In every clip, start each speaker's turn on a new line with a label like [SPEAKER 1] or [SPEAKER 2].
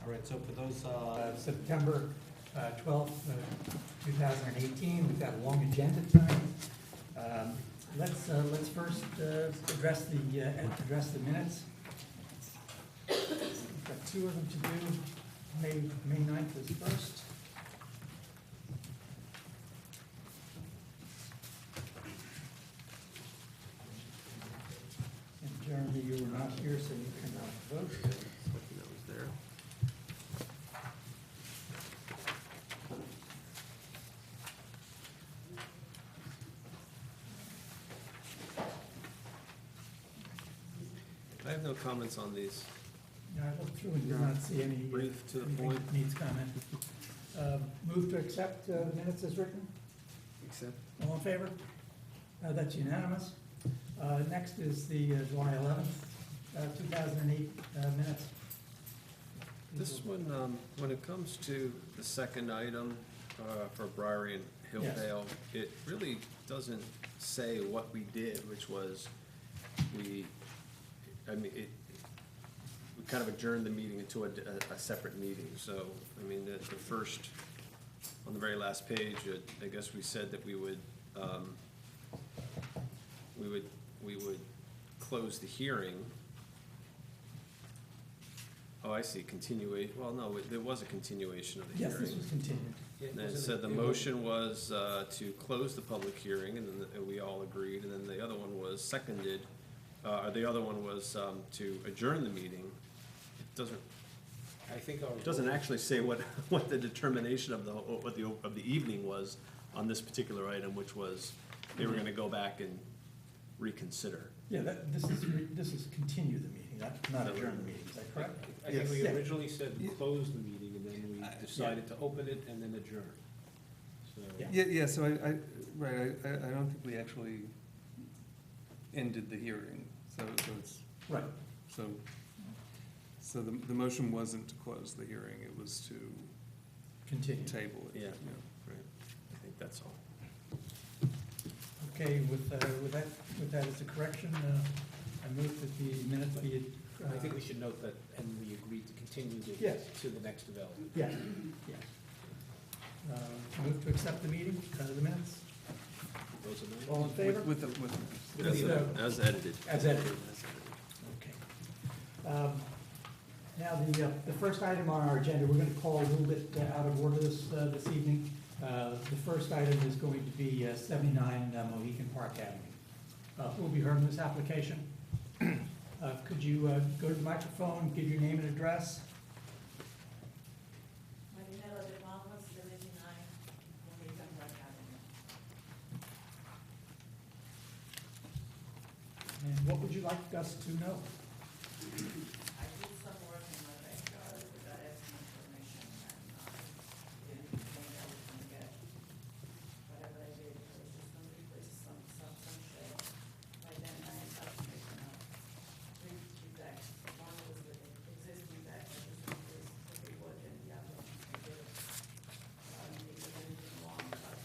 [SPEAKER 1] All right, so for those,
[SPEAKER 2] September 12th, 2018. We've got a long agenda tonight. Let's first address the minutes. We've got two of them to do. May 9th is first. And Jeremy, you were not here, so you cannot vote.
[SPEAKER 3] That was there. I have no comments on these.
[SPEAKER 2] Yeah, I looked through and did not see any.
[SPEAKER 3] Brief to the
[SPEAKER 2] anything
[SPEAKER 3] point.
[SPEAKER 2] that needs comment. Move to accept the minutes as written.
[SPEAKER 3] Except,
[SPEAKER 2] All in favor? That's unanimous. Next is the July 11th, 2008 minutes.
[SPEAKER 3] this one, when it comes to the second item for Briary and Hilldale, it really doesn't say what we did, which was we kind of adjourned the meeting into a separate meeting. So, I mean, the first, on the very last page, I guess we said that we would close the hearing. Oh, I see, well, no, there was a continuation of the
[SPEAKER 2] Yes,
[SPEAKER 3] hearing.
[SPEAKER 2] this was continued.
[SPEAKER 3] And then it said the motion was to close the public hearing, and then we all agreed, and then the other one was seconded, the other one was to adjourn the meeting. It doesn't actually say what the determination of the evening was on this particular item, which was they were gonna go back and reconsider.
[SPEAKER 2] Yeah, this is continue the meeting, not adjourn the meeting, is that correct?
[SPEAKER 4] I think we
[SPEAKER 2] Yes.
[SPEAKER 4] originally said close the meeting, and then we decided to open it and then adjourn. So,
[SPEAKER 2] Yeah.
[SPEAKER 5] Yeah, so I don't think we actually ended the hearing, so it's,
[SPEAKER 2] Right.
[SPEAKER 5] so the motion wasn't to close the hearing, it was to
[SPEAKER 2] Continue.
[SPEAKER 5] table it.
[SPEAKER 3] Yeah. Right, I think that's all.
[SPEAKER 2] Okay, with that as a correction, I move that the minutes be.
[SPEAKER 4] I think we should note that, and we agreed to continue
[SPEAKER 2] Yes.
[SPEAKER 4] to the next development.
[SPEAKER 2] Yeah, yes. Move to accept the meeting, the minutes.
[SPEAKER 4] Those are mine.
[SPEAKER 2] All in favor?
[SPEAKER 5] With
[SPEAKER 3] As edited.
[SPEAKER 2] As edited. Okay. Now, the first item on our agenda, we're going to call a little bit out of order this evening. The first item is going to be 79 Mohegan Park Avenue. Who will be heard in this application? Could you go to the microphone, give your name and address?
[SPEAKER 6] Marinela de Palmas, 79 Mohegan Park Avenue.
[SPEAKER 2] And what would you like us to know?
[SPEAKER 6] I did some work in my backyard without asking information, and didn't think I was gonna get whatever I did. I was just gonna replace some shed. By then I ended up making up three decks. One was the existing deck, I just replaced the big wood, and the other one I did. I didn't think of anything wrong, but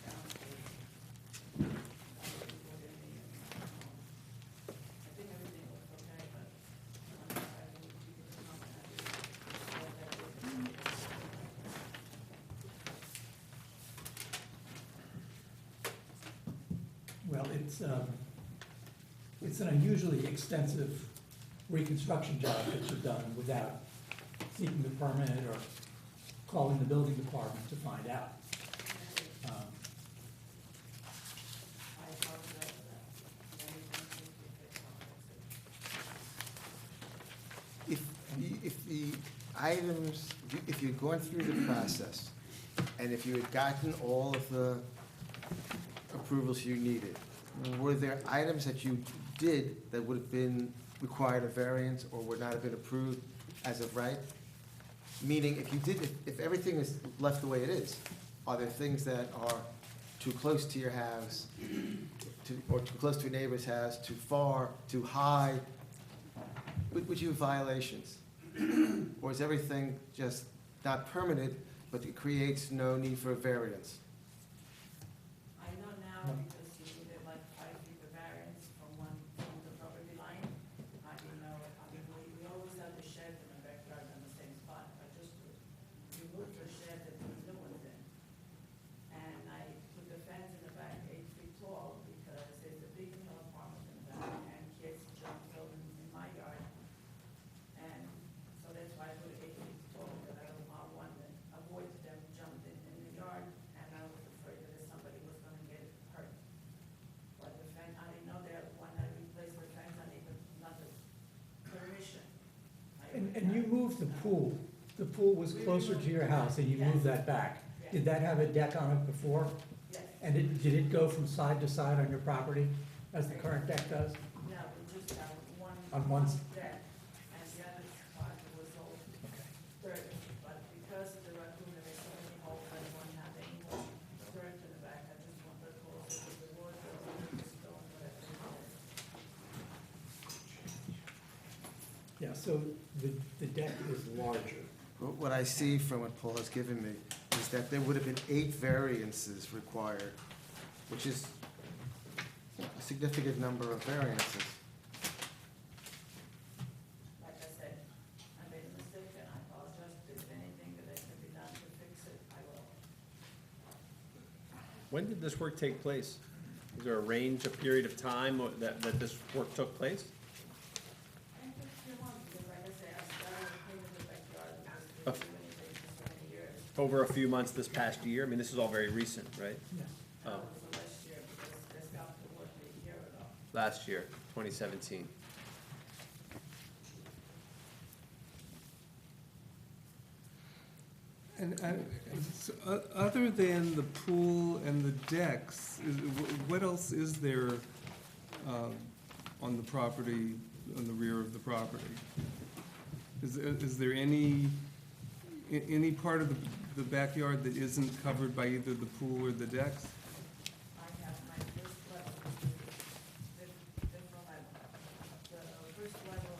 [SPEAKER 6] downstairs. I didn't put any, I think everything looked okay, but I think people are not happy with what that is.
[SPEAKER 2] Well, it's an unusually extensive reconstruction job that you've done without seeking the permit or calling the building department to find out.
[SPEAKER 6] I apologize for that. Everything seems to be fixed on it.
[SPEAKER 7] If the items, if you'd gone through the process, and if you had gotten all of the approvals you needed, were there items that you did that would have been required a variance or would not have been approved as of right? Meaning, if everything is left the way it is, are there things that are too close to your house, or too close to a neighbor's house, too far, too high? Would you have violations? Or is everything just not permitted, but it creates no need for a variance?
[SPEAKER 6] I know now because you needed like 5 feet of variance from the property line. I didn't know, I mean, we always have the shed in the backyard in the same spot, but
[SPEAKER 2] And you moved the pool was closer to your house, and you moved that back. Did that have a deck on it before?
[SPEAKER 6] Yes.
[SPEAKER 2] And did it go from side to side on your property, as the current deck does?
[SPEAKER 6] No, we just have one.
[SPEAKER 2] On one s-
[SPEAKER 6] Deck, and the other part was all dirt, but because of the raccoon, there was so many holes, I didn't want to have any more dirt in the back, I just wanted to close it with the wood or with the stone, whatever it is.
[SPEAKER 2] Yeah, so the deck is larger.
[SPEAKER 7] What I see from what Paul has given me is that there would have been 8 variances required, which is a significant number of variances.
[SPEAKER 6] Like I said, I made a mistake and I apologize, if there's anything that can be done to fix it, I will.
[SPEAKER 3] When did this work take place? Is there a range, a period of time that this work took place?
[SPEAKER 6] And if you want, because like I say, I started cleaning the backyard, because we didn't do anything for so many years.
[SPEAKER 3] Over a few months this past year? I mean, this is all very recent, right?
[SPEAKER 2] Yes.
[SPEAKER 6] That
[SPEAKER 3] Oh.
[SPEAKER 6] was the last year, because they stopped the work a year ago.
[SPEAKER 3] Last year, 2017.
[SPEAKER 5] And, so, other than the pool and the decks, what else is there on the property, on the rear of the property? Is there any part of the backyard that isn't covered by either the pool or the decks?
[SPEAKER 6] I have my first level, different level. The first level, I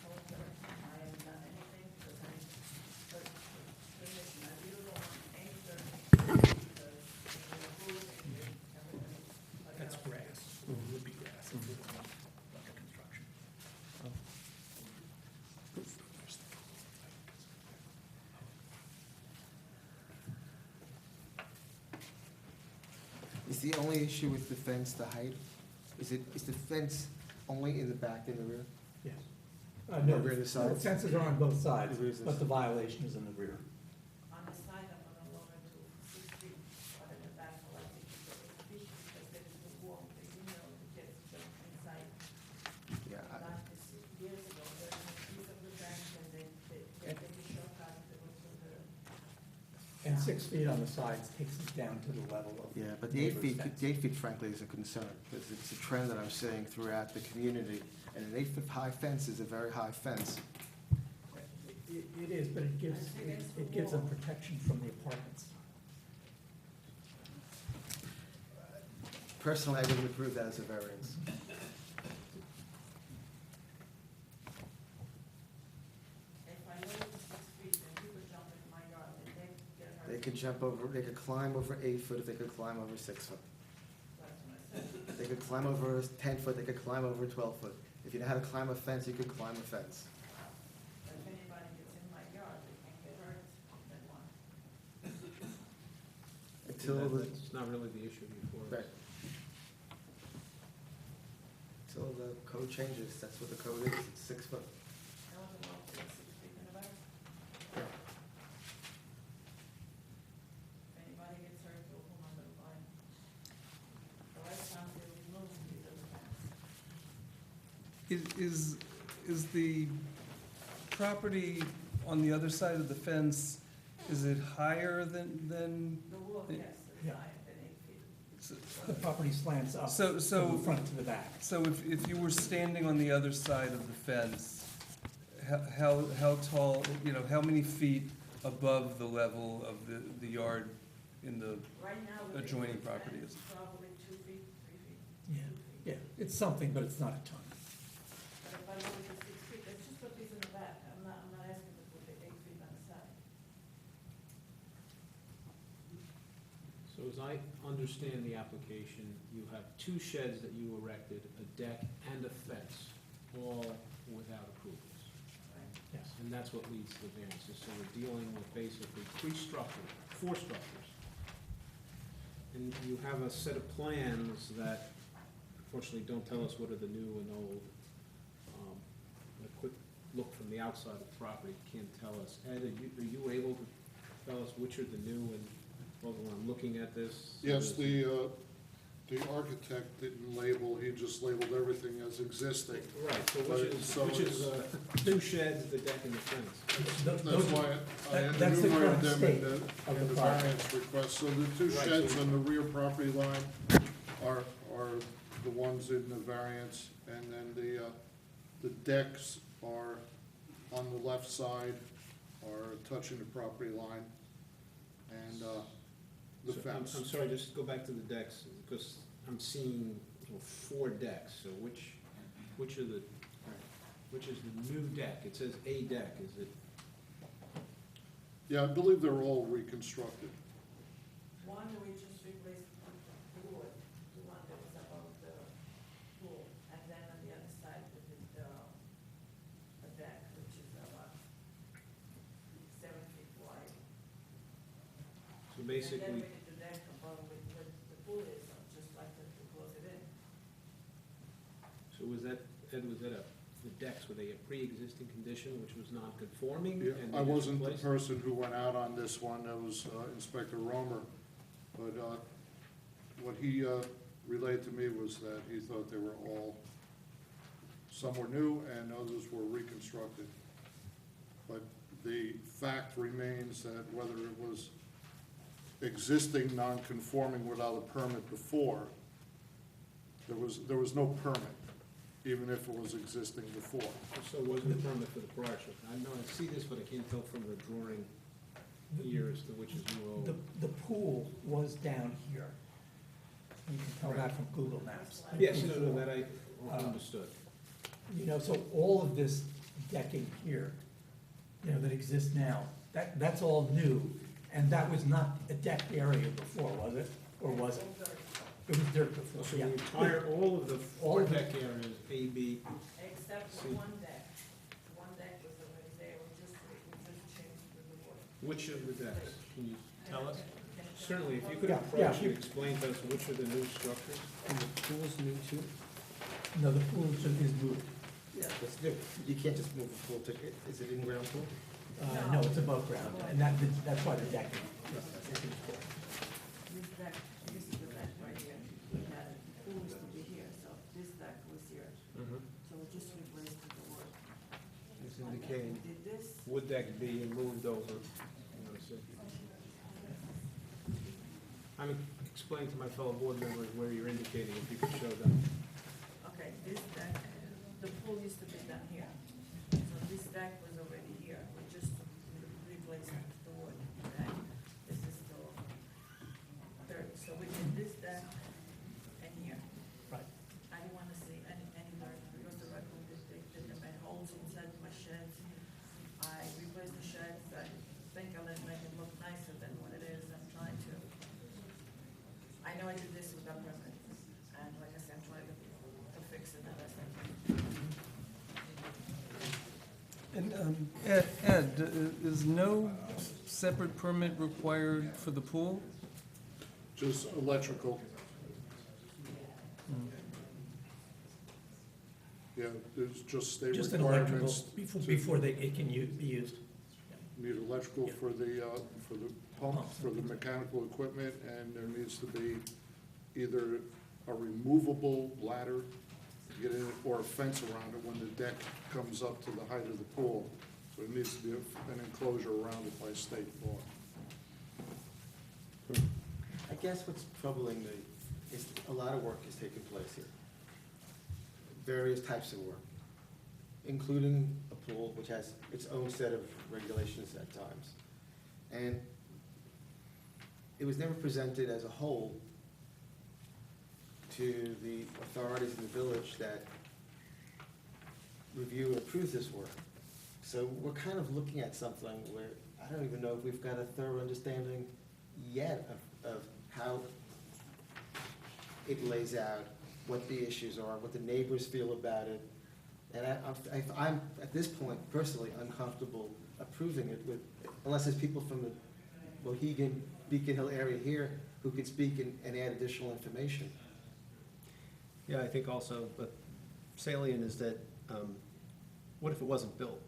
[SPEAKER 6] told her, I haven't done anything, because but permission, I really don't want any dirt, because the roof and everything. But
[SPEAKER 2] That's
[SPEAKER 6] now-
[SPEAKER 2] grass, or would be grass, if it were under construction.
[SPEAKER 7] Is the only issue with the fence the height? Is the fence only in the back and the rear?
[SPEAKER 2] Yes. No,
[SPEAKER 7] Rear to
[SPEAKER 2] the
[SPEAKER 7] sides?
[SPEAKER 2] fences are on both sides,
[SPEAKER 7] The rear to
[SPEAKER 2] but the violation is in the rear.
[SPEAKER 6] On the side, I'm gonna lower it to 6 feet, but in the back, I like it to go 8 feet, because there is the wall, the window, the kids jump inside.
[SPEAKER 7] Yeah,
[SPEAKER 6] About this years ago, there was a piece of the fence, and they take a shortcut, they went to the.
[SPEAKER 2] And 6 feet on the sides takes it down to the level of.
[SPEAKER 7] yeah, but the 8 feet,
[SPEAKER 2] neighbor's fence.
[SPEAKER 7] the 8 feet frankly is a concern, because it's a trend that I'm seeing throughout the community. And an 8-foot high fence is a very high fence.
[SPEAKER 2] It is, but it gives them protection from the apartments.
[SPEAKER 7] Personally, I wouldn't approve that as a variance.
[SPEAKER 6] If I lower it to 6 feet, then people jump in my yard, and they get hurt.
[SPEAKER 7] They could jump over, they could climb over 8 foot, if they could climb over 6 foot.
[SPEAKER 6] That's what I said.
[SPEAKER 7] They could climb over 10 foot, they could climb over 12 foot. If you know how to climb a fence, you could climb a fence.
[SPEAKER 6] But if anybody gets in my yard, they can get hurt, then what?
[SPEAKER 7] Until the,
[SPEAKER 4] That's not really the issue before.
[SPEAKER 7] right. Until the code changes, that's what the code is, it's 6 foot.
[SPEAKER 6] I wasn't allowed to 6 feet in the back.
[SPEAKER 7] Yeah.
[SPEAKER 6] If anybody gets hurt, go home on the line. The last time they removed me, the fence.
[SPEAKER 5] Is the property on the other side of the fence, is it higher than,
[SPEAKER 6] The wall, yes,
[SPEAKER 2] Yeah.
[SPEAKER 6] is higher than 8 feet.
[SPEAKER 2] The property slants up
[SPEAKER 5] So-
[SPEAKER 2] from the front to the back.
[SPEAKER 5] so if you were standing on the other side of the fence, how tall, how many feet above the level of the yard in the,
[SPEAKER 6] Right now, with the
[SPEAKER 5] Adjoining
[SPEAKER 6] fence,
[SPEAKER 5] property is-
[SPEAKER 6] probably 2 feet, 3 feet.
[SPEAKER 2] Yeah,
[SPEAKER 6] 2 feet.
[SPEAKER 2] yeah, it's something, but it's not a ton.
[SPEAKER 6] But if I lower it to 6 feet, it's just put these in the back, I'm not asking to put the 8 feet on the side.
[SPEAKER 4] So as I understand the application, you have 2 sheds that you erected, a deck and a fence, all without approvals.
[SPEAKER 2] Yes.
[SPEAKER 4] And that's what leads to the variances. So we're dealing with basically 4 structures. And you have a set of plans that unfortunately don't tell us what are the new and old. A quick look from the outside of the property can't tell us. Ed, are you able to tell us which are the new and, well, when I'm looking at this?
[SPEAKER 1] Yes, The architect didn't label, he just labeled everything as existing.
[SPEAKER 4] Right, so
[SPEAKER 1] Right, so
[SPEAKER 4] which is, two sheds, the deck and the fence.
[SPEAKER 2] Th-
[SPEAKER 1] That's
[SPEAKER 2] those-
[SPEAKER 1] why I
[SPEAKER 2] that's the
[SPEAKER 1] enumerated
[SPEAKER 2] current
[SPEAKER 1] them
[SPEAKER 2] state
[SPEAKER 1] in the
[SPEAKER 2] of the project.
[SPEAKER 1] variance request. So the two
[SPEAKER 4] Right,
[SPEAKER 1] sheds
[SPEAKER 4] so-
[SPEAKER 1] on the rear property line are the ones in the variance, and then the decks are on the left side, are touching the property line, and the
[SPEAKER 4] So,
[SPEAKER 1] fence.
[SPEAKER 4] I'm sorry, just go back to the decks, because I'm seeing, you know, 4 decks, so which is the new deck? It says a deck, is it?
[SPEAKER 1] Yeah, I believe they're all reconstructed.
[SPEAKER 6] One, we just replaced the wood, the one that was above the pool, and then on the other side, we did a deck, which is about 7 feet wide.
[SPEAKER 4] So
[SPEAKER 6] And then
[SPEAKER 4] basically,
[SPEAKER 6] we did the deck above with the pool is, just like that, to close it in.
[SPEAKER 4] so was that, Ed, the decks, were they a pre-existing condition which was non-conforming?
[SPEAKER 1] Yeah,
[SPEAKER 4] and they
[SPEAKER 1] I
[SPEAKER 4] just
[SPEAKER 1] wasn't the
[SPEAKER 4] replaced it?
[SPEAKER 1] person who went out on this one, that was Inspector Romer. But what he relayed to me was that he thought they were all, some were new and others were reconstructed. But the fact remains that whether it was existing non-conforming without a permit before, there was no permit, even if it was existing before.
[SPEAKER 4] So was the permit for the prior structure? I know, I see this, but I can't tell from the drawing here as to which is new or
[SPEAKER 2] The,
[SPEAKER 4] old.
[SPEAKER 2] the pool was down here. You can tell that from Google Maps.
[SPEAKER 4] Yes, no, that I
[SPEAKER 2] Uh,
[SPEAKER 4] understood.
[SPEAKER 2] You know, so all of this decking here, you know, that exists now, that's all new, and that was not a decked area before, was it? Or was it? It was dirt before,
[SPEAKER 4] So
[SPEAKER 2] yeah.
[SPEAKER 4] the entire, all of the
[SPEAKER 2] All of the-
[SPEAKER 4] deck areas, A, B,
[SPEAKER 6] Except for
[SPEAKER 4] See.
[SPEAKER 6] one deck. One deck was already there, we just changed with the wood.
[SPEAKER 4] which of the decks? Can you tell us?
[SPEAKER 6] Can you tell
[SPEAKER 4] Certainly,
[SPEAKER 6] me
[SPEAKER 4] if you
[SPEAKER 6] what-
[SPEAKER 4] could
[SPEAKER 2] Yeah,
[SPEAKER 4] approach
[SPEAKER 2] yeah.
[SPEAKER 4] and explain to us which are the new structures?
[SPEAKER 8] And the pool's new too?
[SPEAKER 2] No, the pool is moved.
[SPEAKER 8] Yeah, that's new. You can't just move the pool to, is it in-ground pool?
[SPEAKER 2] No, it's above ground, and that's why the decking is
[SPEAKER 6] This deck, this is the deck right here. We had, the pool used to be here, so this deck was here. So we just replaced with the wood.
[SPEAKER 8] It's in decay.
[SPEAKER 6] We did this.
[SPEAKER 4] Would deck be moved over? You know, so- I mean, explain to my fellow board members where you're indicating, if you could show them.
[SPEAKER 6] Okay, this deck, the pool used to be down here. So this deck was already here. We just replaced the wood. Okay? This is the third. So we did this deck and here.
[SPEAKER 2] Right.
[SPEAKER 6] I didn't want to see any dirt because the raccoon did the holes inside my sheds. I replaced the sheds. I think I'll make it look nicer than what it is. I'm trying to. I know I did this without permit, and like I said, I'm trying to fix it the best I can.
[SPEAKER 5] And Ed, is no separate permit required for the pool?
[SPEAKER 1] Just electrical. Yeah, there's just state
[SPEAKER 2] Just an electrical,
[SPEAKER 1] requirements.
[SPEAKER 2] before it can be used.
[SPEAKER 1] Need electrical for the pump, for the mechanical equipment, and there needs to be either a removable ladder to get in it, or a fence around it when the deck comes up to the height of the pool. So it needs to be an enclosure around it by state law.
[SPEAKER 8] I guess what's troubling me is a lot of work is taking place here. Various types of work, including a pool which has its own set of regulations at times. And it was never presented as a whole to the authorities in the village that review and approve this work. So we're kind of looking at something where I don't even know if we've got a thorough understanding yet of how it lays out, what the issues are, what the neighbors feel about it. And I'm, at this point, personally uncomfortable approving it with, unless there's people from the Mohegan, Beacon Hill area here who could speak and add additional information.
[SPEAKER 3] Yeah, I think also, but salient is that, what if it wasn't built?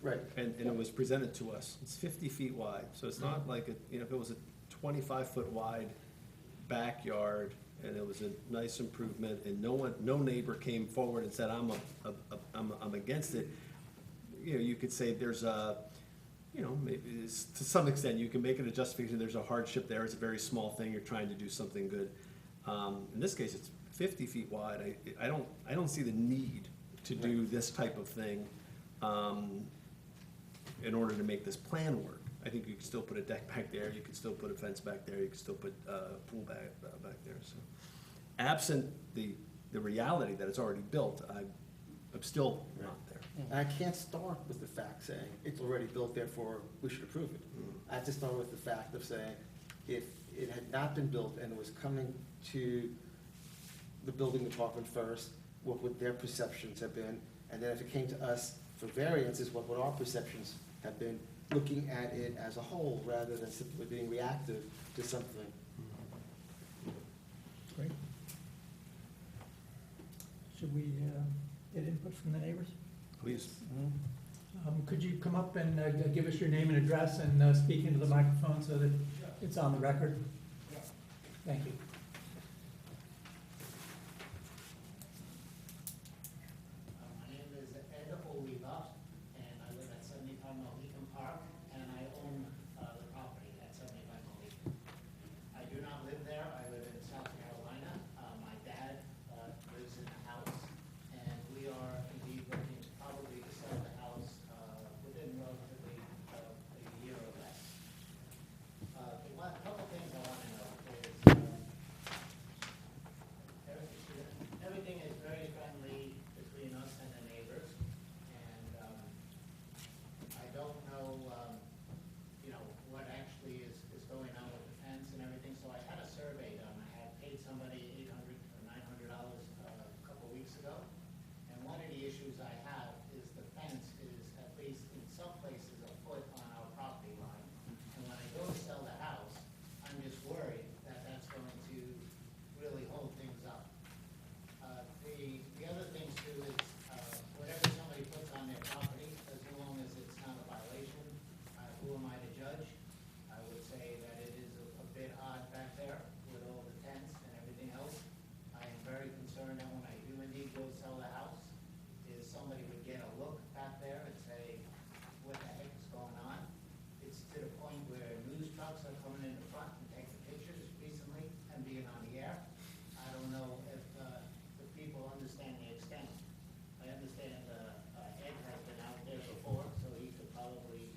[SPEAKER 8] Right.
[SPEAKER 3] And it was presented to us, it's 50 feet wide, so it's not like, if it was a 25-foot wide backyard and it was a nice improvement, and no neighbor came forward and said, I'm against it. You know, you could say there's a, you know, maybe to some extent, you can make it a justification, there's a hardship there, it's a very small thing, you're trying to do something good. In this case, it's 50 feet wide, I don't see the need to do this type of thing, in order to make this plan work. I think you could still put a deck back there, you could still put a fence back there, you could still put a pool back there, so. Absent the reality that it's already built, I'm still not there.
[SPEAKER 8] And I can't start with the fact saying, it's already built, therefore we should approve it. I have to start with the fact of saying, if it had not been built and it was coming to the building department first, what would their perceptions have been? And then if it came to us for variances, what would our perceptions have been, looking at it as a whole, rather than simply being reactive to something?
[SPEAKER 2] Great. Should we get input from the neighbors?
[SPEAKER 3] Please.
[SPEAKER 2] Could you come up and give us your name and address and speak into the microphone so that it's on the record? Thank you.
[SPEAKER 9] My name is Ed Oliva, and I live at 75 Mohican Park, and I own the property at 75 Mohican. I do not live there, I live in South Carolina. My dad lives in the house, and we are indeed looking probably to sell the house within relatively a year or less. Couple things I want to know is, everything is very friendly between us and the neighbors, and I don't know, you know, what actually is going on with the fence and everything, so I had a survey done. I had paid somebody $800 or $900 a couple weeks ago, and one of the issues I have is the fence is, at least in some places, a foot on our property line, and when I go to sell the house, I'm just worried that that's going to really hold things up. The other things too is, whatever somebody puts on their property, as long as it's not a violation, who am I to judge? I would say that it is a bit odd back there with all the tents and everything else. I am very concerned that when I do indeed go sell the house, is somebody would get a look back there and say, what the heck is going on? It's to the point where news trucks are coming in the front and taking pictures recently and being on the air. I don't know if the people understand the extent. I understand Ed has been out there before, so he could probably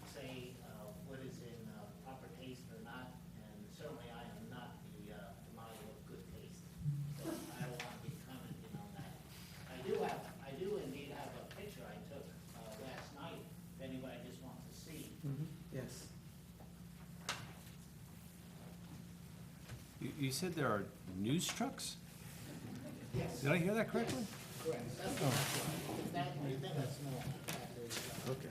[SPEAKER 9] say what is in proper taste or not, and certainly I am not the model of good taste. So I don't want to be commenting on that. I do indeed have a picture I took last night, if anybody just wants to see.
[SPEAKER 8] Yes.
[SPEAKER 3] You said there are news trucks?
[SPEAKER 9] Yes.
[SPEAKER 3] Did I hear that correctly?
[SPEAKER 9] Correct. That's the next one. You think that's normal. That is,
[SPEAKER 3] Okay.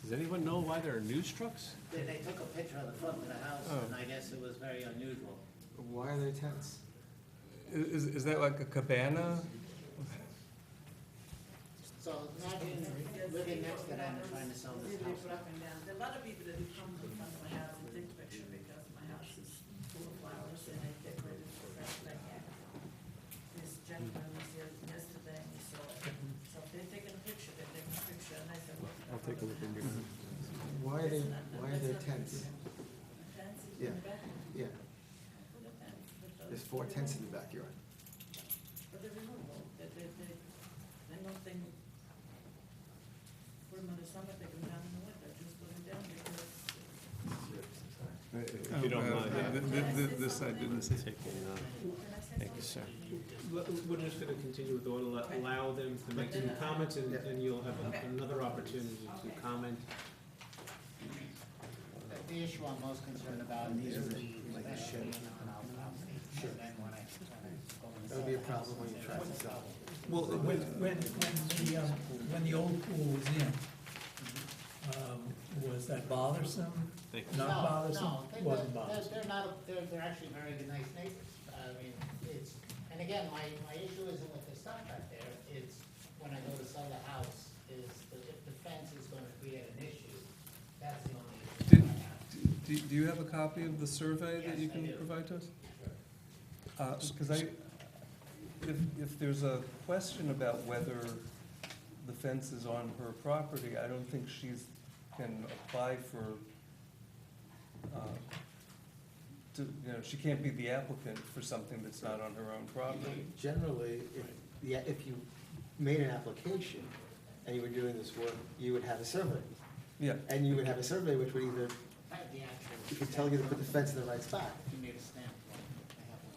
[SPEAKER 3] Does anyone know why there are news trucks?
[SPEAKER 9] They took a picture of the front of the house, and I guess it was very unusual.
[SPEAKER 8] Why are there tents?
[SPEAKER 5] Is that like a cabana?
[SPEAKER 9] So imagine living next to them and trying to sell this house.
[SPEAKER 6] Up and down. There are a lot of people that do come to the front of my house and take a picture because my house is full of flowers and I decorated for that like that. This gentleman was here yesterday and he saw it. So if they're taking a picture, they're taking a picture and I said, look.
[SPEAKER 5] I'll take a look in your.
[SPEAKER 8] Why are there tents?
[SPEAKER 6] Tents in
[SPEAKER 8] Yeah.
[SPEAKER 6] the back.
[SPEAKER 8] Yeah,
[SPEAKER 6] Put a tent, put those-
[SPEAKER 8] there's 4 tents in the backyard.
[SPEAKER 6] But they're removable. They're nothing. Put them in the summer, take them down in the winter, just put them down because.
[SPEAKER 3] If you don't mind.
[SPEAKER 5] This side didn't say.
[SPEAKER 3] Thank you, sir.
[SPEAKER 4] We're just gonna continue with order, allow them to make some comments, and then you'll have another opportunity to comment.
[SPEAKER 9] The issue I'm most concerned about is the vegetating on our property. And then when I go and
[SPEAKER 8] That
[SPEAKER 9] sell
[SPEAKER 8] would be a
[SPEAKER 9] the house,
[SPEAKER 8] problem when you try to sell.
[SPEAKER 2] Well, when the old pool was in, was that bothersome?
[SPEAKER 3] Thank
[SPEAKER 9] No,
[SPEAKER 2] Not bothersome?
[SPEAKER 9] no,
[SPEAKER 2] Wasn't bothersome?
[SPEAKER 9] they're not, they're actually very good, nice neighbors. I mean, it's, and again, my issue isn't with the stuff back there, it's when I go to sell the house, is if the fence is gonna create an issue, that's the only issue I have.
[SPEAKER 5] Do you have a copy of the survey that you
[SPEAKER 9] Yes, I
[SPEAKER 5] can
[SPEAKER 9] do.
[SPEAKER 5] provide to us? Because if there's a question about whether the fence is on her property, I don't think can apply for, she can't be the applicant for something that's not on her own property.
[SPEAKER 8] Generally, if you made an application and you were doing this work, you would have a survey.
[SPEAKER 5] Yeah,
[SPEAKER 8] And you would have a survey which would either,
[SPEAKER 9] I have the actual.
[SPEAKER 8] it could tell you to put the fence in the right spot.
[SPEAKER 9] You made a stamp one.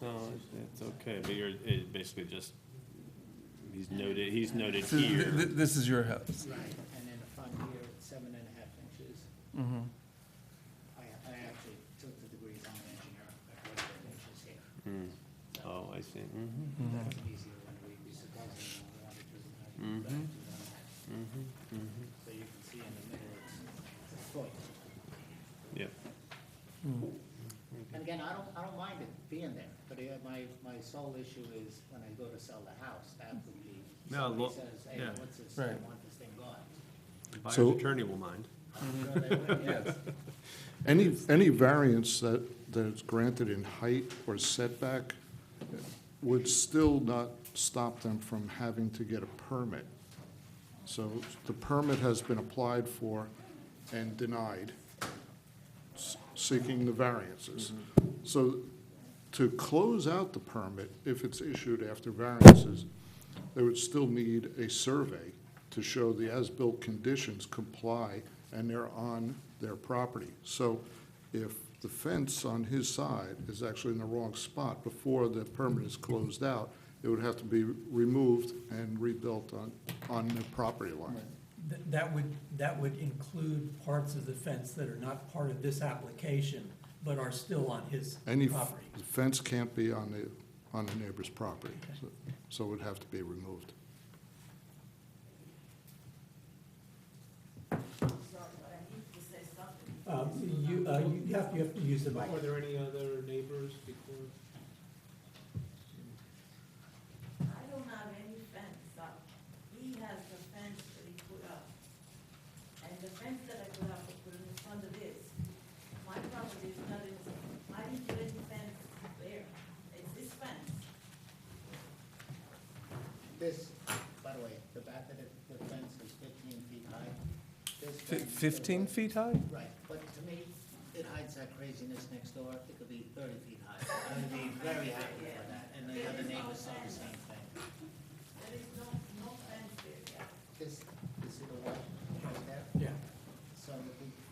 [SPEAKER 9] I have
[SPEAKER 3] No,
[SPEAKER 9] one.
[SPEAKER 3] it's okay, but it basically just, he's noted
[SPEAKER 5] so
[SPEAKER 3] here.
[SPEAKER 5] this is your house.
[SPEAKER 9] Right, and then the front here, it's 7.5 inches.
[SPEAKER 5] Mm-hmm.
[SPEAKER 9] I actually took the degrees on engineer, I put the inches here.
[SPEAKER 3] Hmm. Oh, I see.
[SPEAKER 9] That's an easier one to read, we supposedly don't want it to,
[SPEAKER 3] Mhm.
[SPEAKER 9] so you can see in the middle, it's a foot.
[SPEAKER 3] Yep.
[SPEAKER 9] And again, I don't mind it being there, but my sole issue is when I go to sell the house, that would be,
[SPEAKER 3] No,
[SPEAKER 9] somebody
[SPEAKER 3] look,
[SPEAKER 9] says, hey,
[SPEAKER 3] yeah.
[SPEAKER 9] what's this, I
[SPEAKER 5] Right.
[SPEAKER 9] want this thing gone.
[SPEAKER 3] The buyer's
[SPEAKER 1] So-
[SPEAKER 3] attorney will mind.
[SPEAKER 9] I'm sure they would, yes.
[SPEAKER 1] Any variance that's granted in height or setback would still not stop them from having to get a permit. So the permit has been applied for and denied, seeking the variances. So to close out the permit, if it's issued after variances, they would still need a survey to show the as-built conditions comply and they're on their property. So if the fence on his side is actually in the wrong spot before the permit is closed out, it would have to be removed and rebuilt on the property line.
[SPEAKER 2] That would include parts of the fence that are not part of this application, but are still on his
[SPEAKER 1] Any
[SPEAKER 2] property.
[SPEAKER 1] the fence can't be on the neighbor's property, so it would have to be removed.
[SPEAKER 6] Sorry, but I need to say something.
[SPEAKER 2] You have to use the mic.
[SPEAKER 4] Are there any other neighbors before?
[SPEAKER 6] I don't have any fence up. He has the fence that he put up. And the fence that I put up, I put in front of his. My property is not in, I didn't put any fence there. It's his fence.
[SPEAKER 9] This, by the way, the back of the fence is 15 feet high. This fence-
[SPEAKER 5] 15 feet high?
[SPEAKER 9] Right, but to me, it hides that craziness next door. It could be 30 feet high. I would be very happy for that, and the other neighbors say the same thing.
[SPEAKER 6] There is no fence there yet.
[SPEAKER 9] This is the one right there.
[SPEAKER 2] Yeah.
[SPEAKER 9] So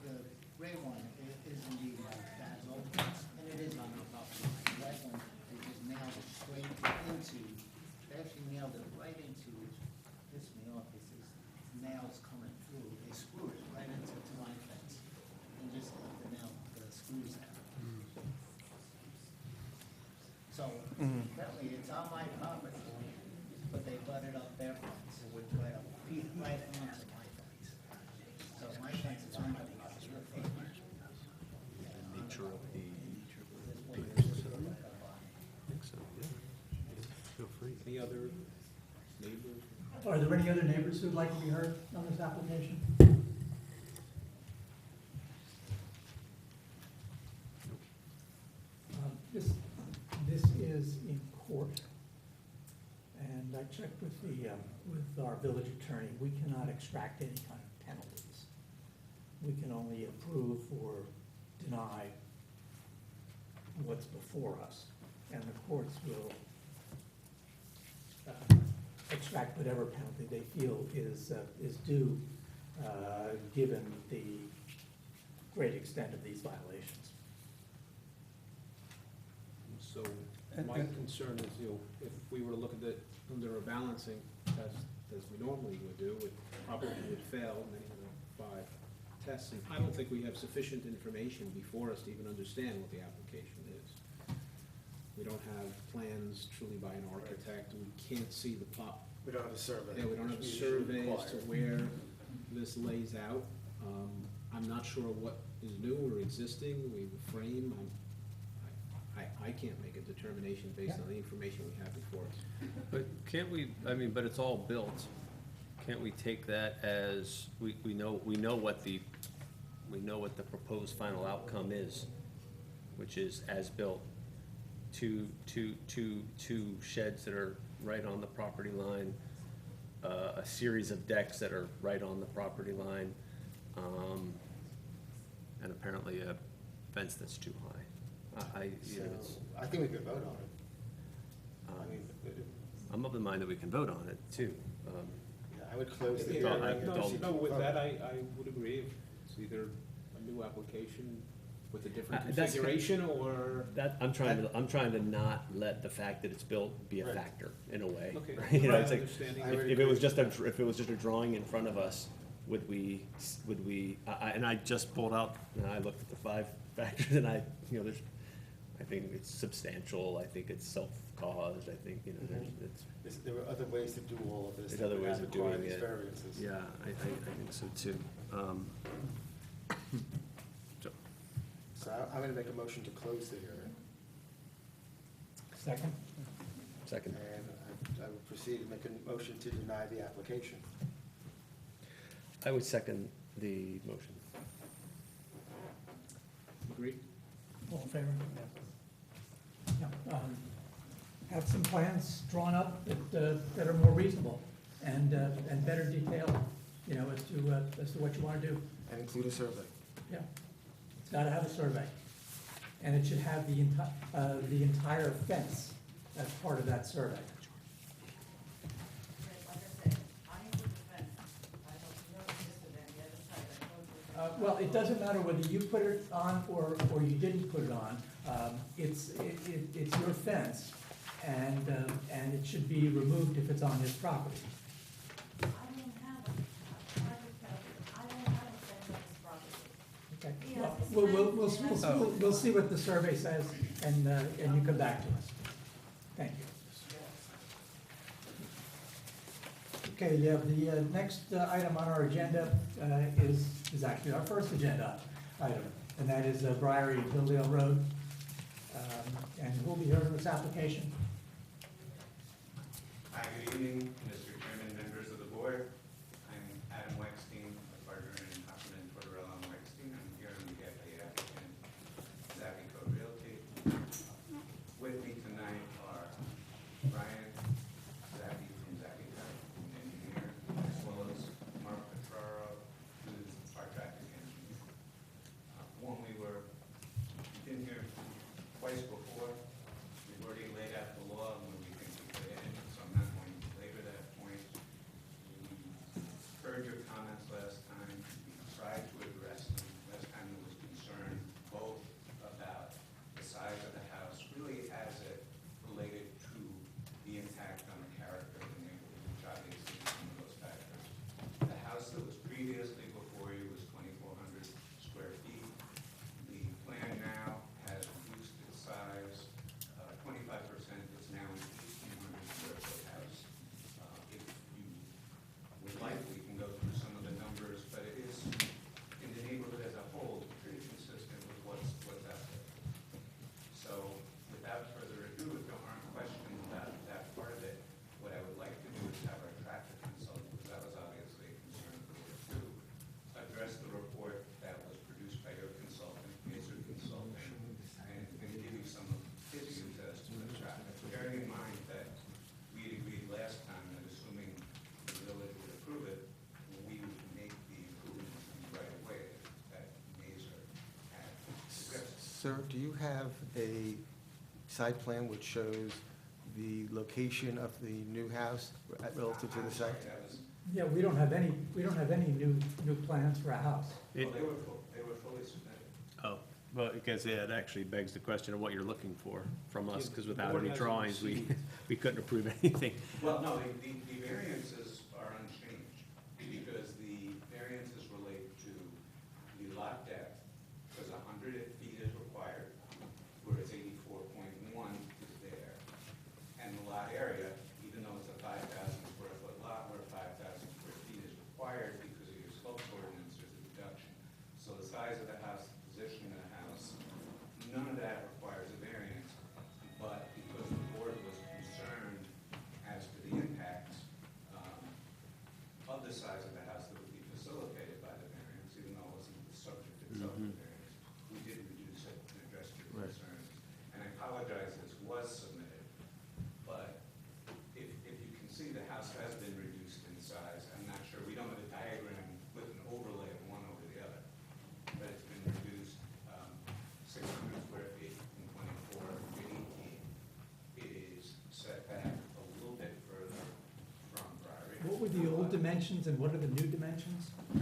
[SPEAKER 9] the gray one is indeed like that old fence, and it is on the property line. The white one, they just nailed it straight into, they actually nailed it right into, pissed me off, this is nails coming through. They screwed it right into my fence, and just left the screws there. So apparently it's on my property, but they butted up their fence, right up, right onto my fence. So my fence is on my property. Your fence.
[SPEAKER 3] Nature of the, I think so, yeah. Feel free.
[SPEAKER 4] Any other neighbors?
[SPEAKER 2] Are there any other neighbors who'd like to be heard on this application? This is in court, and I checked with with our village attorney. We cannot extract any kind of penalties. We can only approve or deny what's before us, and the courts will extract whatever penalty they feel is due, given the great extent of these violations.
[SPEAKER 4] So my concern is, if we were to look at it under a balancing test, as we normally would do, it probably would fail many of the 5 tests. And I don't think we have sufficient information before us to even understand what the application is. We don't have plans truly by an architect, we can't see the plot.
[SPEAKER 8] We don't have a survey.
[SPEAKER 4] Yeah, we don't have a
[SPEAKER 8] which we usually
[SPEAKER 4] survey as to
[SPEAKER 8] require.
[SPEAKER 4] where this lays out. I'm not sure what is new or existing, we have a frame, I can't make a determination based on the information we have before us.
[SPEAKER 3] But can't we, but it's all built. Can't we take that as, we know what the we know what the proposed final outcome is, which is as-built, two sheds that are right on the property line, a series of decks that are right on the property line, and apparently a fence that's too high.
[SPEAKER 8] So, I think we could vote on it. I mean,
[SPEAKER 3] I'm of the mind that we can vote on it too.
[SPEAKER 8] yeah, I would close the
[SPEAKER 3] Yeah,
[SPEAKER 8] hearing.
[SPEAKER 3] I-
[SPEAKER 8] and
[SPEAKER 3] no,
[SPEAKER 8] proceed
[SPEAKER 4] No,
[SPEAKER 8] to
[SPEAKER 4] with
[SPEAKER 8] vote.
[SPEAKER 4] that, I would agree. It's either a new application with a different
[SPEAKER 3] That's-
[SPEAKER 4] configuration or.
[SPEAKER 3] That, I'm trying to not let the fact that it's built be a
[SPEAKER 8] Right.
[SPEAKER 3] factor in a way.
[SPEAKER 4] Okay.
[SPEAKER 3] You know,
[SPEAKER 4] Right,
[SPEAKER 3] it's like,
[SPEAKER 4] understanding.
[SPEAKER 8] I would
[SPEAKER 3] if it was
[SPEAKER 8] agree.
[SPEAKER 3] if it was just a drawing in front of us, would we, and I just pulled out, and I looked at the 5 factors, and I think it's substantial, I think it's self-caused, I think,
[SPEAKER 8] There were other ways to do all of this.
[SPEAKER 3] There's
[SPEAKER 8] that
[SPEAKER 3] other
[SPEAKER 8] would
[SPEAKER 3] ways
[SPEAKER 8] not
[SPEAKER 3] of doing
[SPEAKER 8] require these
[SPEAKER 3] it.
[SPEAKER 8] variances.
[SPEAKER 3] Yeah, I think so too. So,
[SPEAKER 8] So I'm gonna make a motion to close the hearing,
[SPEAKER 2] Second?
[SPEAKER 3] second.
[SPEAKER 8] and I would proceed to make a motion to deny the application.
[SPEAKER 3] I would second the motion.
[SPEAKER 4] Agree?
[SPEAKER 2] All in favor? Yeah, have some plans drawn up that are more reasonable and better detailed, as to what you want to do.
[SPEAKER 8] And include a survey.
[SPEAKER 2] Yeah, it's got to have a survey. And it should have the entire fence as part of that survey.
[SPEAKER 6] Like I said, I am with the fence. I don't know if Mr. Van, the other side, I told you.
[SPEAKER 2] Well, it doesn't matter whether you put it on or you didn't put it on. It's your fence, and it should be removed if it's on his property.
[SPEAKER 6] I don't have a, I don't have a fence on this property.
[SPEAKER 2] Okay?
[SPEAKER 6] He
[SPEAKER 2] Well,
[SPEAKER 6] has his
[SPEAKER 2] we'll see what the survey says, and you come back to us. Thank you. Okay, yeah, the next item on our agenda is actually our first agenda item, and that is Briary and Hilldale Road. And who'll be hearing this application?
[SPEAKER 10] Hi, good evening, Mr. Chairman, members of the board. I'm Adam Wexstein, a partner in Huffman, Tortorella and Wexstein. I'm here on behalf of the applicant, Zappy Code Realty. With me tonight are Brian Zappy from Zappy Code, an engineer, as well as Mark Petraro, who's our traffic engineer. We've been here twice before. We've already laid out the law and what we think we put in, so I'm not going to belabor that point. We heard your comments last time. We tried to address them. Last time there was concern both about the size of the house, really as it related to the impact on the character of the neighborhood, which obviously is one of those factors. The house that was previously before you was 2,400 square feet. The plan now has reduced its size 25%. It's now an 1,800 square foot house. If you would like, we can go through some of the numbers, but it is, in the neighborhood as a whole, pretty consistent with what's out there. So without further ado, if there aren't questions about that part of it, what I would like to do is have our traffic consultant, because that was obviously a concern for the two, address the report that was produced by your consultant, Mazer Consulting, and give you some of his views as to the traffic. Bearing in mind that we agreed last time that assuming the village would approve it, we would make the improvements right away that Mazer had suggested.
[SPEAKER 8] Sir, do you have a site plan which shows the location of the new house relative to the site?
[SPEAKER 10] That was,
[SPEAKER 2] Yeah, we don't have any new plans for a house.
[SPEAKER 10] well, they were fully submitted.
[SPEAKER 3] Oh, well, because it actually begs the question of what you're looking for from us, because
[SPEAKER 4] The
[SPEAKER 3] without
[SPEAKER 4] board
[SPEAKER 3] any
[SPEAKER 4] hasn't
[SPEAKER 3] drawings,
[SPEAKER 4] received-
[SPEAKER 3] we couldn't approve anything.
[SPEAKER 10] Well, no, the variances are unchanged, because the variances relate to the lot depth, because 100 feet is required, whereas 84.1 is there. And the lot area, even though it's a 5,000 square foot lot, where 5,000 square feet is required because of your slopes ordinance, there's a deduction. So the size of the house, the position of the house, none of that requires a variance. But because the board was concerned as to the impacts of the size of the house that would be facilitated by the variance, even though it wasn't the subject of
[SPEAKER 2] dimensions and what are the new dimensions?
[SPEAKER 10] I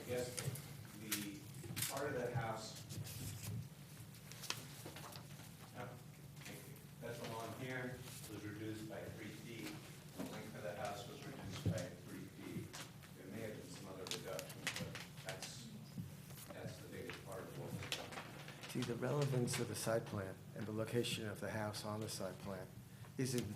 [SPEAKER 10] guess the part of that house, that's along here, was reduced by 3 feet. The length of the house was reduced by 3 feet. There may have been some other reductions, but that's the biggest part of what was done.
[SPEAKER 7] See, the relevance of the site plan and the location of the house on the site plan isn't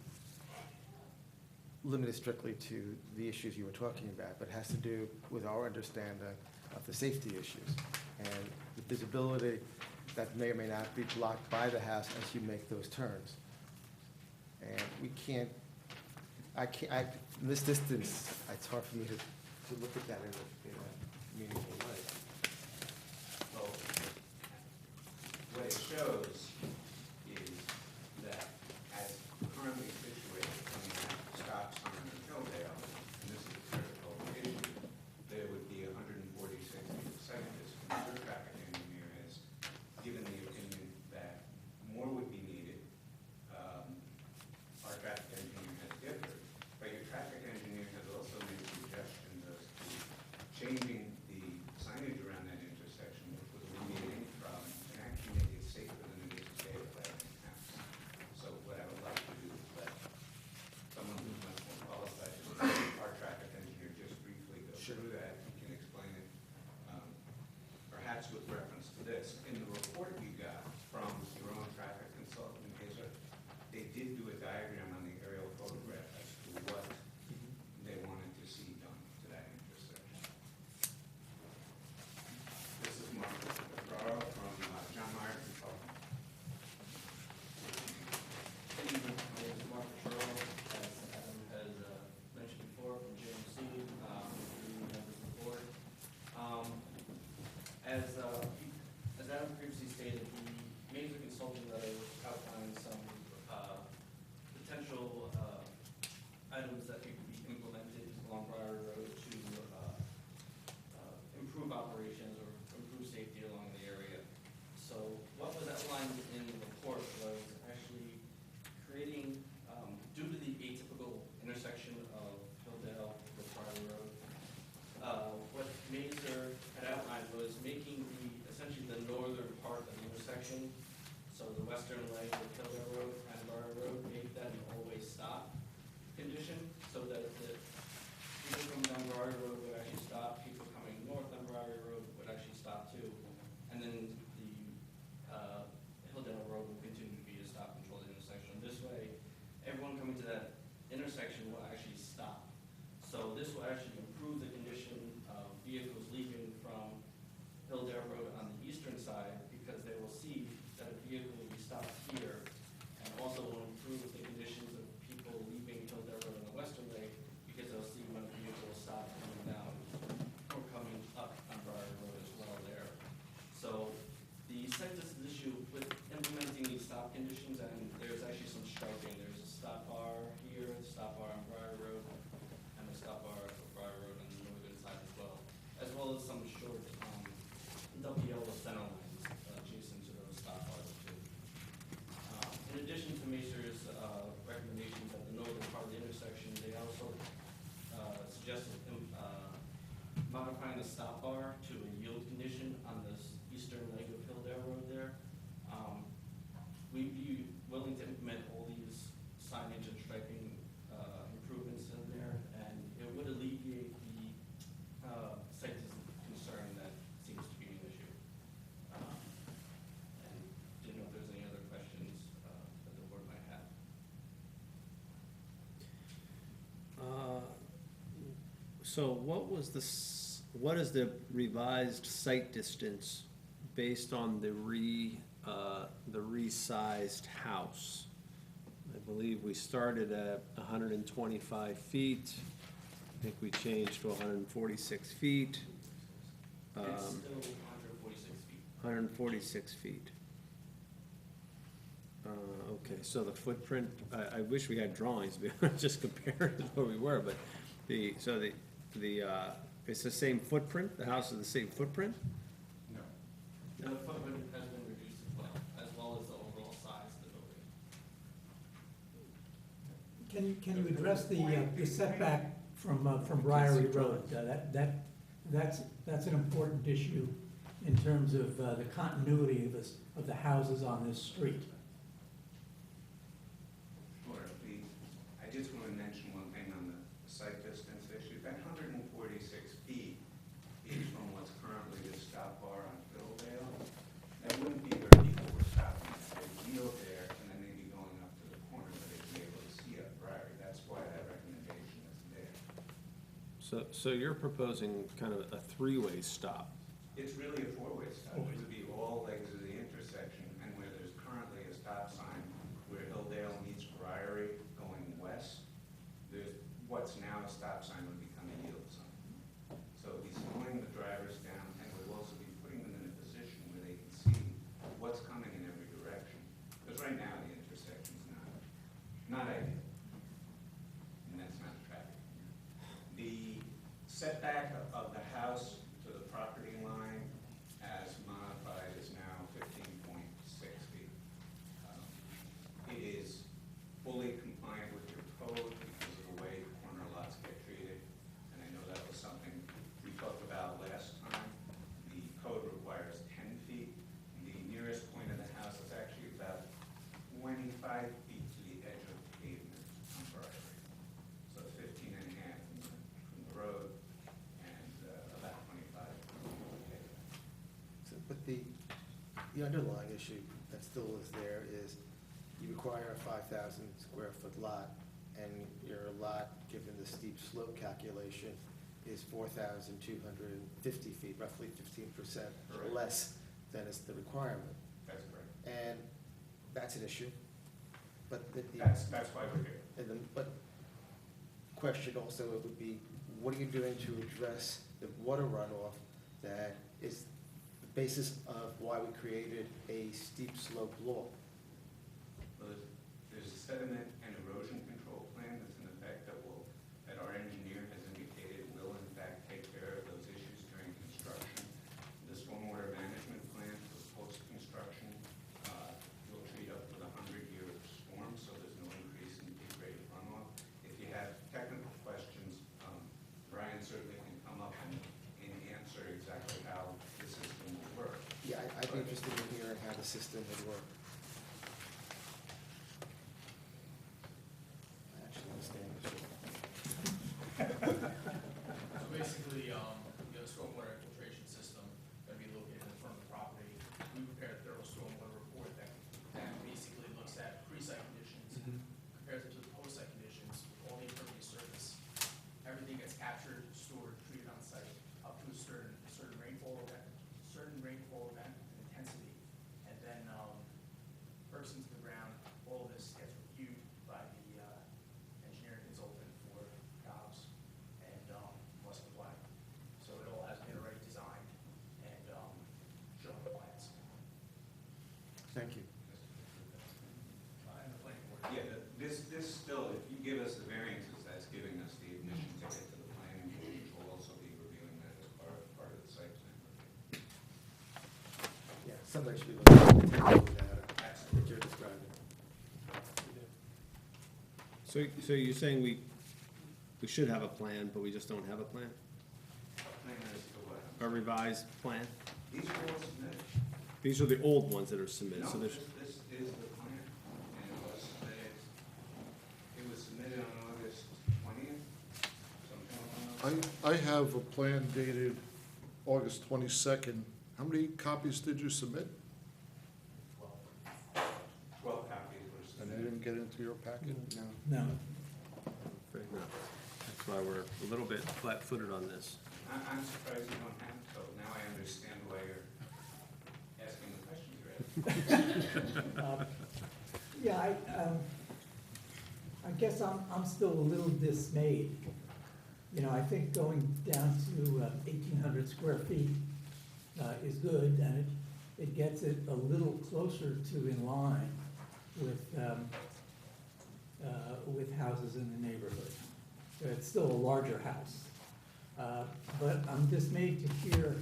[SPEAKER 7] limited strictly to the issues you were talking about, but has to do with our understanding of the safety issues and the visibility that may or may not be blocked by the house as you make those turns. And we can't, from this distance, it's hard for me to look at that in a meaningful way.
[SPEAKER 10] So what it shows is that as currently situated, when you have stops on Hildale, and this is a critical issue, there would be 146 feet of sight distance. Your traffic engineer has given the opinion that more would be needed. Our traffic engineer has differed, but your traffic engineer has also made suggestions as to changing the signage around that intersection, which would alleviate any problem and actually make it safer than it is today with that house. So what I would like to do is let someone who's much more qualified to our traffic engineer just briefly go through that. He can explain it, perhaps with reference to this. In the report you got from your own traffic consultant, they did do a diagram on the aerial photograph as to what they wanted to see done to that intersection. This is Mark Ferraro from John Meyer Consulting.
[SPEAKER 11] Good evening, my name is Mark Ferraro, as Adam has mentioned before, from JMC, the members of the board. As Adam previously stated, the major consulting letter outlined some potential items that could be implemented along Briar Road to improve operations or improve safety along the area. So what was outlined in the report was actually creating, due to the atypical intersection of Hildale with Briar Road, what Mazer had outlined was making essentially the northern part of the intersection, so the western leg of Hildale Road and Briar Road, make that an always stop condition, so that the people coming down Briar Road would actually stop, people coming north on Briar Road would actually stop too. And then the Hildale Road will continue to be a stop controlled intersection. This way, everyone coming to that intersection will actually stop. So this will actually improve the condition of vehicles leaving from Hildale Road on the eastern side, because they will see that a vehicle will be stopped here, and also will improve the conditions of people leaving Hildale Road on the western leg, because they'll see when a vehicle will stop coming down or coming up on Briar Road as well there. So the site distance issue with implementing these stop conditions, and there's actually some striping. There's a stop bar here, a stop bar on Briar Road, and a stop bar for Briar Road on the northern side as well as some short double yellow center lines adjacent to those stop bars too. In addition to Mazer's recommendations at the northern part of the intersection, they also suggested modifying the stop bar to a yield condition on this eastern leg of Hildale Road there. We'd be willing to implement all these signage and striping improvements in there, and it would alleviate the site concern that seems to be an issue. And didn't know if there's any other questions that the board might have.
[SPEAKER 3] So what is the revised site distance based on the resized house? I believe we started at 125 feet. I think we changed to 146 feet.
[SPEAKER 11] It's still 146 feet.
[SPEAKER 3] 146 feet. Okay, so the footprint, I wish we had drawings, just compared to where we were, but it's the same footprint? The house is the same footprint?
[SPEAKER 10] No.
[SPEAKER 11] The footprint has been reduced as well as the overall size of the building.
[SPEAKER 2] Can you address the setback from Briary Road? That's an important issue in terms of the continuity of the houses on this street.
[SPEAKER 10] Sure, I just want to mention one thing on the site distance issue. That 146 feet is from what's currently the stop bar on Phildale. That wouldn't be where people were stopping. They'd yield there, and then they'd be going up to the corner where they'd be able to see up Briary. That's why that recommendation is there.
[SPEAKER 3] So you're proposing kind of a three-way stop?
[SPEAKER 10] It's really a four-way stop. It would be all legs of the intersection, and where there's currently a stop sign where Hilldale meets Briary going west, there's, what's now a stop sign would become a yield sign. So it'd be slowing the drivers down, and we'll also be putting them in a position where they can see what's coming in every direction. Because right now, the intersection's not ideal, and that's not traffic. The setback of the house to the property line as modified is now 15.6 feet. It is fully compliant with your code because of the way corner lots get treated. And I know that was something we talked about last time. The code requires 10 feet. The nearest point of the house is actually about 25 feet to the edge of pavement on Briary. So 15 and a half from the road and about 25 from the pavement.
[SPEAKER 8] But the underlying issue that still is there is you require a 5,000 square foot lot, and your lot, given the steep slope calculation, is 4,250 feet, roughly 15%
[SPEAKER 10] Correct.
[SPEAKER 8] less than is the requirement.
[SPEAKER 10] That's correct.
[SPEAKER 8] And that's an issue. But
[SPEAKER 10] That's why we're here.
[SPEAKER 8] but question also would be, what are you doing to address the water runoff that is the basis of why we created a steep slope law?
[SPEAKER 10] Well, there's a sediment and erosion control plan that's in effect that our engineer has indicated will in fact take care of those issues during construction. The stormwater management plan for post-construction will treat up to the 100-year storm, so there's no increase in peak rate of runoff. If you have technical questions, Brian certainly can come up and answer exactly how the system will work.
[SPEAKER 8] Yeah, I'd be interested in hearing how the system would work. I actually understand the issue.
[SPEAKER 12] So basically, the stormwater infiltration system gonna be located in front of the property. We prepared a thorough stormwater report that basically looks at pre-site conditions, compares it to the post-site conditions, with all the impervious surface. Everything gets captured, stored, treated on site, up to a certain rainfall event and intensity. And then, bursts into the ground. All of this gets reviewed by the engineering consultant for Dobbs and must comply. So it all has been already designed and shown on the plans.
[SPEAKER 8] Thank you.
[SPEAKER 12] And the planning board.
[SPEAKER 10] Yeah, this still, if you give us the variances, that's giving us the admission ticket to the planning board, which will also be reviewing that as part of the site plan review.
[SPEAKER 8] Yeah, somebody should be looking at the data that you're describing.
[SPEAKER 3] So you're saying we should have a plan, but we just don't have a plan?
[SPEAKER 10] Plan as to what?
[SPEAKER 3] A revised plan?
[SPEAKER 10] These are all submitted.
[SPEAKER 3] These are the old ones that are submitted, so
[SPEAKER 10] No,
[SPEAKER 3] there's,
[SPEAKER 10] this is the plan, and it was submitted on August 20th, something like that.
[SPEAKER 1] I have a plan dated August 22nd. How many copies did you submit?
[SPEAKER 10] 12 copies were
[SPEAKER 1] And they
[SPEAKER 10] submitted.
[SPEAKER 1] didn't get into your packet?
[SPEAKER 10] No.
[SPEAKER 2] No.
[SPEAKER 3] afraid not. That's why we're a little bit flat-footed on this.
[SPEAKER 10] I'm surprised you don't have, so now I understand why you're asking the questions you're asking.
[SPEAKER 2] Yeah, I guess I'm still a little dismayed. You know, I think going down to 1,800 square feet is good, and it gets it a little closer to in line with houses in the neighborhood. It's still a larger house. But I'm dismayed to hear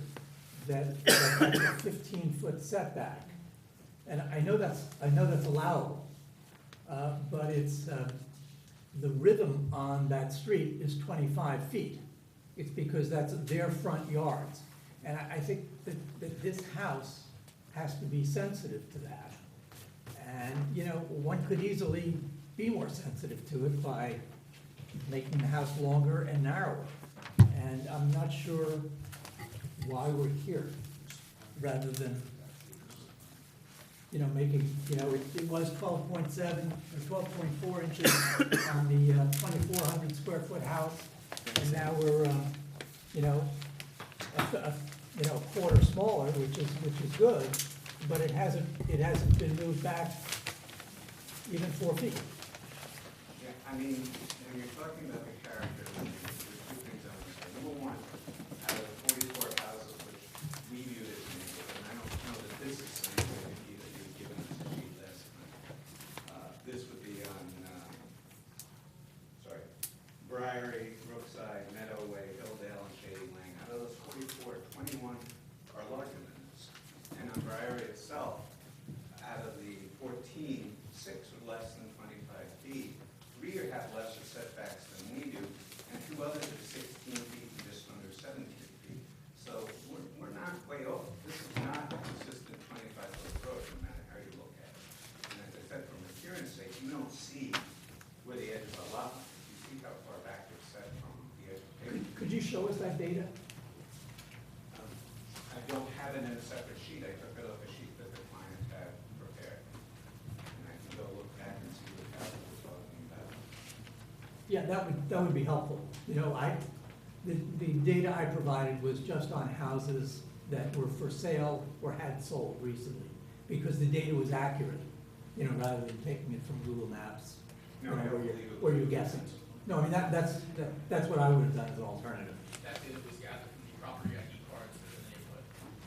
[SPEAKER 2] that that's a 15-foot setback. And I know that's allowable, but the rhythm on that street is 25 feet. It's because that's their front yards. And I think that this house has to be sensitive to that. And, you know, one could easily be more sensitive to it by making the house longer and narrower. And I'm not sure why we're here, rather than, you know, making, you know, it was 12.7 or 12.4 inches on the 2,400 square foot house, and now we're, you know, a quarter smaller, which is good, but it hasn't been moved back even 4 feet.
[SPEAKER 10] Yeah, I mean, when you're talking about the character, there's two things I want to say. Number one, out of the 44 houses which we viewed as neighborhood, and I don't know that this is something that you've given us a sheet last time. This would be on, Briary, Brookside, Meadow Way, Hilldale, and Shady Lane. Out of those 44, 21 are larger than this. And on Briary itself, out of the 14, 6 are less than 25 feet. 3 have lesser setbacks than we do, and 2 others are 16 feet and just under 17 feet. So we're not way off. This is not a consistent 25-foot road, no matter how you look at it. And as I said, from appearance sake, you don't see where the edge of the lot is. You see how far back it's set from the edge of the pavement.
[SPEAKER 2] Could you show us that data?
[SPEAKER 10] I don't have it in a separate sheet. I took it off a sheet that the client had prepared. And I can go look back and see what house we're talking about.
[SPEAKER 2] Yeah, that would be helpful. You know, the data I provided was just on houses that were for sale or had sold recently, because the data was accurate, you know, rather than taking it from Google Maps, you
[SPEAKER 10] No,
[SPEAKER 2] know,
[SPEAKER 10] I don't
[SPEAKER 2] where
[SPEAKER 10] believe it.
[SPEAKER 2] where you're guessing. No, I mean, that's what I would have done as an alternative.
[SPEAKER 12] That data was gathered from the property ID cards for the neighborhood.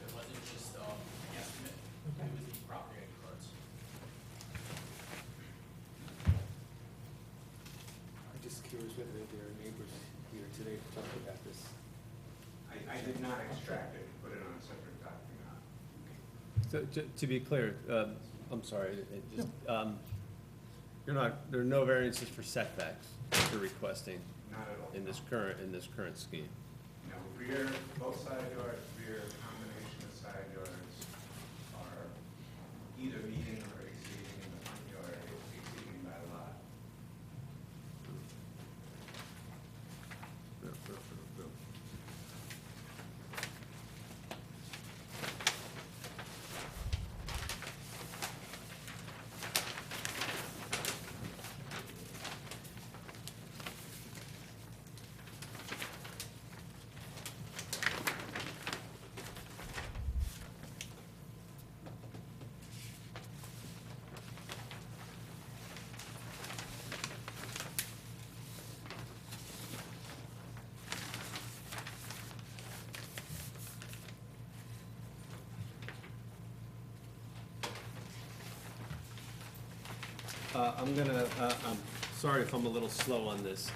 [SPEAKER 12] It wasn't just an estimate,
[SPEAKER 2] Okay.
[SPEAKER 12] it was the property ID cards.
[SPEAKER 8] I'm just curious whether there are neighbors here today to talk about this.
[SPEAKER 10] I did not extract it and put it on a separate document.
[SPEAKER 3] So, to be clear, I'm sorry, there are no variances for setbacks that you're requesting
[SPEAKER 10] Not at all.
[SPEAKER 3] in this current scheme.
[SPEAKER 10] No, rear, both side yards, rear, combination of side yards are either meeting or exceeding in the front yard, exceeding by a lot.
[SPEAKER 3] I'm sorry if I'm a little slow on this.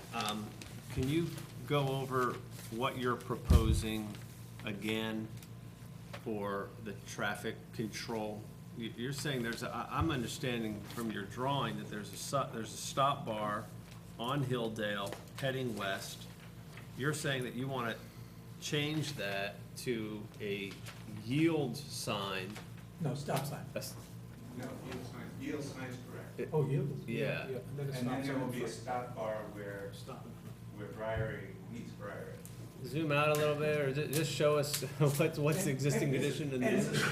[SPEAKER 3] Can you go over what you're proposing again for the traffic control? You're saying I'm understanding from your drawing that there's a stop bar on Hilldale heading west. You're saying that you want to change that to a yield sign.
[SPEAKER 2] No, stop sign.
[SPEAKER 10] No, yield sign's correct.
[SPEAKER 2] Oh, yield?
[SPEAKER 3] Yeah.
[SPEAKER 10] And then there will be a stop bar where Briary meets Briary.
[SPEAKER 3] Zoom out a little bit, or just show us what's the existing condition in
[SPEAKER 2] And
[SPEAKER 3] this?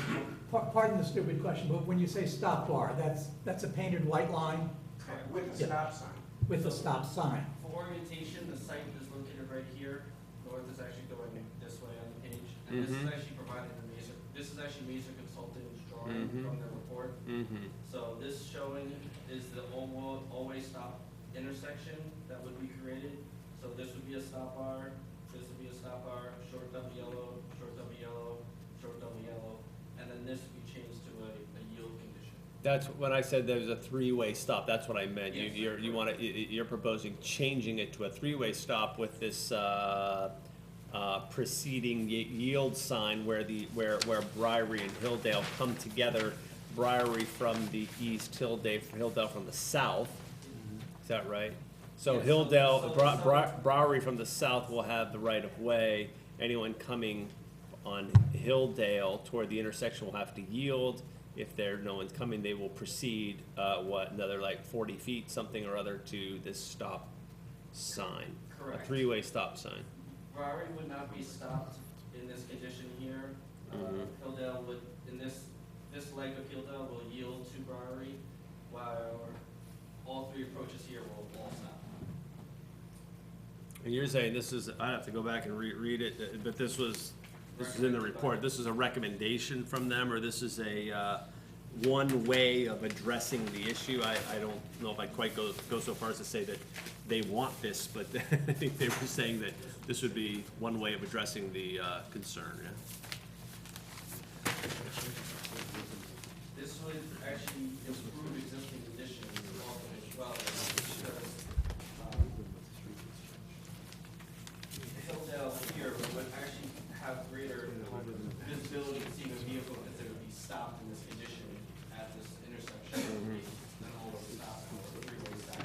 [SPEAKER 2] pardon the stupid question, but when you say stop bar, that's a painted white line
[SPEAKER 10] With a stop sign.
[SPEAKER 2] with a stop sign.
[SPEAKER 11] For orientation, the site is located right here. North is actually going this way on the page. And this is
[SPEAKER 3] Mhm.
[SPEAKER 11] actually provided in Mason, this is actually Mason Consulting's drawing
[SPEAKER 3] Mhm.
[SPEAKER 11] from their report.
[SPEAKER 3] Mm-hmm.
[SPEAKER 11] So this showing is the always stop intersection that would be created. So this would be a stop bar, this would be a stop bar, short double yellow, short double yellow, short double yellow, and then this would be changed to a yield condition.
[SPEAKER 3] That's, when I said there was a three-way stop, that's what I meant.
[SPEAKER 11] Yes.
[SPEAKER 3] You're proposing changing it to a three-way stop with this, preceding yield sign where Briary and Hilldale come together. Briary from the east, Hilldale from the south. Is that right? So
[SPEAKER 11] Yeah, so-
[SPEAKER 3] Hilldale,
[SPEAKER 11] so-
[SPEAKER 3] Browery from the south will have the right of way. Anyone coming on Hilldale toward the intersection will have to yield. If no one's coming, they will proceed, another like 40 feet, something or other, to this stop sign.
[SPEAKER 11] Correct.
[SPEAKER 3] A three-way stop sign.
[SPEAKER 11] Browery would not be stopped in this condition here.
[SPEAKER 3] Mhm.
[SPEAKER 11] Hilldale would, in this leg of Hilldale will yield to Browery, while all three approaches here will all stop.
[SPEAKER 3] And you're saying this is, I'd have to go back and read it, but this is in the report. This is a recommendation from them, or this is a, one way of addressing the issue? I don't know if I'd quite go so far as to say that they want this, but I think they were saying that this would be one way of addressing the, concern, yeah.
[SPEAKER 11] This would actually improve existing conditions also as well, because, Hilldale here would actually have greater visibility to seeing a vehicle because they would be stopped in this condition at this intersection than all of the stop, all the three-way stop.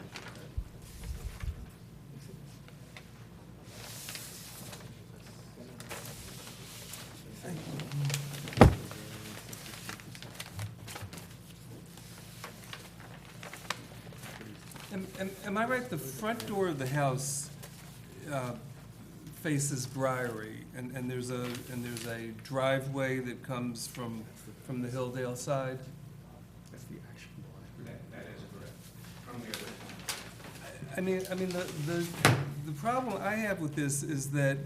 [SPEAKER 5] Am I right, the front door of the house faces Briary, and there's a driveway that comes from the Hilldale side?
[SPEAKER 7] That's the action
[SPEAKER 10] That is correct. From the other.
[SPEAKER 5] I mean, the problem I have with this is that,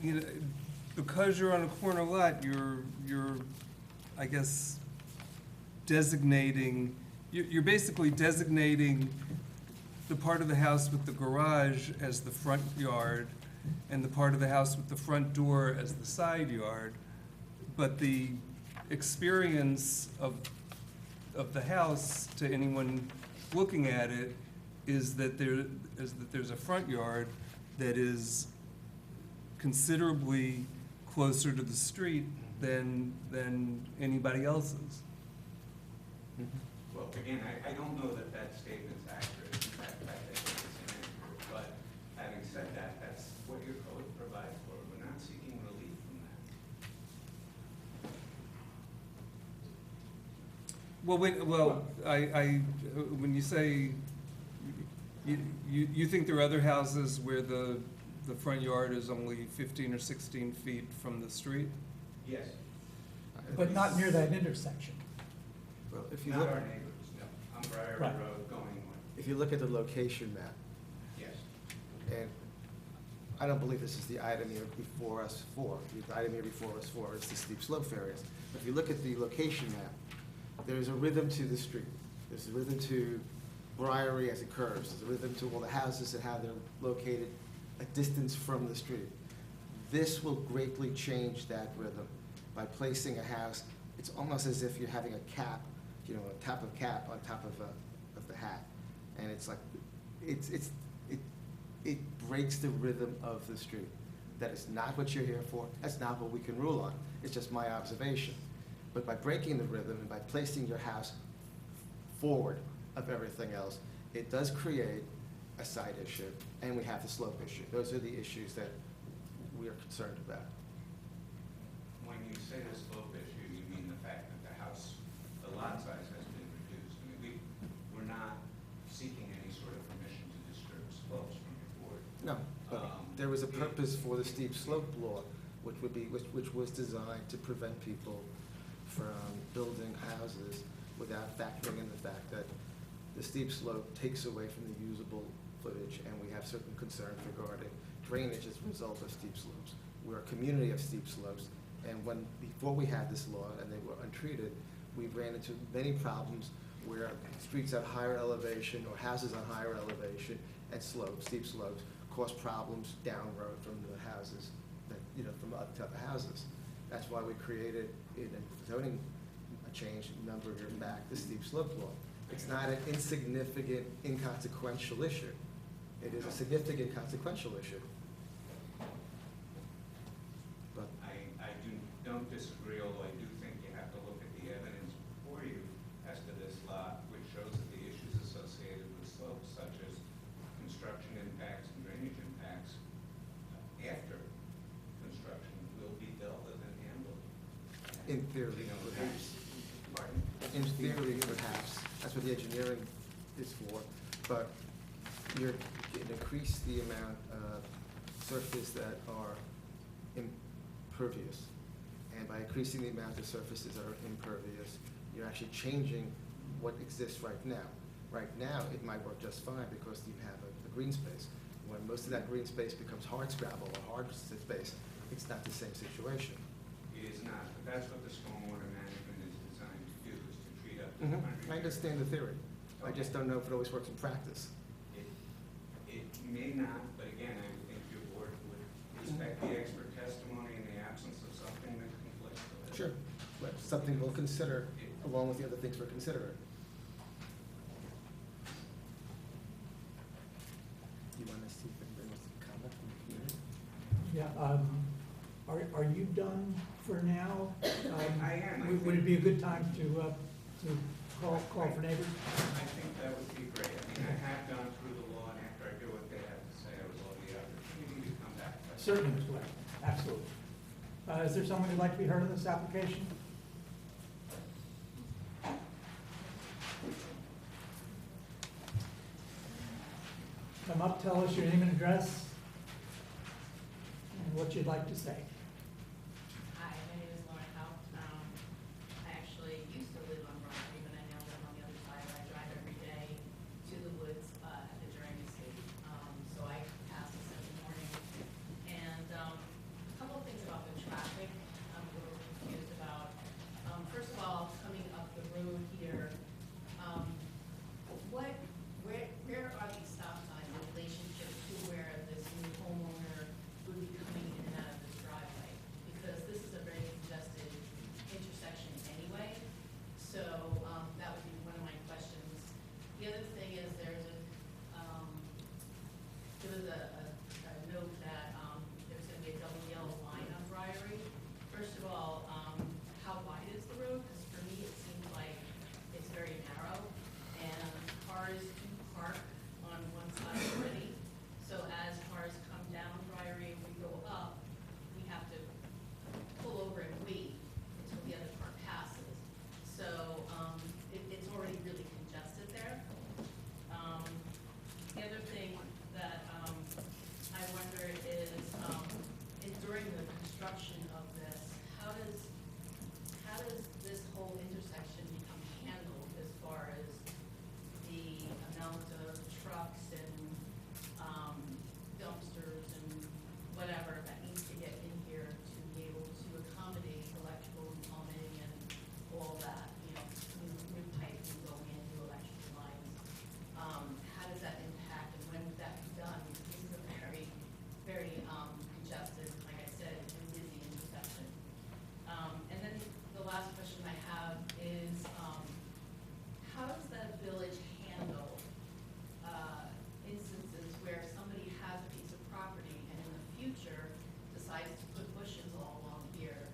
[SPEAKER 5] you know, because you're on a corner lot, you're, I guess, designating, you're basically designating the part of the house with the garage as the front yard, and the part of the house with the front door as the side yard. But the experience of the house to anyone looking at it is that there's a front yard that is considerably closer to the street than anybody else's.
[SPEAKER 10] Well, again, I don't know that that statement's accurate. In fact, I think it's inaccurate. But having said that, that's what your code provides for. We're not seeking relief from
[SPEAKER 5] Well, when you say, you think there are other houses where the front yard is only 15 or 16 feet from the street?
[SPEAKER 10] that. Yes.
[SPEAKER 2] But not near that intersection.
[SPEAKER 7] Well, if you
[SPEAKER 10] Not
[SPEAKER 7] look,
[SPEAKER 10] our neighbors, no. On Briar
[SPEAKER 2] Right.
[SPEAKER 10] Road going north.
[SPEAKER 7] if you look at the location map,
[SPEAKER 10] Yes.
[SPEAKER 7] and I don't believe this is the item here before us for, the item here before us for is the steep slope areas. If you look at the location map, there's a rhythm to the street. There's a rhythm to Briary as it curves. There's a rhythm to all the houses and how they're located a distance from the street. This will greatly change that rhythm by placing a house. It's almost as if you're having a cap, you know, a top of cap on top of the hat. And it's like, it breaks the rhythm of the street. That is not what you're here for. That's not what we can rule on. It's just my observation. But by breaking the rhythm and by placing your house forward of everything else, it does create a side issue, and we have the slope issue. Those are the issues that we are concerned about.
[SPEAKER 10] When you say the slope issue, you mean the fact that the house, the lot size has been reduced. I mean, we're not seeking any sort of permission to disturb slopes from your board.
[SPEAKER 7] No, but there was a purpose for the steep slope law, which was designed to prevent people from building houses without factoring in the fact that the steep slope takes away from the usable footage, and we have certain concerns regarding drainage as a result of steep slopes. We're a community of steep slopes, and before we had this law and they were untreated, we ran into many problems where streets at higher elevation or houses on higher elevation and steep slopes cause problems down road from the houses, from other houses. That's why we created in a zoning change a number of years back, the steep slope law. It's not an insignificant, inconsequential issue. It is a significant consequential issue. But
[SPEAKER 10] I don't disagree, although I do think you have to look at the evidence before you as to the
[SPEAKER 7] theory, perhaps.
[SPEAKER 10] Pardon?
[SPEAKER 7] In theory, perhaps, that's what the engineering is for, but you're gonna increase the amount of surface that are impervious. And by increasing the amount of surfaces that are impervious, you're actually changing what exists right now. Right now, it might work just fine because you have a green space. When most of that green space becomes hard scrabble or hard space, it's not the same situation.
[SPEAKER 10] It is not, but that's what the stormwater management is designed to do, is to treat up to 100.
[SPEAKER 7] I understand the theory. I just don't know if it always works in practice.
[SPEAKER 10] It may not, but again, I would think your board would respect the expert testimony in the absence of something that conflicts with it.
[SPEAKER 7] Sure. But something we'll consider along with the other things we're considering. Do you want to see if anybody wants to comment from the community?
[SPEAKER 2] Yeah, are you done for now?
[SPEAKER 10] I am.
[SPEAKER 2] Would it be a good time to call for neighbors?
[SPEAKER 10] I think that would be great. I mean, I have gone through the law, and after I hear what they have to say, I would love the opportunity to come back.
[SPEAKER 2] Certainly, Mr. Ware, absolutely. Is there someone who'd like to be heard in this application? Come up, tell us your name and address, and what you'd like to say.
[SPEAKER 6] Hi, my name is Lauren Haupt. I actually used to live on Broadway, but I now live on the other side. I drive every day to the woods at the Geranium Estate. So I pass this every morning. And a couple of things about the traffic I'm a little confused about. First of all, coming up the road here, where are these stop signs in relationship to where this new homeowner would be coming in and out of this driveway? Because this is a very congested intersection anyway, so that would be one of my questions. The other thing is there was a note that there's gonna be a double yellow line on Briary. First of all, how wide is the road? Because for me, it seems like it's very narrow, and cars do park on one side already. So as cars come down Briary and we go up, we have to pull over and wait until the other car passes. So it's already really congested there. The other thing that I wonder is during the construction of this, how does this whole intersection become handled as far as the amount of trucks and dumpsters and whatever that needs to get in here to be able to accommodate electrical and plumbing and all that, new piping going into electrical lines? How does that impact and when would that be done? Because this is a very, very congested, like I said, and busy intersection. And then the last question I have is, how does the village handle instances where somebody has a piece of property and in the future decides to put bushes all along here,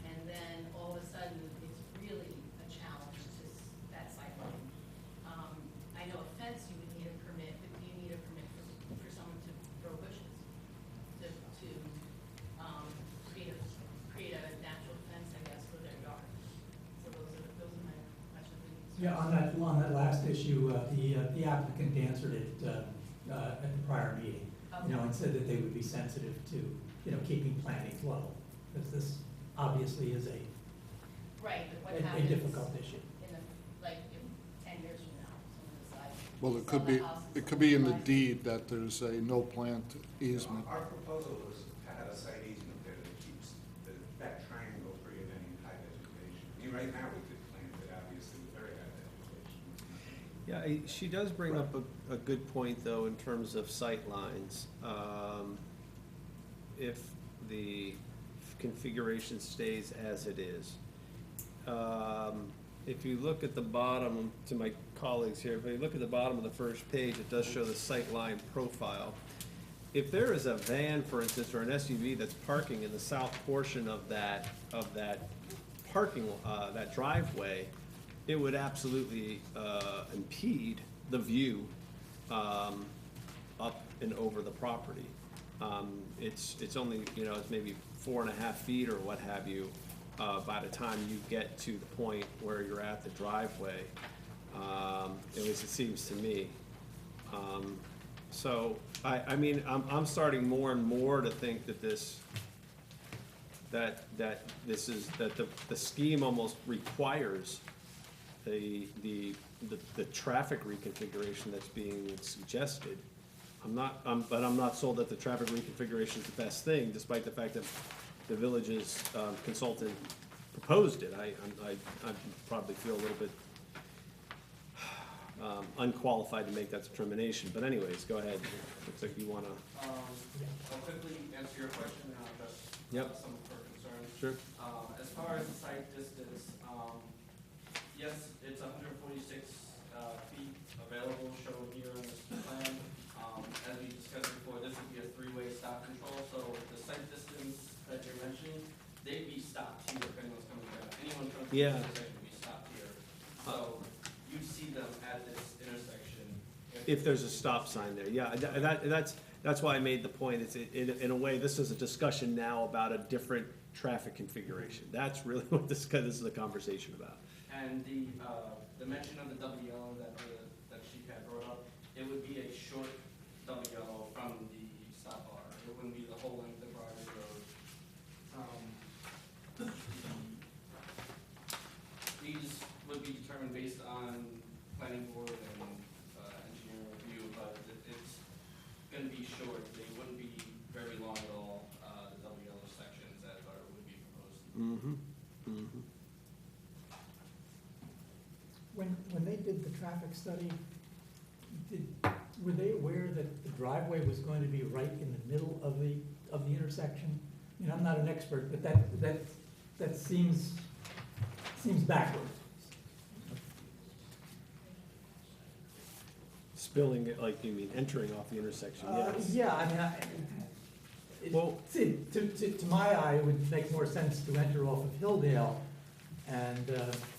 [SPEAKER 6] and then all of a sudden it's really a challenge to that cycling? I know a fence you would need a permit, but do you need a permit for someone to grow bushes? To create a natural fence, I guess, for their yard? So those are my questions.
[SPEAKER 2] Yeah, on that last issue, the applicant answered it at the prior meeting. And said that they would be sensitive to, keeping plantings low, because this obviously is
[SPEAKER 6] Right, but what
[SPEAKER 2] a
[SPEAKER 6] happens?
[SPEAKER 2] difficult issue.
[SPEAKER 6] In like 10 years from now, someone decides.
[SPEAKER 1] Well,
[SPEAKER 6] to
[SPEAKER 1] it
[SPEAKER 6] sell
[SPEAKER 1] could
[SPEAKER 6] the
[SPEAKER 1] be,
[SPEAKER 6] house
[SPEAKER 1] it could be in the
[SPEAKER 6] and
[SPEAKER 1] deed that there's a no plant easement.
[SPEAKER 10] Our proposal was to have a site easement there that keeps that triangle free of any high vegetation. I mean, right now, we could plant it, obviously, with very high vegetation.
[SPEAKER 3] Yeah, she does bring up a good point, though, in terms of sight lines. If the configuration stays as it is. If you look at the bottom, to my colleagues here, if you look at the bottom of the first page, it does show the sight line profile. If there is a van, for instance, or an SUV that's parking in the south portion of that parking, that driveway, it would absolutely impede the view up and over the property. It's only, it's maybe 4.5 feet or what have you by the time you get to the point where you're at the driveway, at least it seems to me. So, I mean, I'm starting more and more to think that the scheme almost requires the traffic reconfiguration that's being suggested. But I'm not sold that the traffic reconfiguration is the best thing, despite the fact that the village's consultant proposed it. I probably feel a little bit unqualified to make that determination, but anyways, go ahead. Looks like you wanna,
[SPEAKER 11] I'll quickly answer your question and I'll address
[SPEAKER 3] Yep.
[SPEAKER 11] some of her concerns.
[SPEAKER 3] sure?
[SPEAKER 11] As far as the site distance, yes, it's 146 feet available, shown here on this plan. As we discussed before, this would be a three-way stop control, so the site distance that you're mentioning, they'd be stopped here if anyone's coming down. Anyone coming to
[SPEAKER 3] Yeah.
[SPEAKER 11] this intersection would be stopped here. So you'd see them at this intersection.
[SPEAKER 3] If there's a stop sign there, yeah, that's why I made the point, it's, in a way, this is a discussion now about a different traffic configuration. That's really what this is a conversation about.
[SPEAKER 11] And the mention of the double yellow that she had brought up, it would be a short double yellow from the stop bar. It wouldn't be the whole length of Briar Road. These would be determined based on planning board and engineering review, but it's gonna be short. They wouldn't be very long at all, the double yellow sections as would be proposed.
[SPEAKER 3] Mm-hmm, mm-hmm.
[SPEAKER 2] When they did the traffic study, were they aware that the driveway was going to be right in the middle of the intersection? You know, I'm not an expert, but that seems backwards.
[SPEAKER 3] Spilling it, like, you mean entering off the intersection, yes.
[SPEAKER 2] Yeah, I mean,
[SPEAKER 3] Well-
[SPEAKER 2] to my eye, it would make more sense to enter off of Hilldale, and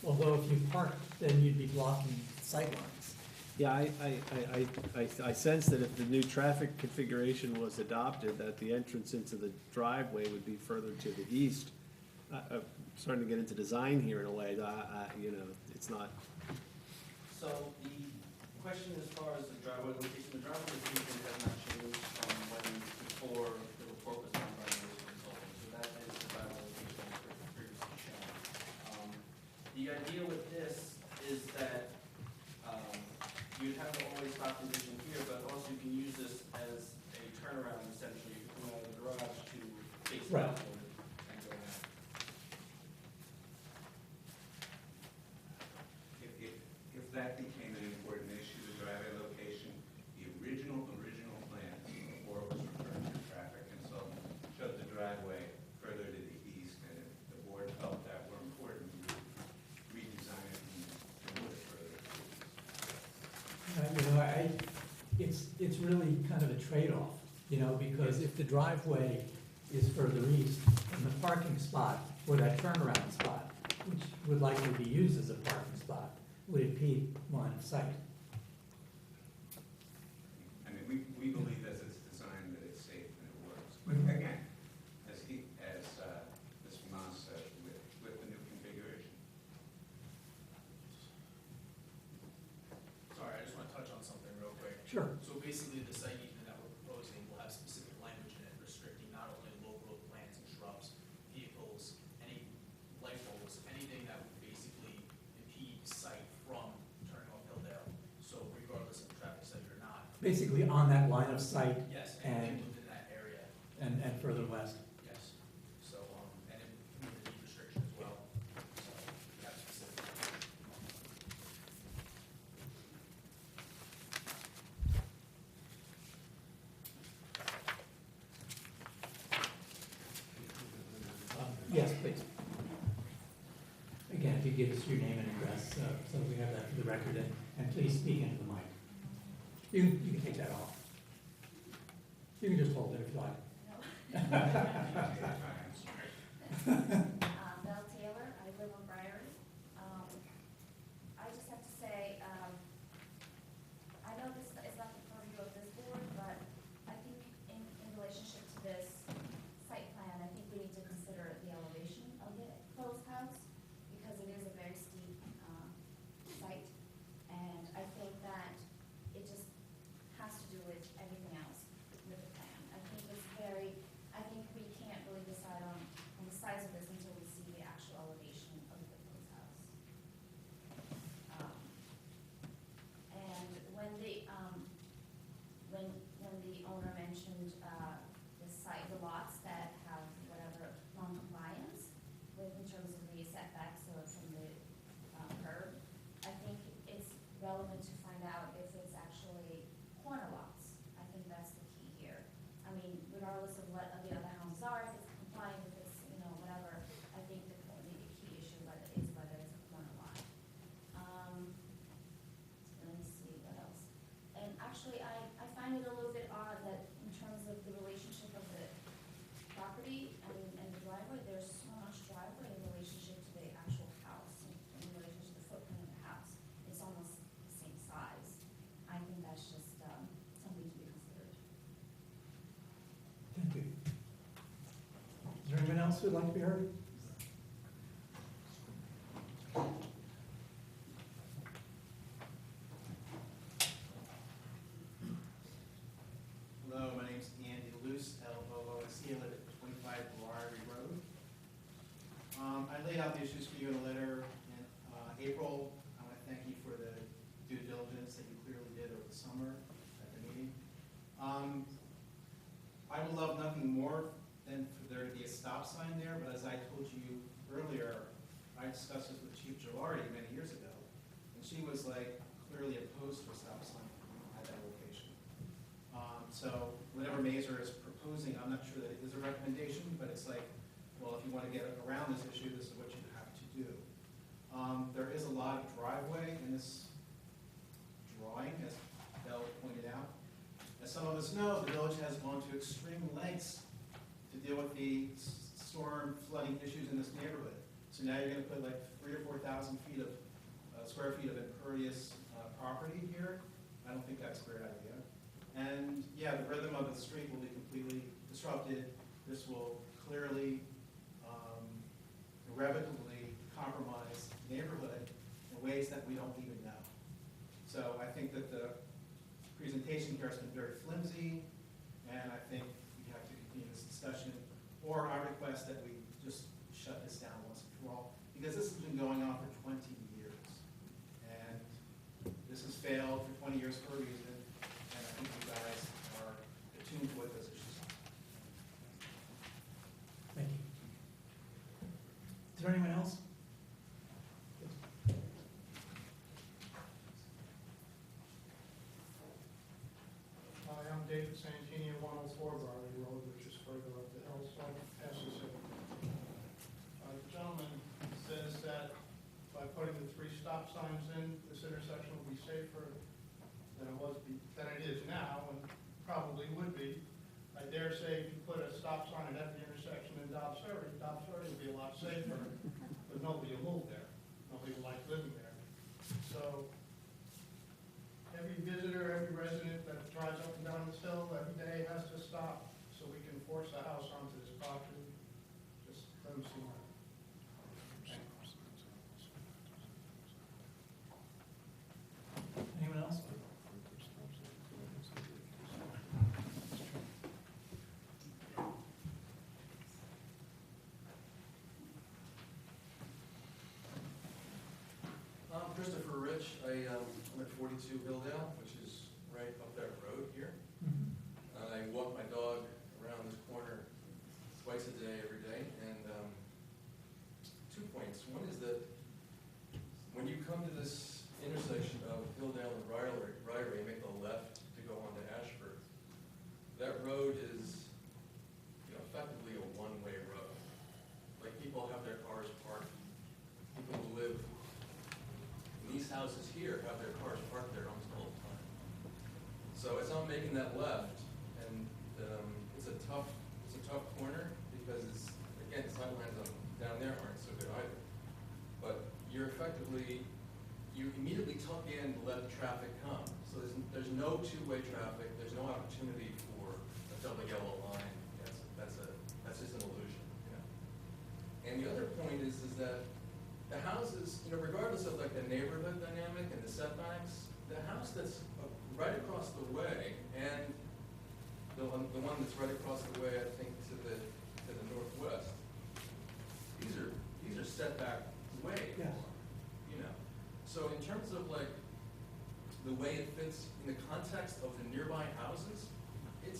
[SPEAKER 2] although if you parked, then you'd be blocking sightlines.
[SPEAKER 3] Yeah, I sense that if the new traffic configuration was adopted, that the entrance into the driveway would be further to the east. I'm starting to get into design here in a way, you know, it's not,
[SPEAKER 11] So the question as far as the driveway location, the driveway location has not changed from before the report was done by the consultant. So that is the driveway location that was previously shown. The idea with this is that you'd have the always stop condition here, but also you can use this as a turnaround essentially. You can come out of the garage to face
[SPEAKER 2] Right.
[SPEAKER 11] southward and go out.
[SPEAKER 10] If that became an important issue, the driveway location, the original plans before it was referred to traffic consultant showed the driveway further to the east, and if the board felt that were important, we would redesign it and move it further to the east.
[SPEAKER 2] You know, it's really kind of a trade-off, you know, because if the driveway is further east, and the parking spot, or that turnaround spot, which would likely be used as a parking spot, would impede line of sight.
[SPEAKER 10] I mean, we believe as it's designed that it's safe and it works. But again, as Mr. Moss said, with the new configuration.
[SPEAKER 12] Sorry, I just want to touch on something real quick.
[SPEAKER 2] Sure.
[SPEAKER 12] So basically, the site easement that we're proposing will have specific language in it restricting not only local plants and shrubs, vehicles, any light poles, anything that would basically impede sight from turning off Hilldale. So regardless of traffic study or not,
[SPEAKER 2] Basically on that line of sight
[SPEAKER 12] yes,
[SPEAKER 2] and,
[SPEAKER 12] anything within that area,
[SPEAKER 2] and further west.
[SPEAKER 12] yes. So, and then community restriction as well. So we have specific.
[SPEAKER 2] Yes, please. Again, if you give us your name and address, so we have that for the record, and please speak into the mic. You can take that off. You can just hold it if you like.
[SPEAKER 13] Belle Taylor, I live on Briary. I just have to say, I know this is not the purview of this board, but I think in relationship to this site plan, I think we need to consider the elevation of the proposed wanted to find out if it's actually corner lots. I think that's the key here. I mean, regardless of what the other houses are, if it's compliant, if it's, whatever, I think the key issue whether it's a corner lot. Let me see, what else? And actually, I find it a little bit odd that in terms of the relationship of the property and the driveway, there's so much driveway in relationship to the actual house, in relation to the footprint of the house. It's almost the same size. I think that's just something to be considered.
[SPEAKER 2] Thank you. Is there anyone else who'd like to be heard?
[SPEAKER 14] Hello, my name's Andy Luce, L-O-O-S-E, I live at 25 Briary Road. I laid out the issues for you in a letter in April. I want to thank you for the due diligence that you clearly did over the summer at the meeting. I would love nothing more than for there to be a stop sign there, but as I told you earlier, I discussed this with Chief Gilardi many years ago, and she was like clearly opposed to a stop sign at that location. So whatever Mazer is proposing, I'm not sure that it is a recommendation, but it's like, well, if you want to get around this issue, this is what you have to do. There is a lot of driveway in this drawing, as Belle pointed out. As some of us know, the village has gone to extreme lengths to deal with the storm flooding issues in this neighborhood. So now you're going to put like 3,000 or 4,000 feet of square feet of impervious property here. I don't think that's a great idea. And yeah, the rhythm of the street will be completely disrupted. This will clearly, irrevocably compromise the neighborhood in ways that we don't even know. So I think that the presentation here has been very flimsy, and I think we have to continue this discussion. Or I request that we just shut this down once and for all, because this has been going on for 20 years. And this has failed for 20 years for a reason, and I think you guys are attuned to what those issues are.
[SPEAKER 2] Thank you. Is there anyone else?
[SPEAKER 15] Hi, I'm David Santini at 104 Briary Road, which is further up the hill, so I'll pass this over. The gentleman says that by putting the 3 stop signs in, this intersection will be safer than it is now, and probably would be. I dare say if you put a stop sign at every intersection in Dobbs Ferry would be a lot safer, but nobody will move there. Nobody will like living there. So every visitor, every resident that drives up and down this hill every day has to stop so we can force a house onto this property. Just doesn't seem right.
[SPEAKER 2] Anyone else?
[SPEAKER 16] I'm Christopher Rich. I'm at 42 Hilldale, which is right up that road here. I walk my dog around this corner twice a day, every day, and 2 points. One is that when you come to this intersection of Hilldale and Briary, make the left to go onto Ashford. That road is, effectively a one-way road. Like, people have their cars parked. People who live in these houses here have their cars parked there almost all the time. So as I'm making that left, and it's a tough corner because again, sightlines down there aren't so good either. But you immediately tuck in to let the traffic come. So there's no two-way traffic. There's no opportunity for a double yellow line. That's just an illusion. And the other point is that the houses, regardless of like the neighborhood dynamic and the setbacks, the house that's right across the way and the one that's right across the way, I think, to the northwest, these are set back way
[SPEAKER 2] Yes.
[SPEAKER 16] more. So in terms of like the way it fits in the context of the nearby houses, it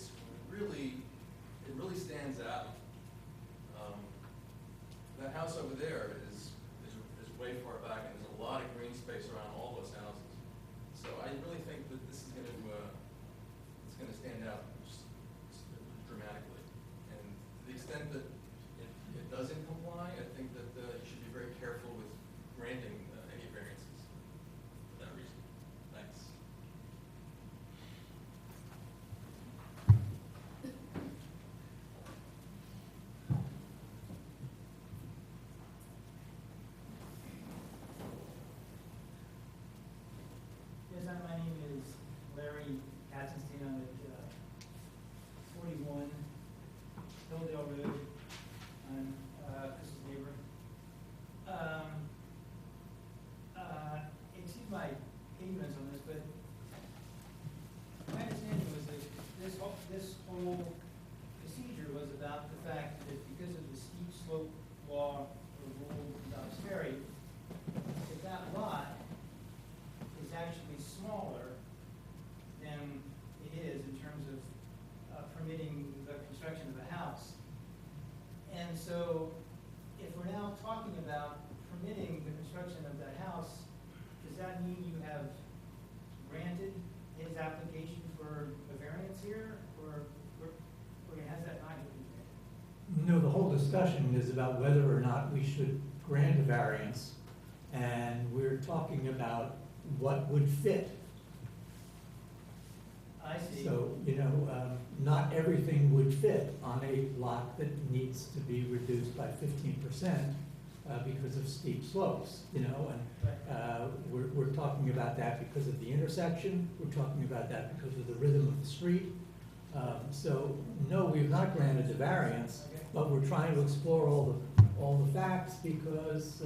[SPEAKER 16] really stands out. That house over there is way far back, and there's a lot of green space around all those houses. So
[SPEAKER 14] whole procedure was about the fact that because of the steep slope law or rule in Dobbs Ferry, that that lot is actually smaller than it is in terms of permitting the construction of a house. And so if we're now talking about permitting the construction of that house, does that mean you have granted his application for a variance here, or has that not been granted?
[SPEAKER 2] No, the whole discussion is about whether or not we should grant a variance, and we're talking about what would fit.
[SPEAKER 14] I see.
[SPEAKER 2] So, not everything would fit on a lot that needs to be reduced by 15% because of steep slopes, and we're talking about that because of the intersection, we're talking about that because of the rhythm of the street. So, no, we've not granted the variance, but we're trying to explore all the facts because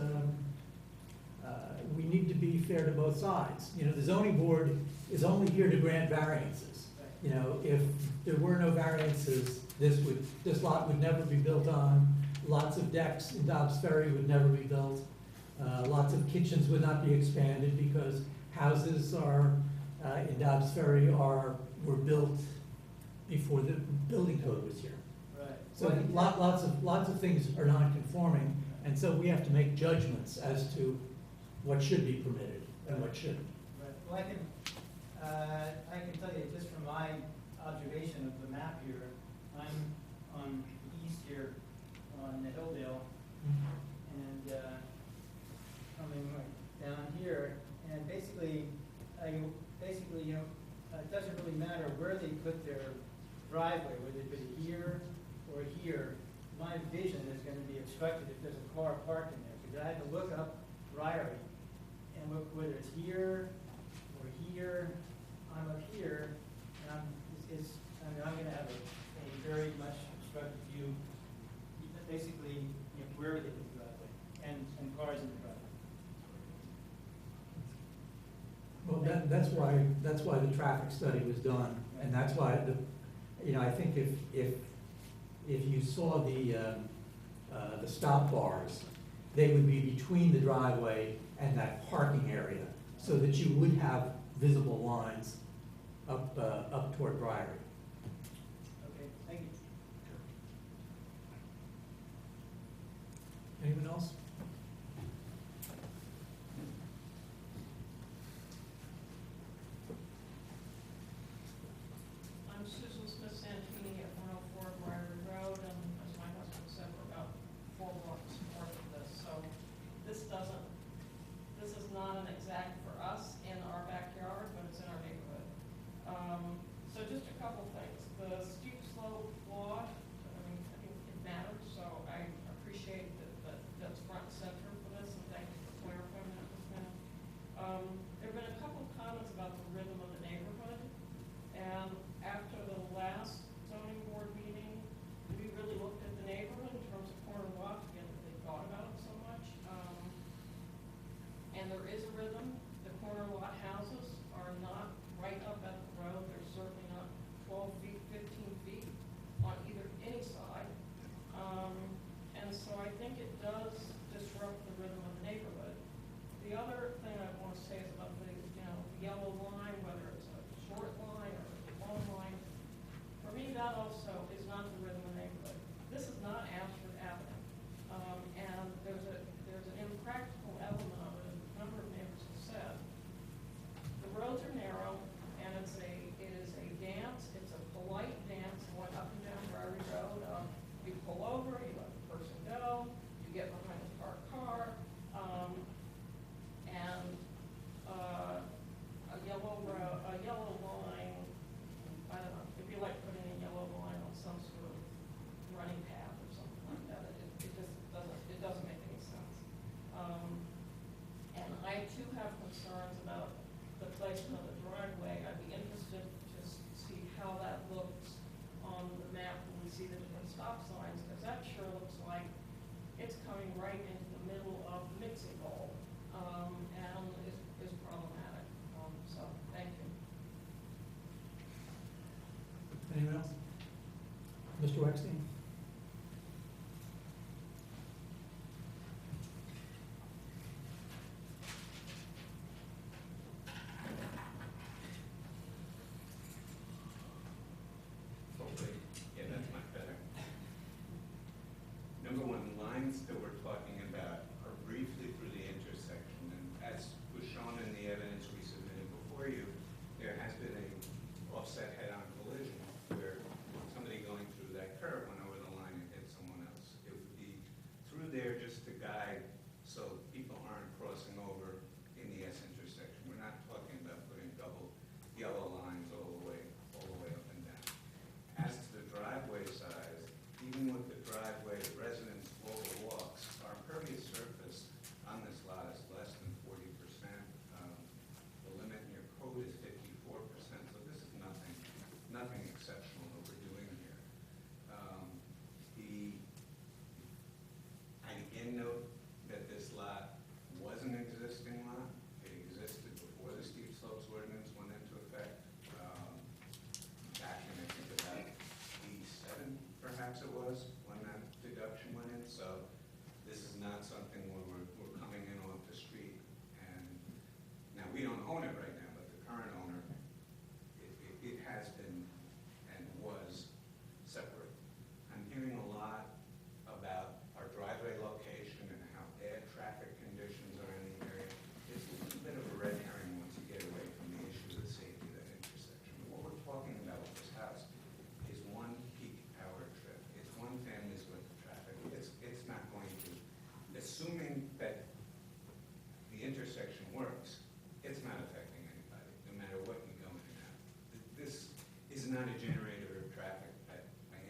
[SPEAKER 2] we need to be fair to both sides. The zoning board is only here to grant variances. If there were no variances, this lot would never be built on. Lots of decks in Dobbs Ferry would never be built. Lots of kitchens would not be expanded because houses in Dobbs Ferry were built before the building code was here.
[SPEAKER 14] Right.
[SPEAKER 2] So lots of things are non-conforming, and so we have to make judgments as to what should be permitted and what shouldn't.
[SPEAKER 14] Right. Well, I can tell you just from my observation of the map here, I'm on the east here on the Hilldale, and coming right down here, and basically, it doesn't really matter where they put their driveway, whether they put it here or here. My vision is going to be obstructed if there's a car parked in there, because I had to look up Ryrie and look whether it's here or here. I'm up here, and I'm going to have a very much obstructed view, basically, wherever they put the driveway, and cars in the driveway.
[SPEAKER 2] Well, that's why the traffic study was done, and that's why I think if you saw the stop bars, they would be between the driveway and that parking area, so that you would have visible lines up toward Briery.
[SPEAKER 14] Okay, thank you.
[SPEAKER 2] Anyone else?
[SPEAKER 6] I'm Susan Smith Santini at 104 Briary Road, and as my husband said, we're about 4 blocks north of this. So this is not an exact for us in our backyard, but it's in our neighborhood. So just a couple things. The steep slope law, I think it matters, so I appreciate that that's front
[SPEAKER 2] Mr. Wexstein?
[SPEAKER 10] Hopefully, yeah, that's much better. Number one, the lines that we're talking about are briefly through the intersection, and as was shown in the evidence we submitted before you, there has been a offset head-on collision where somebody going through that curve went over the line and hit someone else. It would be through there just to guide so people aren't crossing over in the S intersection. We're not talking about putting double yellow lines all the way up and down. As to the driveway size, even with the driveway, residents overwalks, our impervious surface on this lot is less than 40%. The limit in your code is 54%, so this is nothing exceptional that we're doing here. I again note that this lot was an existing lot. It existed before the steep slopes ordinance went into effect. Back in, I think, about 87, perhaps it was, when that deduction went in. So this is not something where we're coming in off the street. And now, we don't own it right now, but the current owner, it has been and was separate. I'm hearing a lot about our driveway location and how bad traffic conditions are in the area. It's a little bit of a red herring once you get away from the issue of the safety of that intersection. What we're talking about with this house is one peak hour trip. It's one family's worth of traffic. It's not going to, assuming that the intersection works, it's not affecting anybody, no matter what you go in and out. This is not a generator of traffic by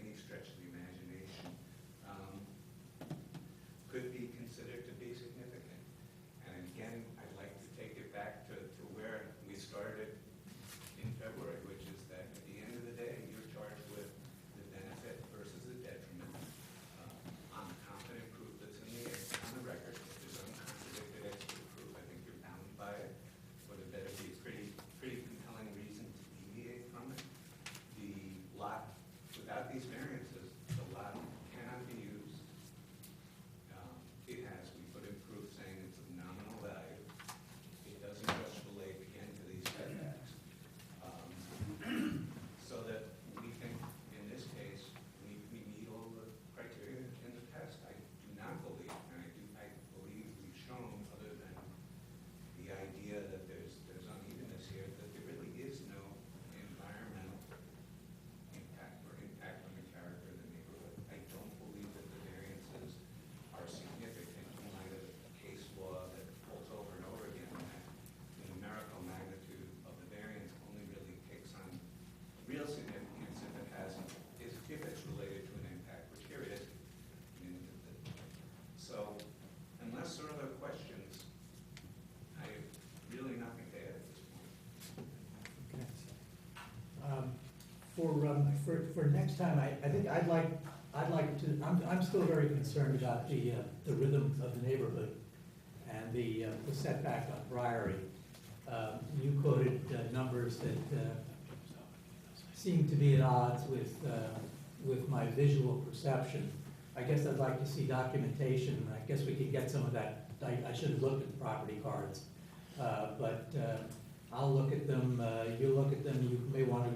[SPEAKER 10] any stretch of the imagination. Could be considered to be significant. And again, I'd like to take it back to where we started in February, which is that at the end of the day, you're charged with the benefit versus the detriment on the confident proof that's on the record, which is uncontradicted expert proof. I think you're bound by it, but it better be a pretty compelling reason to deviate from it. The lot, without these variances, the lot cannot be used. It has, we put in proof saying it's of nominal value. It doesn't just relate again to these setbacks. So that we think, in this case, we meet all the criteria in the test. I do not believe, and I believe we've shown, other than the idea that there's unevenness here, that there really is no environmental impact or impact on the character of the neighborhood. I don't believe that the variances are significant in light of the case law that holds over and over again that the numerical magnitude of the variance only really takes on real significance if it has, if it's related to an impact, which here it is. So unless there are other questions, I have really nothing to add at this point.
[SPEAKER 2] For next time, I think I'd like to, I'm still very concerned about the rhythm of the neighborhood and the setback on Briary. You quoted numbers that seem to be at odds with my visual perception. I guess I'd like to see documentation. I guess we could get some of that. I should have looked at the property cards. But I'll look at them, you look at them, you may want to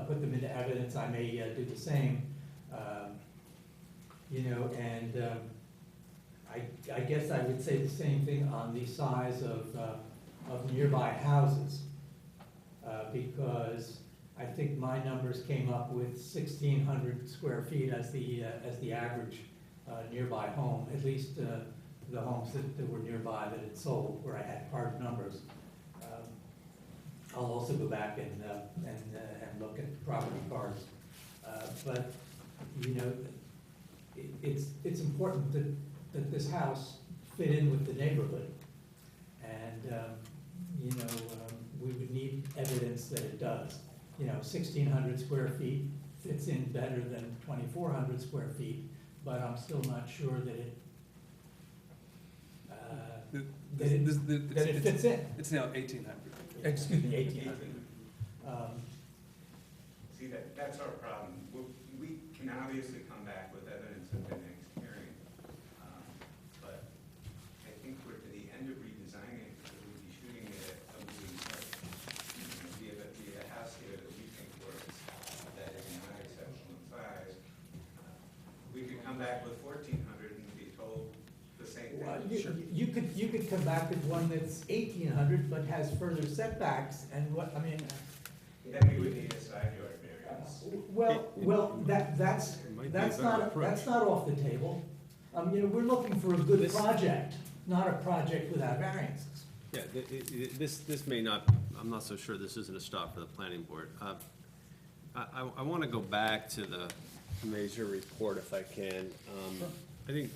[SPEAKER 2] put them into evidence. I may do the same. I guess I would say the same thing on the size of nearby houses, because I think my numbers came up with 1,600 square feet as the average nearby home, at least the homes that were nearby that had sold, where I had hard numbers. I'll also go back and look at the property cards. But, it's important that this house fit in with the neighborhood. And, we would need evidence that it does. 1,600 square feet fits in better than 2,400 square feet, but I'm still not sure that it fits in.
[SPEAKER 5] It's now 1,800.
[SPEAKER 2] Excuse me, 1,800.
[SPEAKER 10] See, that's our problem. We can obviously come back with evidence at the next hearing. But I think we're to the end of redesigning, because we'll be shooting it at something like, we have a house here that we think works, that is not exceptional in size. We could come back with 1,400 and be told the same
[SPEAKER 2] Well,
[SPEAKER 10] thing.
[SPEAKER 2] you could come back with one that's 1,800 but has further setbacks and what, I mean.
[SPEAKER 10] Then we would need a side yard variance.
[SPEAKER 2] Well, that's
[SPEAKER 3] Might be a better
[SPEAKER 2] not,
[SPEAKER 3] approach.
[SPEAKER 2] that's not off the table. You know, we're looking for a good project, not a project without variances.
[SPEAKER 3] Yeah, this may not, I'm not so sure this isn't a stop for the planning board. I want to go back to the Mazur report if I can. I think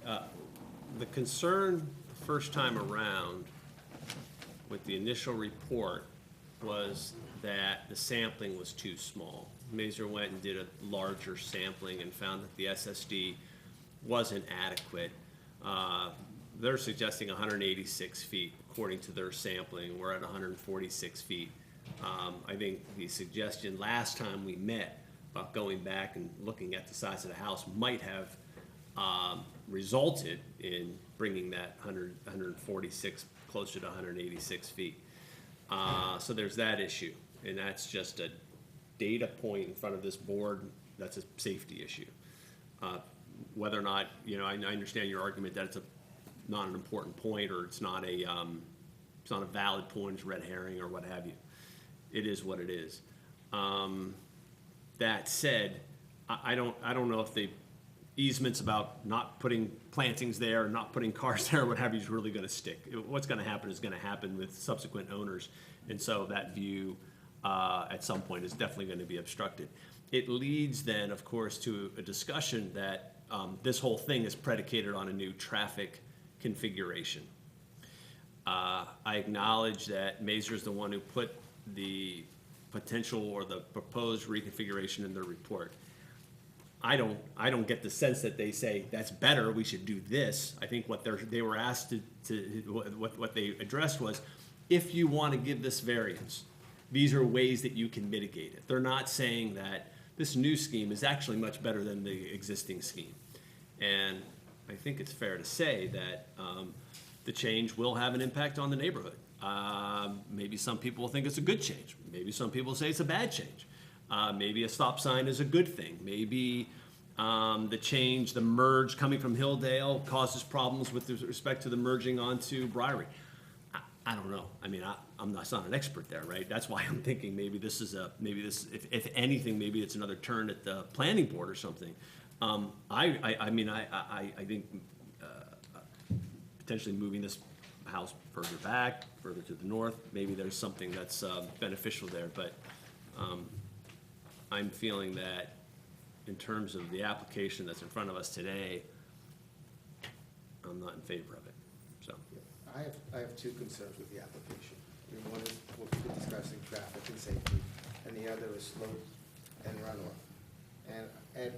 [SPEAKER 3] the concern the first time around with the initial report was that the sampling was too small. Mazur went and did a larger sampling and found that the SSD wasn't adequate. They're suggesting 186 feet according to their sampling. We're at 146 feet. I think the suggestion last time we met about going back and looking at the size of the house might have resulted in bringing that 146 closer to 186 feet. So there's that issue, and that's just a data point in front of this board. That's a safety issue. Whether or not, you know, I understand your argument that it's not an important point, or it's not a valid point, it's red herring or what have you. It is what it is. That said, I don't know if the easements about not putting plantings there, not putting cars there, what have you, is really gonna stick. What's gonna happen is gonna happen with subsequent owners, and so that view at some point is definitely gonna be obstructed. It leads then, of course, to a discussion that this whole thing is predicated on a new traffic configuration. I acknowledge that Mazur is the one who put the potential or the proposed reconfiguration in their report. I don't get the sense that they say that's better, we should do this. I think what they were asked what they addressed was, if you want to give this variance, these are ways that you can mitigate it. They're not saying that this new scheme is actually much better than the existing scheme. And I think it's fair to say that the change will have an impact on the neighborhood. Maybe some people think it's a good change. Maybe some people say it's a bad change. Maybe a stop sign is a good thing. Maybe the merge coming from Hilldale causes problems with respect to the merging onto Briary. I don't know. I mean, I'm not an expert there, right? That's why I'm thinking maybe this, if anything, maybe it's another turn at the planning board or something. I think potentially moving this house further back, further to the north, maybe there's something that's beneficial there, but I'm feeling that in terms of the application that's in front of us today, I'm not in favor of it, so.
[SPEAKER 8] I have two concerns with the application. I mean, one is what we've been discussing, traffic and safety, and the other is slope and runoff. And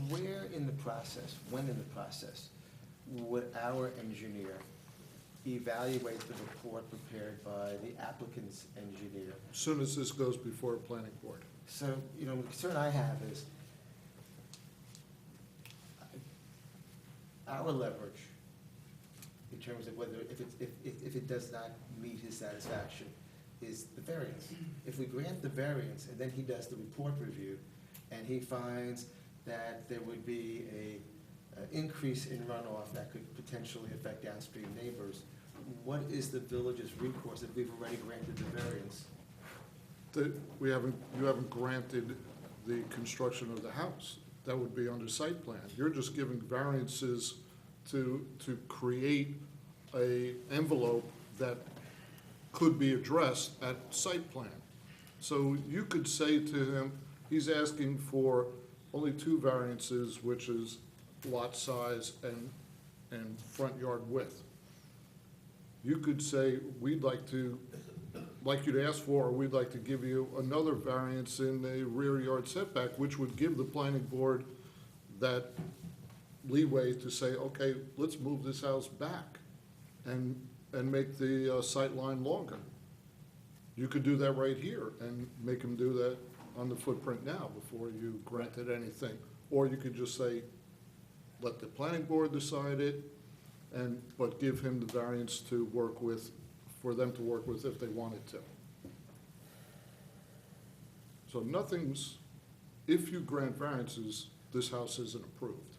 [SPEAKER 8] where in the process, when in the process, would our engineer evaluate the report prepared by the applicant's engineer?
[SPEAKER 1] As soon as this goes before a planning board.
[SPEAKER 8] So, you know, the concern I have is our leverage in terms of whether, if it does not meet his satisfaction, is the variance. If we grant the variance and then he does the report review and he finds that there would be an increase in runoff that could potentially affect downstream neighbors, what is the village's recourse if we've already granted the variance?
[SPEAKER 1] You haven't granted the construction of the house. That would be under site plan. You're just giving variances to create a envelope that could be addressed at site plan. So you could say to him, he's asking for only two variances, which is lot size and front yard width. You could say, we'd like you to ask for, or we'd like to give you another variance in the rear yard setback, which would give the planning board that leeway to say, okay, let's move this house back and make the sight line longer. You could do that right here and make him do that on the footprint now before you granted anything. Or you could just say, let the planning board decide it, but give him the variance to work with, for them to work with if they wanted to. So nothing's, if you grant variances, this house isn't approved.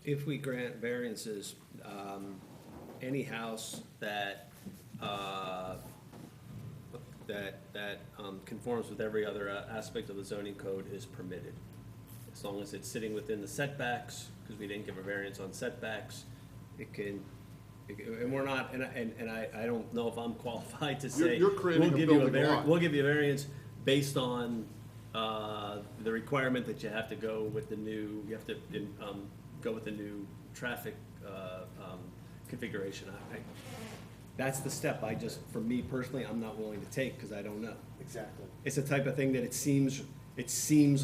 [SPEAKER 3] If we grant variances, any house that, conforms with every other aspect of the zoning code is permitted. As long as it's sitting within the setbacks, because we didn't give a variance on setbacks, and we're not, and I don't know if I'm qualified to say.
[SPEAKER 1] You're creating
[SPEAKER 3] we'll
[SPEAKER 1] a
[SPEAKER 3] give you
[SPEAKER 1] building lot.
[SPEAKER 3] We'll give you a variance based on, the requirement that you have to go with the new, go with the new traffic, configuration. That's the step for me personally, I'm not willing to take, because I don't know.
[SPEAKER 8] Exactly.
[SPEAKER 3] It's the type of thing that it seems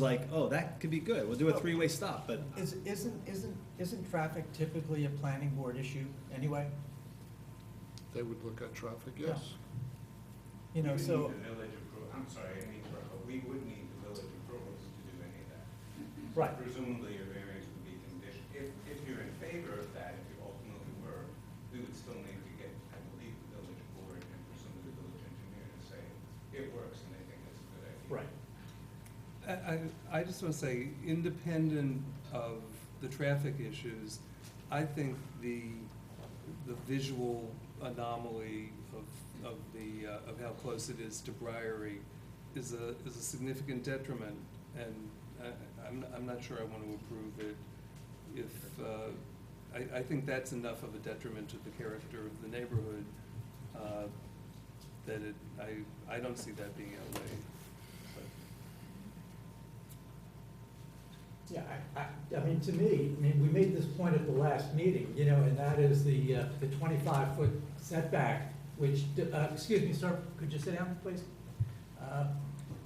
[SPEAKER 3] like, oh, that could be good, we'll do a three-way stop, but
[SPEAKER 2] Isn't traffic typically a planning board issue anyway?
[SPEAKER 1] They would look at traffic, yes.
[SPEAKER 2] You know,
[SPEAKER 10] We would
[SPEAKER 2] so,
[SPEAKER 10] need the village approval, I'm sorry, I mean, but we would need the village approvals to do any of that.
[SPEAKER 2] right,
[SPEAKER 10] Presumably, a variance would be conditioned. If you're in favor of that, if you ultimately were, we would still need to get, I believe, the village board and presumably the village engineer to say it works and they think it's a good idea.
[SPEAKER 2] right.
[SPEAKER 5] I just want to say, independent of the traffic issues, I think the visual anomaly of how close it is to Briary is a significant detriment, and I'm not sure I want to approve it if, I think that's enough of a detriment to the character of the neighborhood, that I don't see that being outweighed.
[SPEAKER 2] Yeah, I mean, to me, we made this point at the last meeting, you know, and that is the 25-foot setback, which, excuse me, sir, could you sit down, please?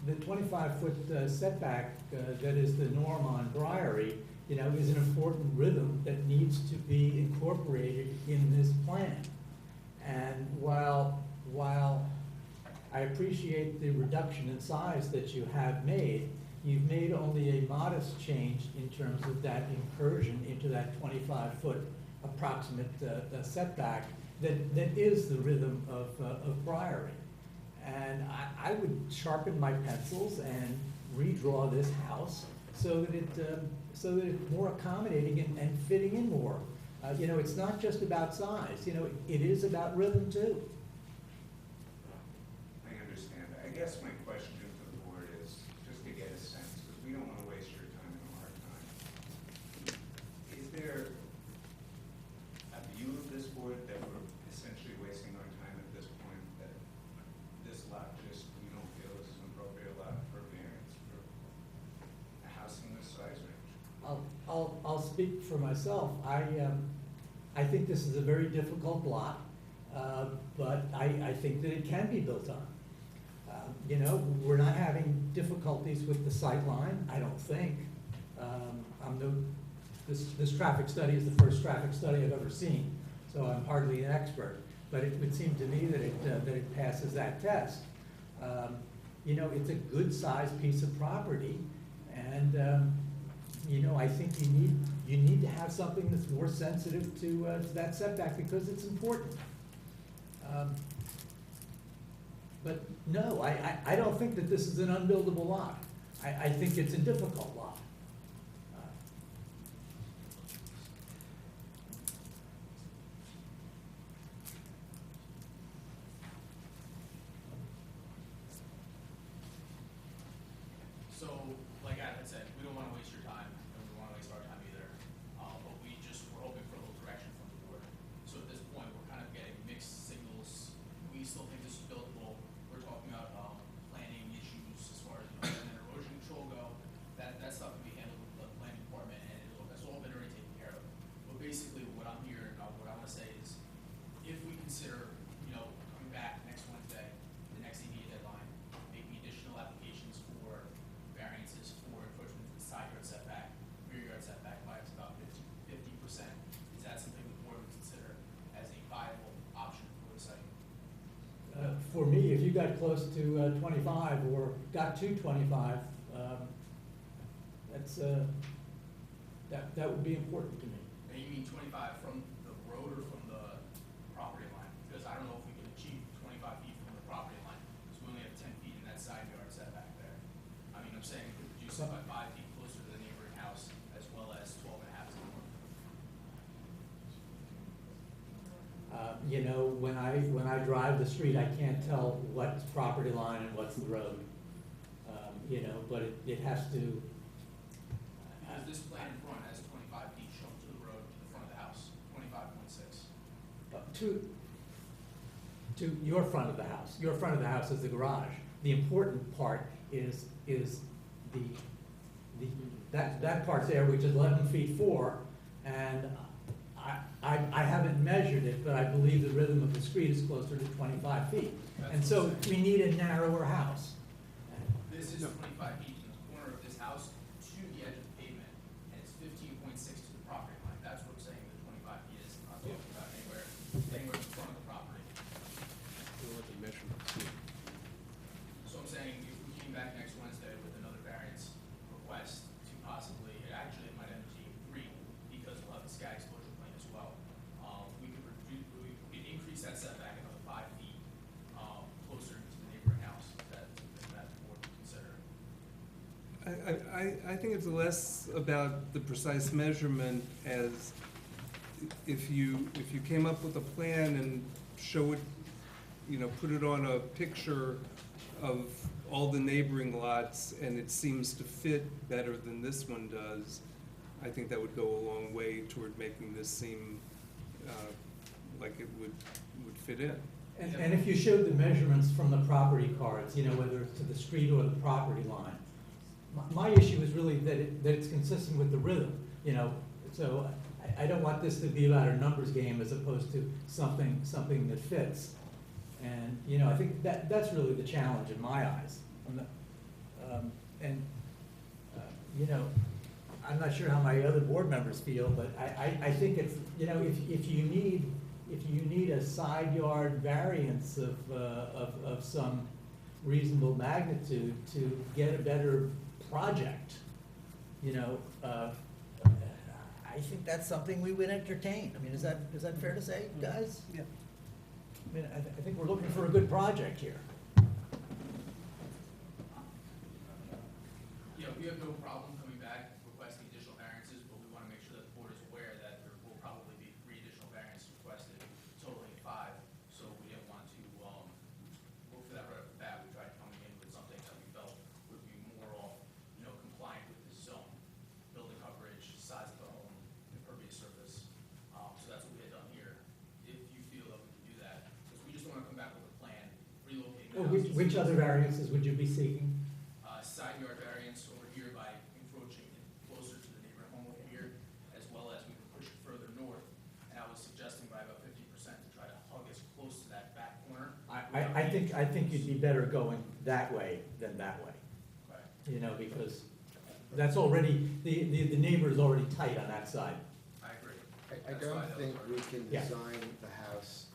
[SPEAKER 2] The 25-foot setback that is the norm on Briary, you know, is an important rhythm that needs to be incorporated in this plan. And while I appreciate the reduction in size that you have made, you've made only a modest change in terms of that incursion into that 25-foot approximate setback that is the rhythm of Briary. And I would sharpen my pencils and redraw this house so that it's more accommodating and fitting in more. You know, it's not just about size, you know, it is about rhythm too.
[SPEAKER 10] I understand. I guess my question to the board is, just to get a sense, because we don't want to waste your time and our time. Is there a view of this board that we're essentially wasting our time at this point, that this lot just, we don't feel this is an appropriate lot for variance for a house in this size range?
[SPEAKER 2] I'll speak for myself. I think this is a very difficult lot, but I think that it can be built on. You know, we're not having difficulties with the sight line, I don't think. This traffic study is the first traffic study I've ever seen, so I'm hardly an expert. But it would seem to me that it passes that test. You know, it's a good-sized piece of property, and you know, I think you need to have something that's more sensitive to that setback because it's important. But no, I don't think that this is an unbuildable lot. I think it's a difficult lot.
[SPEAKER 12] So, like I had said, we don't wanna waste your time, and we don't wanna waste our time either. But we're hoping for a little direction from the board. So at this point, we're kind of getting mixed signals. We still think this is buildable. We're talking about, planning issues as far as, and erosion control go. That stuff can be
[SPEAKER 2] for me, if you got close to 25 or got to 25, that's, that would be important to me.
[SPEAKER 12] And you mean 25 from the road or from the property line? Because I don't know if we can achieve 25 feet from the property line, because we only have 10 feet in that side yard setback there. I mean, I'm saying we could reduce it by 5 feet closer to the neighboring house, as well as 12 and a half to the north.
[SPEAKER 2] You know, when I drive the street, I can't tell what's property line and what's the road. You know, but it has to.
[SPEAKER 12] Because this plan in front has 25 feet shown to the road, to the front of the house, 25.6.
[SPEAKER 2] To your front of the house. Your front of the house is the garage. The important part is that part there, which is 11 feet 4, and I haven't measured it, but I believe the rhythm of the street is closer to 25 feet. And so we need a narrower house.
[SPEAKER 12] This is 25 feet from the corner of this house to the edge of the pavement, and it's 15.6 to the property line. That's what I'm saying the 25 feet is. I'm not talking about anywhere in front of the property. So I'm saying if we came back next Wednesday with another variance request to possibly, actually it might end up being 3, because we'll have the sky exposure plan as well. We could increase that setback another 5 feet, closer to the neighboring house, that the board would consider.
[SPEAKER 5] I think it's less about the precise measurement as if you came up with a plan and show it, you know, put it on a picture of all the neighboring lots and it seems to fit better than this one does, I think that would go a long way toward making this seem like it would fit in.
[SPEAKER 2] And if you showed the measurements from the property cards, you know, whether it's to the street or the property line, my issue is really that it's consistent with the rhythm, you know, so I don't want this to be about a numbers game as opposed to something that fits. And, you know, I think that's really the challenge in my eyes. You know, I'm not sure how my other board members feel, but I think it's, you know, if you need a side yard variance of some reasonable magnitude to get a better project, you know,
[SPEAKER 17] I think that's something we would entertain. I mean, is that fair to say, guys?
[SPEAKER 5] Yeah.
[SPEAKER 2] I mean, I think we're looking for a good project here.
[SPEAKER 12] Yeah, we have no problem coming back requesting additional variances, but we want to make sure that the board is aware that there will probably be 3 additional variances requested, totaling 5. So we didn't want to look for that right off the bat. We tried coming in with something that we felt would be more, you know, compliant with the zone, building coverage, size of the home, impervious surface. So that's what we had done here. If you feel that we can do that, because we just don't want to come back with a plan, relocating the house.
[SPEAKER 2] Which other variances would you be seeking?
[SPEAKER 12] Side yard variance over here by encroaching closer to the neighboring home over here, as well as we could push it further north. And I was suggesting by about 50% to try to hug as close to that back corner.
[SPEAKER 2] I think you'd be better going that way than that way.
[SPEAKER 12] Okay.
[SPEAKER 2] You know, because that's already, the neighbor is already tight on that side.
[SPEAKER 12] I agree.
[SPEAKER 7] I
[SPEAKER 12] That's why
[SPEAKER 7] don't
[SPEAKER 12] that
[SPEAKER 7] think
[SPEAKER 12] was
[SPEAKER 7] we can
[SPEAKER 2] Yeah.
[SPEAKER 7] design the house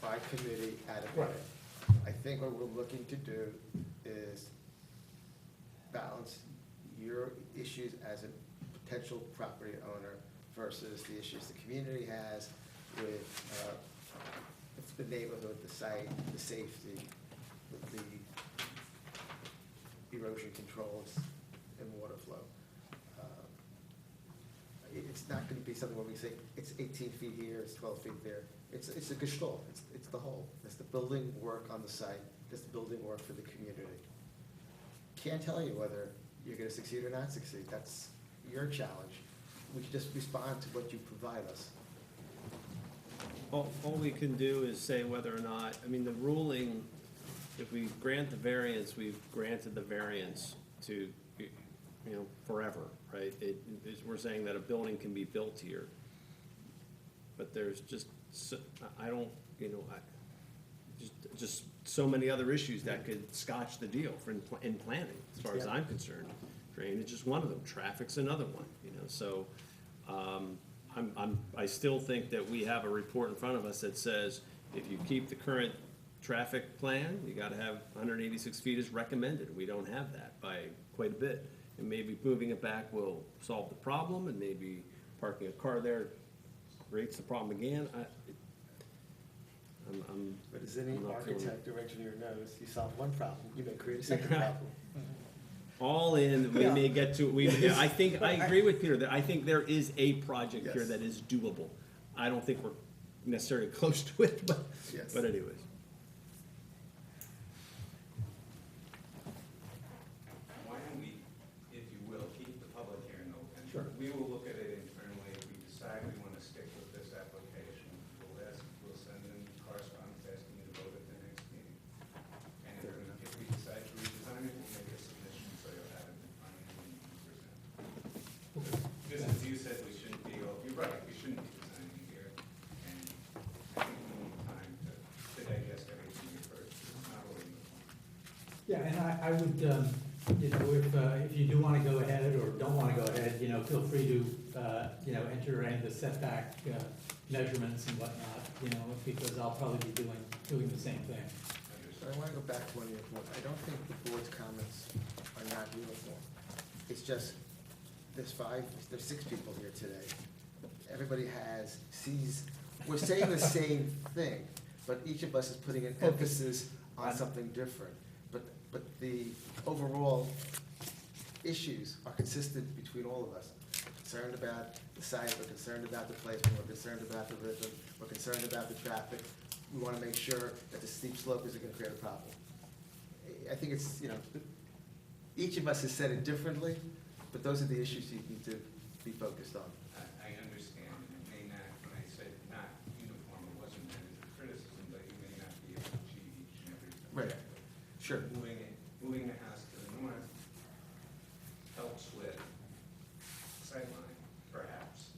[SPEAKER 7] by committee at a
[SPEAKER 2] Right.
[SPEAKER 7] minute. I think what we're looking to do is balance your issues as a potential property owner versus the issues the community has with the neighborhood, the site, the safety, the erosion controls and water flow. It's not gonna be something where we say, it's 18 feet here, it's 12 feet there. It's a gestalt, it's the whole. It's the building work on the site, it's the building work for the community. Can't tell you whether you're gonna succeed or not succeed, that's your challenge. We can just respond to what you provide us.
[SPEAKER 3] All we can do is say whether or not, I mean, the ruling, if we grant the variance, we've granted the variance to, you know, forever, right? We're saying that a building can be built here. But there's just, I don't, you know, just so many other issues that could scotch the deal in planning, as far as I'm concerned. Drainage is one of them, traffic's another one, you know, so, I still think that we have a report in front of us that says, if you keep the current traffic plan, you gotta have 186 feet is recommended. We don't have that by quite a bit. And maybe moving it back will solve the problem, and maybe parking a car there creates the problem again.
[SPEAKER 8] But as any
[SPEAKER 3] I'm not feeling-
[SPEAKER 8] architect or engineer knows, you solve one problem, you may create a second problem.
[SPEAKER 3] All in, we may get to, I think, I agree with Peter, that I think there is a project here
[SPEAKER 8] Yes.
[SPEAKER 3] that is doable. I don't think we're necessarily close to it, but,
[SPEAKER 8] Yes.
[SPEAKER 3] but anyways.
[SPEAKER 10] Why don't we, if you will, keep the public hearing open?
[SPEAKER 3] Sure.
[SPEAKER 10] We will look at it internally. If we decide we want to stick with this application, we'll send in correspondence asking you to vote at the next meeting. And if we decide to redesign it, we'll make a submission so you'll have it in front of you when you can present. Because as you said, we shouldn't be, you're right, we shouldn't be designing here. And I think we need time to digest everything you've heard. It's not all uniform.
[SPEAKER 2] Yeah, and I would, you know, if you do want to go ahead or don't want to go ahead, you know, feel free to, you know, enter in the setback measurements and whatnot, you know, because I'll probably be doing the same thing.
[SPEAKER 8] But I want to go back to one of your points. I don't think the board's comments are not uniform. It's just, there's 6 people here today. Everybody sees, we're saying the same thing, but each of us is putting an emphasis on something different. But the overall issues are consistent between all of us. Concerned about the site, we're concerned about the placement, we're concerned about the rhythm, we're concerned about the traffic. We want to make sure that the steep slope isn't going to create a problem. I think it's, you know, each of us has said it differently, but those are the issues you need to be focused on.
[SPEAKER 10] I understand, and it may not, when I said not uniform, it wasn't meant as a criticism, but you may not be able to achieve each and every
[SPEAKER 8] Right.
[SPEAKER 10] objective.
[SPEAKER 8] Sure.
[SPEAKER 10] Moving the house to the north helps with sightline, perhaps,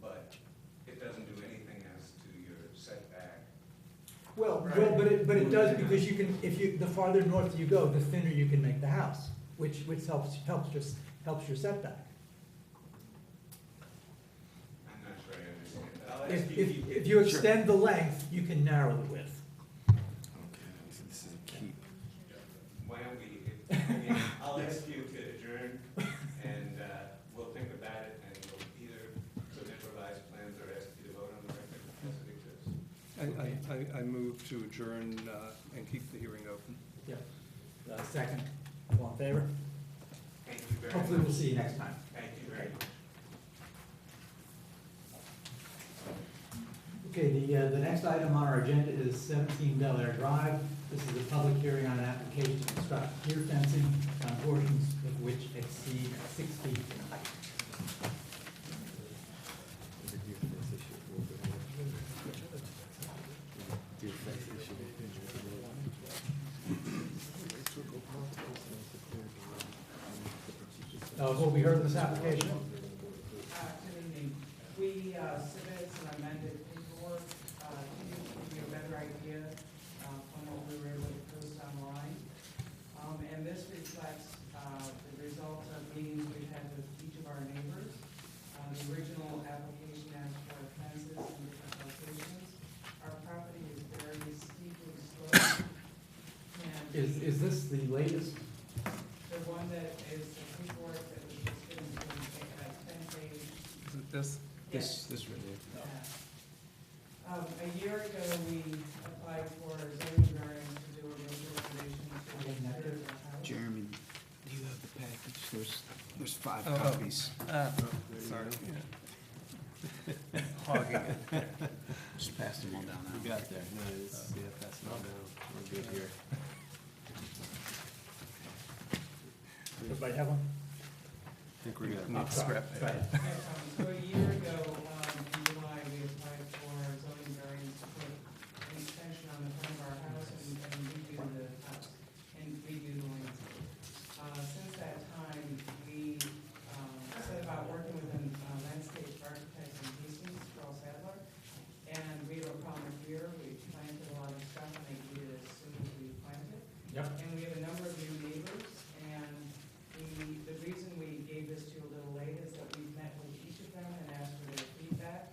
[SPEAKER 10] but it doesn't do anything as to your setback.
[SPEAKER 2] Well, but it does, because you can, the farther north you go, the thinner you can make the house, which helps your setback.
[SPEAKER 10] I'm not sure I understand, but I'll ask you.
[SPEAKER 2] If you extend the length, you can narrow the width.
[SPEAKER 7] This is a key.
[SPEAKER 10] Why don't we, I'll ask you to adjourn, and we'll think about it, and we'll either submit revised plans or ask you to vote on the record as it exists.
[SPEAKER 5] I move to adjourn and keep the hearing open.
[SPEAKER 2] Yeah. Second, all in favor?
[SPEAKER 10] Thank you very much.
[SPEAKER 2] Hopefully we'll see you next time.
[SPEAKER 10] Thank you very much.
[SPEAKER 2] Okay, the next item on our agenda is 17 Bel Air Drive. This is a public hearing on an application to construct pier fencing on portions of which exceed 6 feet in height. What we heard in this application?
[SPEAKER 6] Good evening. We submitted some amended paperwork to give you a better idea from what we were able to post online. And this reflects the results of meetings we've had with each of our neighbors. The original application asked for fences in different locations. Our property is very steeply sloped. And
[SPEAKER 2] Is this the latest?
[SPEAKER 6] the one that is the paperwork that was just given to me, 10-page.
[SPEAKER 5] Is it this?
[SPEAKER 6] Yes.
[SPEAKER 5] This right here.
[SPEAKER 6] A year ago, we applied for a zoning variance to do a major renovation to the interior of the house.
[SPEAKER 7] Jeremy, do you have the package? There's 5
[SPEAKER 5] Oh, oh.
[SPEAKER 7] copies.
[SPEAKER 5] Sorry. Hogging it.
[SPEAKER 7] Just pass them all down now.
[SPEAKER 3] We got there. No, it's, yeah, that's not now. We're good here.
[SPEAKER 2] Everybody have one?
[SPEAKER 5] I think we're gonna need to
[SPEAKER 2] Sorry.
[SPEAKER 5] scrap
[SPEAKER 2] Go
[SPEAKER 5] that.
[SPEAKER 2] ahead.
[SPEAKER 6] So a year ago, in July, we applied for a zoning variance to put an extension on the front of our house and redo the house, and redo the landscape. Since that time, we set about working with a landscape architect in Hastings, Charles Sadler, and we have a problem here. We planted a lot of stuff, and they did it as soon as we planted it.
[SPEAKER 2] Yep.
[SPEAKER 6] And we have a number of new neighbors, and the reason we gave this to you a little late is that we've met with each of them and asked for their feedback.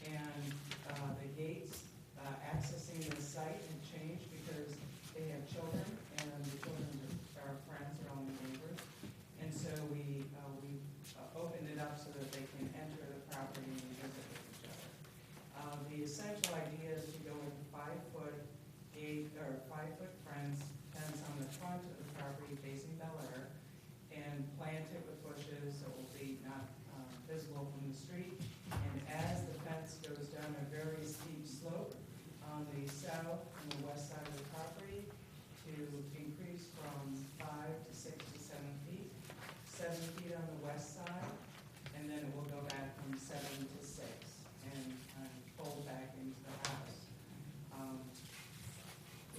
[SPEAKER 6] And the gates accessing the site have changed because 5-foot fence on the front of the property facing Bel Air, and plant it with bushes so it will be not visible from the street. And as the fence goes down a very steep slope on the south and the west side of the property, to increase from 5 to 6 to 7 feet, 7 feet on the west side, and then it will go back from 7 to 6 and fold back into the house.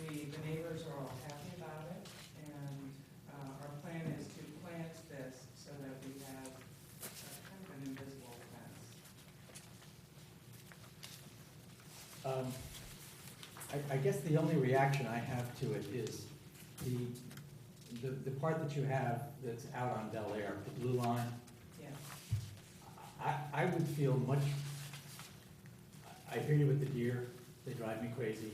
[SPEAKER 6] The neighbors are all happy about it, and our plan is to plant this so that we have kind of an invisible fence.
[SPEAKER 2] I guess the only reaction I have to it is the part that you have that's out on Bel Air, the blue line.
[SPEAKER 6] Yeah.
[SPEAKER 2] I would feel much, I hear you with the deer, they drive me crazy.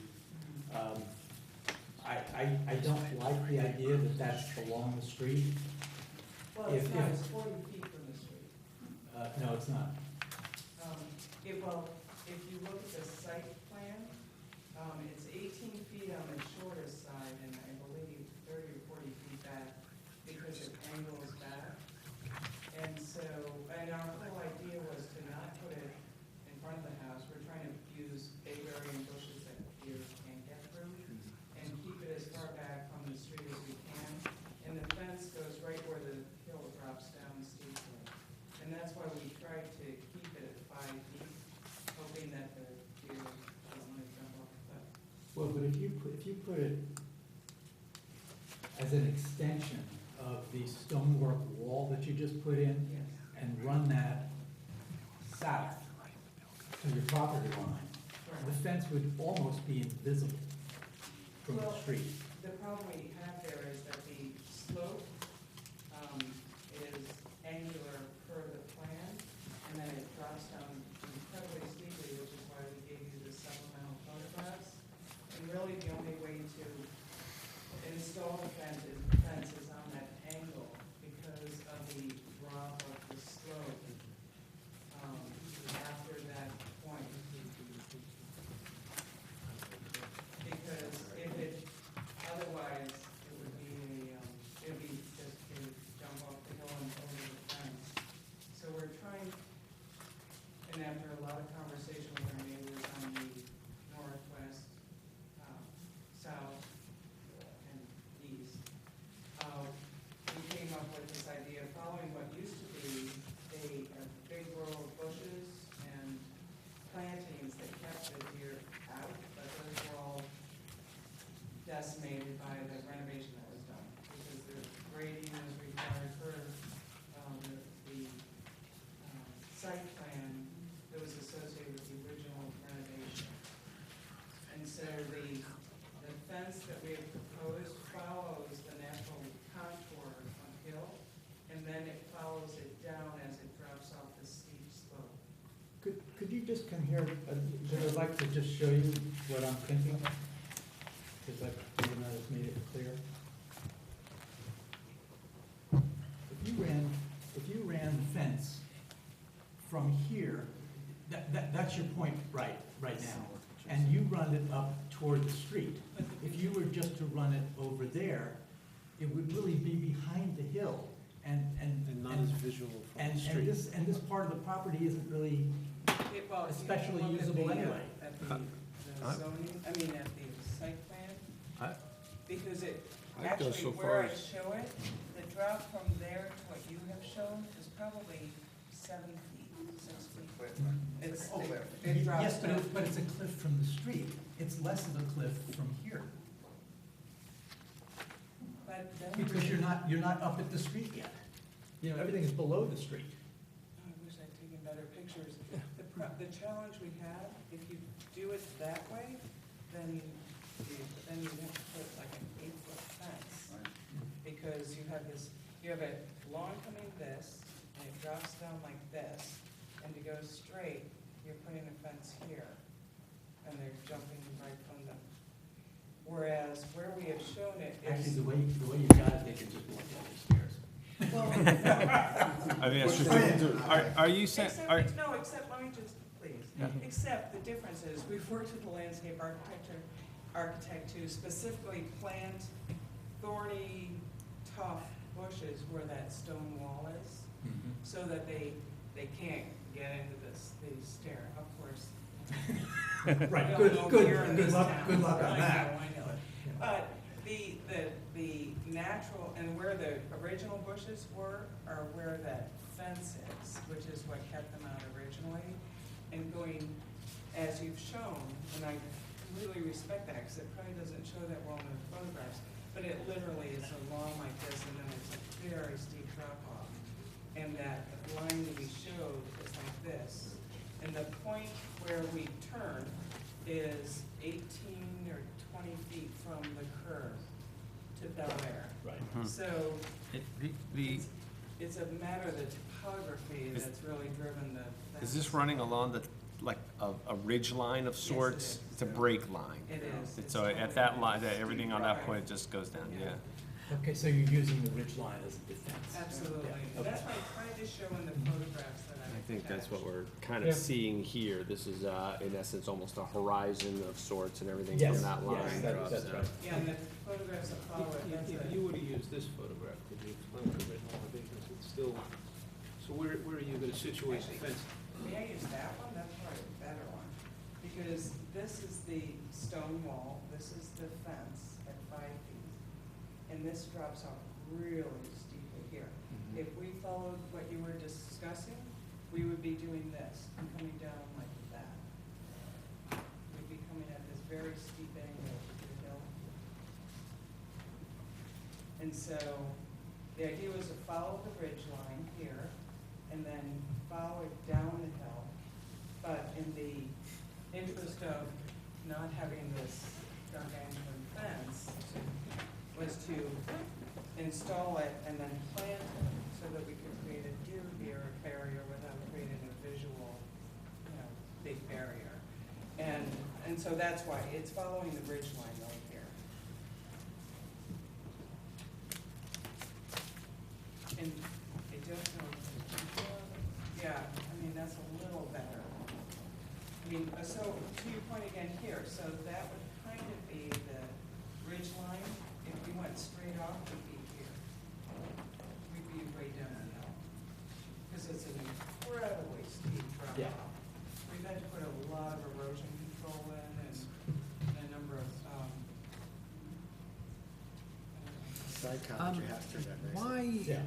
[SPEAKER 2] I don't like the idea that that's along the street.
[SPEAKER 6] Well, it's
[SPEAKER 2] If-
[SPEAKER 6] not,
[SPEAKER 2] if-
[SPEAKER 6] it's 40 feet from the street.
[SPEAKER 2] No, it's not.
[SPEAKER 6] Well, if you look at the site plan, it's 18 feet on the shortest side, and I believe 30 or 40 feet back, because it angles back. And so, and our whole idea was to not put it in front of the house. We're trying to use bayberry and bushes that deer can't get through, and keep it as far back from the street as we can. And the fence goes right where the hill drops down steeply. And that's why we tried to keep it at 5 feet, hoping that the deer don't want to jump off the cliff.
[SPEAKER 2] Well, but if you put it as an extension of the stonework wall that you just put in,
[SPEAKER 6] Yes.
[SPEAKER 2] and run that south to your property line, the fence would almost be invisible from the
[SPEAKER 6] Well,
[SPEAKER 2] street.
[SPEAKER 6] The problem we have there is that the slope is angular per the plan, and then it drops down incredibly steeply, which is why we gave you the supplemental photographs. And really, the only way to install the fence is on that angle because of the drop of the slope after that point. Because if it, otherwise, it would be just to jump off the hill and over the fence. So we're trying, and after a lot of conversation with our neighbors on the northwest, south, and east, we came up with this idea of following what used to be a big row of bushes and plantings that kept the deer out, but those were all decimated by the renovation that was done, because the grading was required per the site plan that was associated with the original renovation. And so the fence that we have proposed follows the natural contour of hill, and then it follows it down as it drops off the steep slope.
[SPEAKER 2] Could you just come here, I'd like to just show you what I'm thinking, because I think I just made it clear. If you ran the fence from here, that's your point right now, and you run it up toward the street. If you were just to run it over there, it would really be behind the hill, and
[SPEAKER 4] not as visual from the street.
[SPEAKER 2] And this part of the property isn't really
[SPEAKER 6] Well, if you
[SPEAKER 2] especially
[SPEAKER 6] look at
[SPEAKER 2] usable
[SPEAKER 6] the,
[SPEAKER 2] anyway.
[SPEAKER 6] At the zoning, at the site plan, because it,
[SPEAKER 1] I'd go
[SPEAKER 6] actually,
[SPEAKER 1] so
[SPEAKER 6] where
[SPEAKER 1] far
[SPEAKER 6] I
[SPEAKER 1] as-
[SPEAKER 6] show it, the drop from there to what you have shown is probably 7 feet, 6 feet. It's, it drops
[SPEAKER 2] Yes,
[SPEAKER 6] down.
[SPEAKER 2] but it's a cliff from the street. It's less of a cliff from here,
[SPEAKER 6] But then.
[SPEAKER 2] because you're not up at the street yet. You know, everything is below the street.
[SPEAKER 6] I wish I'd taken better pictures. The challenge we have, if you do it that way, then you have to put like an 8-foot fence. Because you have a lawn coming this, and it drops down like this, and to go straight, you're putting a fence here, and they're jumping right from them. Whereas where we have shown it
[SPEAKER 2] Actually,
[SPEAKER 6] is.
[SPEAKER 2] the way you got it, they can just walk down the stairs.
[SPEAKER 4] I mean, that's just, are you saying,
[SPEAKER 6] Except, no, except, let me just, please.
[SPEAKER 4] Yeah.
[SPEAKER 6] Except the difference is, we've worked with the landscape architect to specifically plant thorny, tough bushes where that stone wall is, so that they can't get into the stair, of course.
[SPEAKER 2] Right,
[SPEAKER 6] We all
[SPEAKER 2] good,
[SPEAKER 6] know
[SPEAKER 2] good,
[SPEAKER 6] here in
[SPEAKER 2] good
[SPEAKER 6] this
[SPEAKER 2] luck,
[SPEAKER 6] town.
[SPEAKER 2] good luck on
[SPEAKER 6] I
[SPEAKER 2] that.
[SPEAKER 6] know, I know. But the natural, and where the original bushes were, are where that fence is, which is what kept them out originally. And going, as you've shown, and I really respect that, because it probably doesn't show that well in the photographs, but it literally is along like this, and then it's a very steep drop off. And that line that we showed is like this. And the point where we turn is 18 or 20 feet from the curve to Bel Air.
[SPEAKER 3] Right.
[SPEAKER 6] So it's a matter of the topography that's really driven the.
[SPEAKER 3] Is this running along the, like, a ridge line of sorts?
[SPEAKER 6] is.
[SPEAKER 3] It's a break line.
[SPEAKER 6] It is. It's
[SPEAKER 3] So at
[SPEAKER 6] totally
[SPEAKER 3] that
[SPEAKER 6] ridge.
[SPEAKER 3] line, that everything on that
[SPEAKER 6] Right.
[SPEAKER 3] point just goes down,
[SPEAKER 6] Yeah.
[SPEAKER 3] yeah.
[SPEAKER 2] Okay, so you're using the ridge line as a defense.
[SPEAKER 6] Absolutely.
[SPEAKER 2] Yeah,
[SPEAKER 6] That's
[SPEAKER 2] okay.
[SPEAKER 6] what I tried to show in the photographs that I
[SPEAKER 3] I think that's what
[SPEAKER 6] attached.
[SPEAKER 3] we're kind
[SPEAKER 2] Yeah.
[SPEAKER 3] of seeing here. This is, in essence, almost a horizon of sorts, and everything
[SPEAKER 2] Yes,
[SPEAKER 3] from that line
[SPEAKER 2] yes,
[SPEAKER 3] drops
[SPEAKER 2] that's
[SPEAKER 3] down.
[SPEAKER 2] right.
[SPEAKER 6] Yeah, and the photographs that follow it, that's
[SPEAKER 4] If
[SPEAKER 6] it.
[SPEAKER 4] you were to use this photograph, could you explain the written elevations? It's still, so where are you gonna situate the fence?
[SPEAKER 6] May I use that one? That's probably a better one. Because this is the stone wall, this is the fence at 5 feet. And this drops off really steeply here. If we followed what you were discussing, we would be doing this and coming down like that. We'd be coming at this very steep angle to the hill. And so the idea was to follow the ridge line here and then follow it down the hill. But in the interest of not having this gargantuan fence, was to install it and then plant it so that we could create a deer barrier without creating a visual, big barrier. And so that's why, it's following the ridge line right here. And I don't know, yeah, I mean, that's a little better. I mean, so to your point again here, so that would kind of be the ridge line. If we went straight off, we'd be here. We'd be way down the hill. Because it's an incredibly steep drop
[SPEAKER 2] Yeah.
[SPEAKER 6] off. We've had to put a lot of erosion control in and a number of,
[SPEAKER 8] Side comment you have to that nice.
[SPEAKER 3] Why,
[SPEAKER 2] Yeah.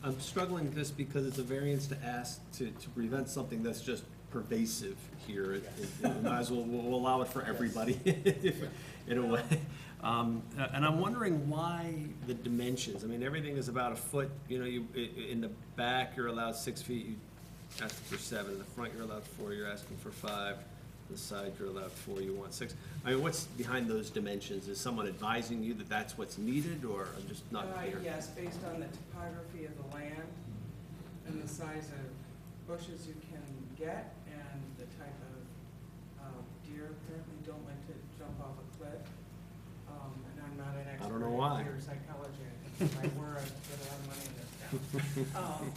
[SPEAKER 3] I'm struggling with this because it's a variance to ask to prevent something that's just pervasive here. It might as well, we'll allow it for everybody in a way. And I'm wondering why the dimensions. I mean, everything is about a foot, in the back, you're allowed 6 feet, you ask for 7. In the front, you're allowed 4, you're asking for 5. The side, you're allowed 4, you want 6. I mean, what's behind those dimensions? Is someone advising you that that's what's needed, or I'm just not clear?
[SPEAKER 6] yes, based on the topography of the land and the size of bushes you can get and the type of deer apparently don't like to jump off a cliff. And I'm not an expert
[SPEAKER 3] don't know why.
[SPEAKER 6] in deer psychology. If I were, I'd put a lot of money in this town.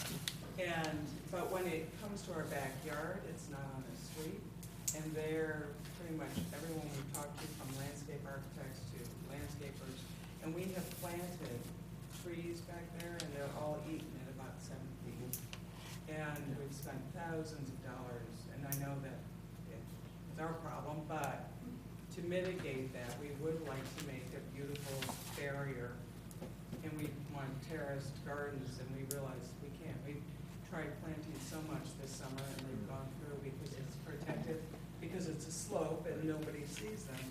[SPEAKER 6] But when it comes to our backyard, it's not on the street. And they're pretty much everyone we've talked to, from landscape architects to landscapers, and we have planted trees back there, and they're all eaten at about 7 feet. And we've spent thousands of dollars, and I know that it's our problem, but to mitigate that, we would like to make a beautiful barrier. And we want terraced gardens, and we realized we can't. We've tried planting so much this summer, and they've gone through because it's protected. Because it's a slope and nobody sees them,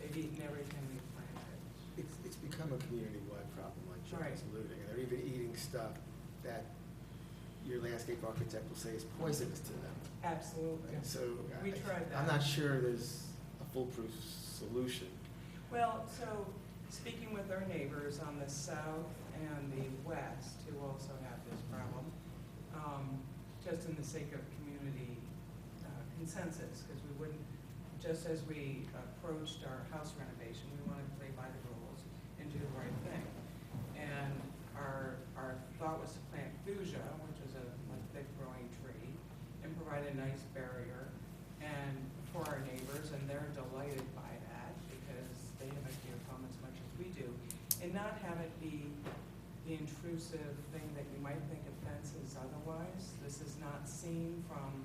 [SPEAKER 6] they've eaten everything we planted.
[SPEAKER 8] It's become a community-wide problem, like John
[SPEAKER 6] Right.
[SPEAKER 8] was alluding, and they're even eating stuff that your landscape architect will say is poisonous to them.
[SPEAKER 6] Absolutely.
[SPEAKER 8] And so,
[SPEAKER 6] We tried that.
[SPEAKER 8] I'm not sure there's a foolproof solution.
[SPEAKER 6] Well, so speaking with our neighbors on the south and the west, who also have this problem, just in the sake of community consensus, because we wouldn't, just as we approached our house renovation, we wanted to play by the rules and do the right thing. And our thought was to plant fuchsia, which is a thick growing tree, and provide a nice barrier and for our neighbors, and and they're delighted by that because they have a deer farm as much as we do. And not have it be the intrusive thing that you might think a fence is otherwise. This is not seen from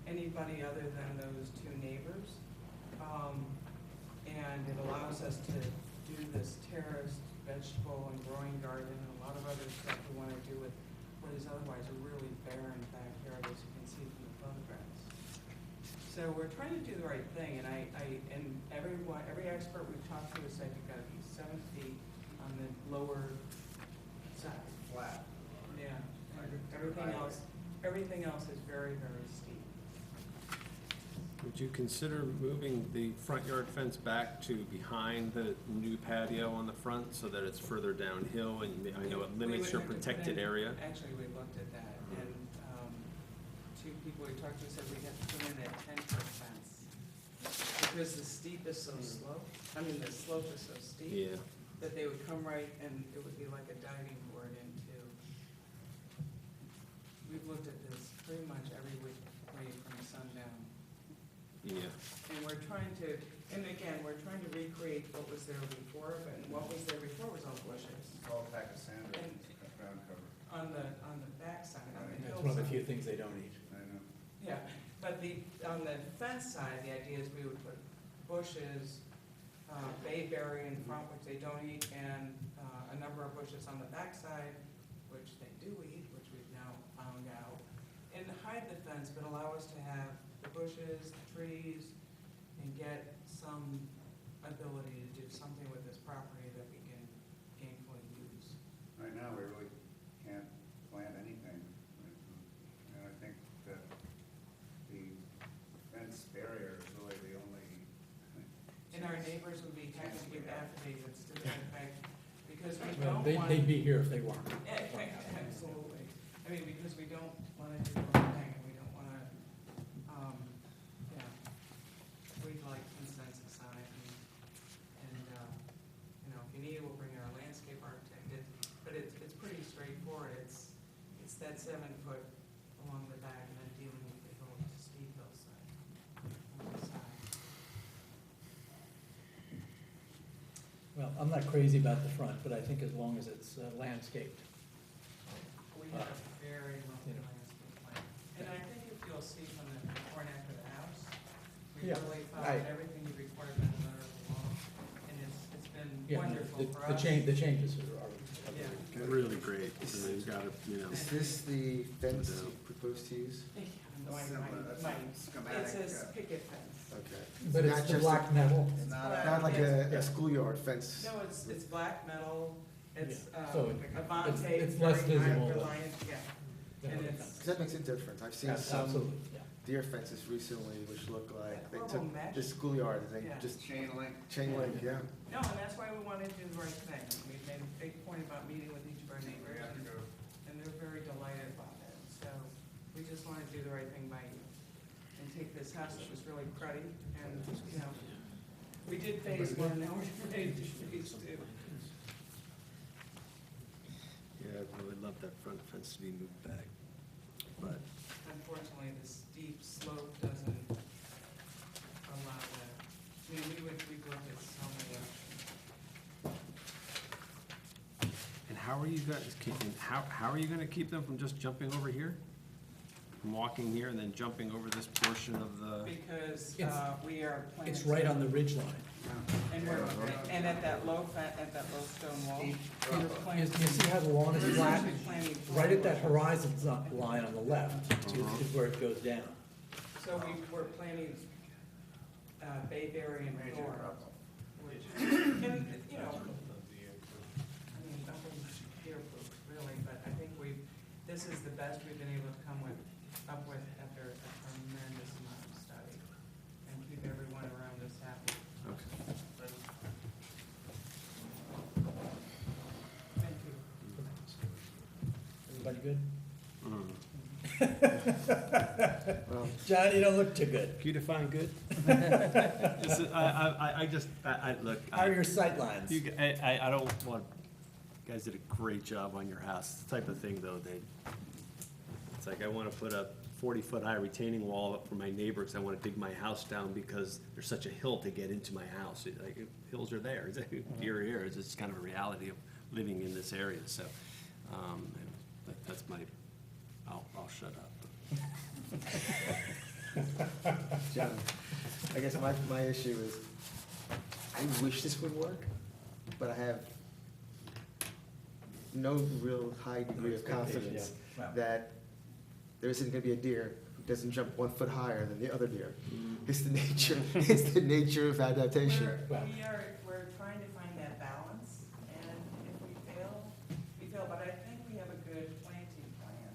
[SPEAKER 6] anybody other than those two neighbors. And it allows us to do this terraced vegetable and growing garden and a lot of other stuff we want to do with what is otherwise a really barren backyard, as you can see from the photographs. So we're trying to do the right thing, and every expert we've talked to has said you've got to be 7 feet on the lower side.
[SPEAKER 14] Flat.
[SPEAKER 6] Yeah, everything else is very, very steep.
[SPEAKER 3] Would you consider moving the front yard fence back to behind the new patio on the front so that it's further downhill and I know it limits your protected area?
[SPEAKER 6] Actually, we looked at that, and two people we talked to said we'd have to put in a 10-foot fence because the steep is so slow, the slope is so steep.
[SPEAKER 3] Yeah.
[SPEAKER 6] That they would come right and it would be like a diving board into. We've looked at this pretty much every way from sundown.
[SPEAKER 3] Yeah.
[SPEAKER 6] And we're trying to recreate what was there before, but what was there before was all bushes.
[SPEAKER 10] All pack of sand
[SPEAKER 6] And
[SPEAKER 10] ground cover.
[SPEAKER 6] on the backside, on the
[SPEAKER 2] That's
[SPEAKER 6] hillside.
[SPEAKER 2] one of the few things they don't eat.
[SPEAKER 10] I know.
[SPEAKER 6] Yeah, but on the fence side, the idea is we would put bushes, bayberry in front, which they don't eat, and a number of bushes on the backside, which they do eat, which we've now found out, and hide the fence, but allow us to have the bushes, the trees, and get some ability to do something with this property that we can gainfully use.
[SPEAKER 10] Right now, we really can't plant anything. And I think that the fence barrier is really the only.
[SPEAKER 6] And our neighbors would be happy to give affidavits to that effect, because we
[SPEAKER 2] Well,
[SPEAKER 6] don't want.
[SPEAKER 2] they'd be here if they weren't.
[SPEAKER 6] Absolutely. Because we don't want to do the wrong thing, and we don't want to, we'd like consensus on it, and, if you need it, we'll bring our landscape architect, but it's pretty straightforward, it's that 7 foot along the back, and then dealing with the little steep hillside on the side.
[SPEAKER 2] Well, I'm not crazy about the front, but I think as long as it's landscaped.
[SPEAKER 6] We have a very lovely landscape plan. And I think if you'll see from the before and after the house, we
[SPEAKER 2] Yeah,
[SPEAKER 6] really
[SPEAKER 2] right.
[SPEAKER 6] followed everything you required by the letter of the law. And it's been
[SPEAKER 2] Yeah,
[SPEAKER 6] wonderful for
[SPEAKER 2] the
[SPEAKER 6] us.
[SPEAKER 2] the changes are.
[SPEAKER 6] Yeah.
[SPEAKER 3] Really great. You gotta,
[SPEAKER 7] Is this the fence you proposed to use?
[SPEAKER 6] It says picket fence.
[SPEAKER 7] Okay.
[SPEAKER 2] But it's
[SPEAKER 7] Not
[SPEAKER 2] the
[SPEAKER 7] just
[SPEAKER 2] black metal.
[SPEAKER 6] It's
[SPEAKER 7] Not like
[SPEAKER 6] yeah.
[SPEAKER 7] a schoolyard fence?
[SPEAKER 6] No, it's black metal, it's,
[SPEAKER 2] Yeah. So
[SPEAKER 6] Avante,
[SPEAKER 2] it's less
[SPEAKER 6] very high
[SPEAKER 2] visible than-
[SPEAKER 6] reliant, yeah. And it's,
[SPEAKER 7] 'Cause that makes a difference. I've seen some
[SPEAKER 2] Absolutely, yeah.
[SPEAKER 7] deer fences recently which look like they
[SPEAKER 6] Horrible
[SPEAKER 7] took
[SPEAKER 6] mesh.
[SPEAKER 7] the schoolyard and they
[SPEAKER 6] Yeah.
[SPEAKER 7] just
[SPEAKER 10] Chain link.
[SPEAKER 7] chain link, yeah.
[SPEAKER 6] no, and that's why we wanted to do the right thing. We made a big point about meeting with each of our neighbors, and they're very delighted about it. So we just want to do the right thing by you and take this house that was really cruddy, and, we did phase 1, now we're ready to do phase 2.
[SPEAKER 3] Yeah, I would love that front fence to be moved back, but.
[SPEAKER 6] Unfortunately, the steep slope doesn't allow that. We've looked at so many options.
[SPEAKER 3] And how are you guys keeping, how are you gonna keep them from just jumping over here? From walking here and then jumping over this portion of the,
[SPEAKER 6] Because
[SPEAKER 2] It's-
[SPEAKER 6] we are planning.
[SPEAKER 2] It's right on the ridge line.
[SPEAKER 6] And at that low stone wall. we're planning-
[SPEAKER 2] You see how the lawn is
[SPEAKER 6] we're
[SPEAKER 2] flat?
[SPEAKER 6] actually planning
[SPEAKER 2] Right at that
[SPEAKER 6] flowers.
[SPEAKER 2] horizon line on the left is where it goes down.
[SPEAKER 6] So we're planning bayberry and thorn, which, and, nothing's deer-proof, really, but I think this is the best we've been able to come up with after a tremendous amount of study, and keep everyone around us happy.
[SPEAKER 3] okay.
[SPEAKER 6] Thank you.
[SPEAKER 2] Everybody good?
[SPEAKER 7] Well,
[SPEAKER 2] John, you don't look too good.
[SPEAKER 3] You define good? Look.
[SPEAKER 2] How are your sight lines?
[SPEAKER 3] I don't want, you guys did a great job on your house. It's the type of thing, though, that, it's like, I wanna put up 40-foot high retaining wall up for my neighbor, because I want to dig my house down because there's such a hill to get into my house. Hills are there, deer are here, it's just kind of a reality of living in this area, so, that's my, I'll shut up.
[SPEAKER 7] John, I guess my issue is, I wish this would work, but I have no real high degree of confidence
[SPEAKER 2] Yeah.
[SPEAKER 7] that there isn't gonna be a deer who doesn't jump 1 foot higher than the other deer. It's the nature, it's the nature of adaptation.
[SPEAKER 6] We're trying to find that balance, and if we fail, but I think we have a good planting plan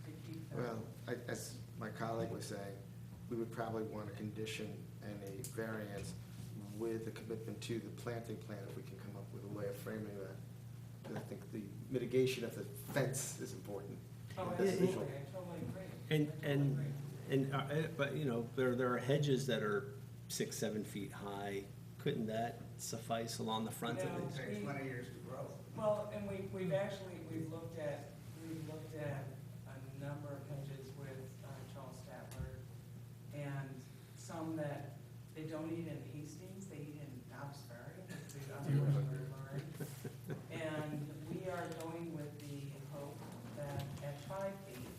[SPEAKER 6] to keep them.
[SPEAKER 7] Well, as my colleague was saying, we would probably want a condition and a variance with a commitment to the planting plan if we can come up with a way of framing that. And I think the mitigation of the fence is important.
[SPEAKER 6] Oh,
[SPEAKER 7] That's
[SPEAKER 6] absolutely,
[SPEAKER 7] visual.
[SPEAKER 6] I totally agree.
[SPEAKER 3] But, you know, there are hedges that are 6-7 feet high. Couldn't that suffice along the front of
[SPEAKER 6] No,
[SPEAKER 3] these?
[SPEAKER 6] Takes 20
[SPEAKER 17] years to grow.
[SPEAKER 6] Well, and we've looked at a number of hedges with Charles Statler, and some that they don't eat in Hastings, they eat in Dobbs Ferry, which we unfortunately learned. And we are going with the hope that at 5 feet,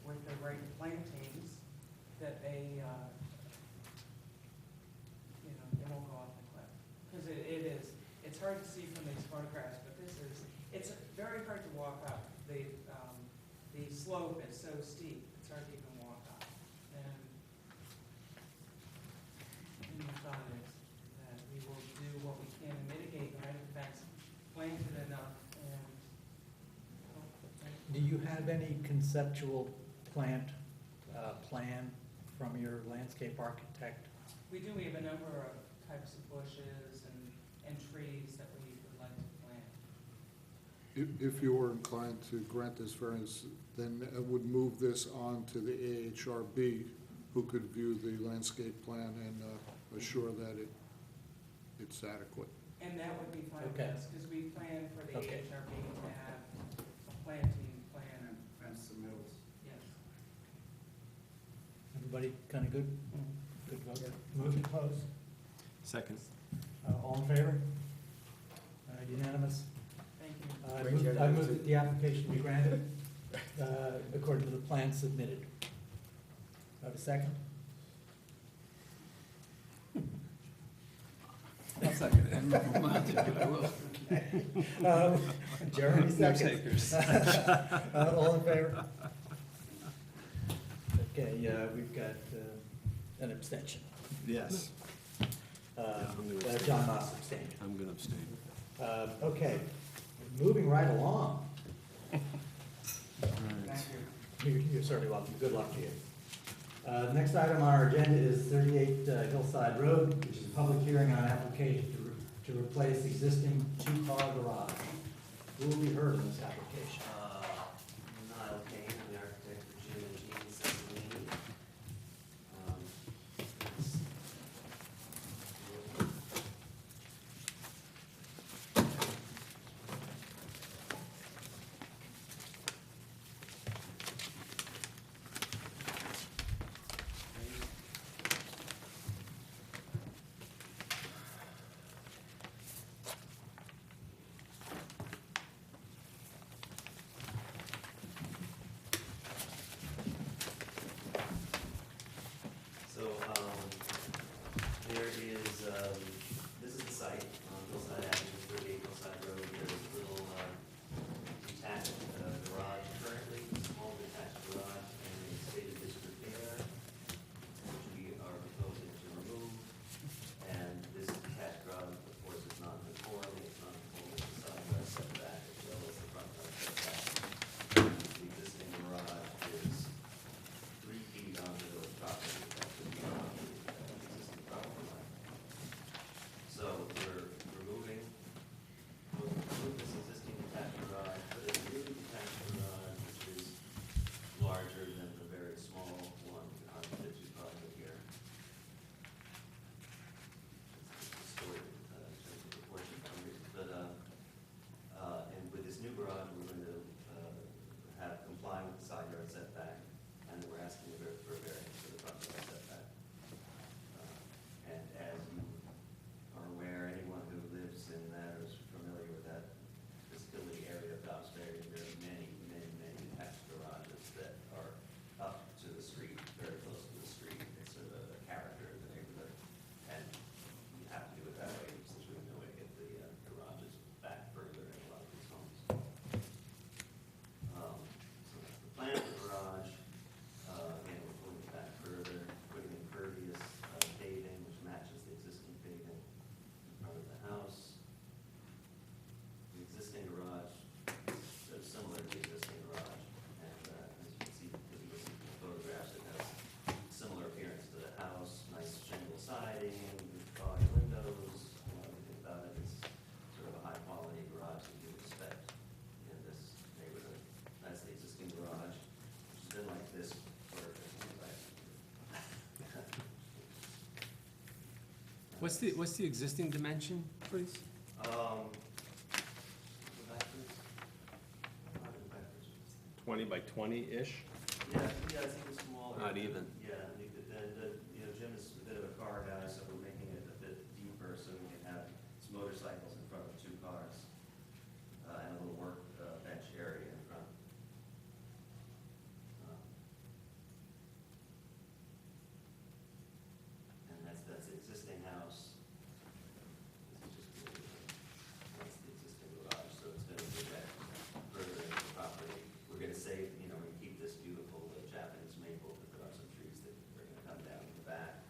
[SPEAKER 6] with the right plantings, that they won't go off the cliff. Because it's hard to see from these photographs, but it's very hard to walk up. The slope is so steep, it's hard to even walk up. And the thought is that we will do what we can to mitigate the height of the fence, plant it enough, and.
[SPEAKER 2] Do you have any conceptual plan from your landscape architect?
[SPEAKER 6] We do, we have a number of types of bushes and trees that we would like to plant.
[SPEAKER 1] If you were inclined to grant this variance, then it would move this on to the AHRB, who could view the landscape plan and assure that it's adequate.
[SPEAKER 6] And that would be fine with
[SPEAKER 2] Okay.
[SPEAKER 6] us, because we plan for the
[SPEAKER 2] Okay.
[SPEAKER 6] HRB to have a planting plan.
[SPEAKER 14] Fence the mills.
[SPEAKER 6] Yes.
[SPEAKER 2] Everybody kind of good? Good vote? Move to close.
[SPEAKER 3] Second.
[SPEAKER 2] All in favor? Unanimous?
[SPEAKER 6] Thank you.
[SPEAKER 2] I move that the application be granted according to the plan submitted. Do I have a second?
[SPEAKER 5] I'll second it.
[SPEAKER 2] Jeremy
[SPEAKER 5] No
[SPEAKER 2] seconds.
[SPEAKER 5] takers.
[SPEAKER 2] All in favor? Okay, we've got an abstention.
[SPEAKER 3] Yes.
[SPEAKER 2] John Moss abstained.
[SPEAKER 3] I'm going to abstain.
[SPEAKER 2] Okay, moving right along. You're certainly welcome. Good luck to you. The next item on our agenda is 38 Hillside Road, which is a public hearing on an application to replace existing two-car garage. Who will be heard in this application?
[SPEAKER 18] Niall Kane, I'm the architect for Jim and Jean Cicilline.
[SPEAKER 3] What's the existing dimension, please?
[SPEAKER 18] Go backwards. I'll go backwards.
[SPEAKER 3] 20 by 20-ish?
[SPEAKER 18] Yeah, it's even smaller.
[SPEAKER 3] Not even.
[SPEAKER 18] Yeah, you know, Jim is a bit of a car guy, so we're making it a bit deeper so we can have some motorcycles in front of 2 cars, and a little work bench area in front. And that's the existing house. This is just, that's the existing garage, so it's gonna project further into the property. We're gonna save, you know, we keep this beautiful Japanese maple, but there are some trees that are gonna come down in the back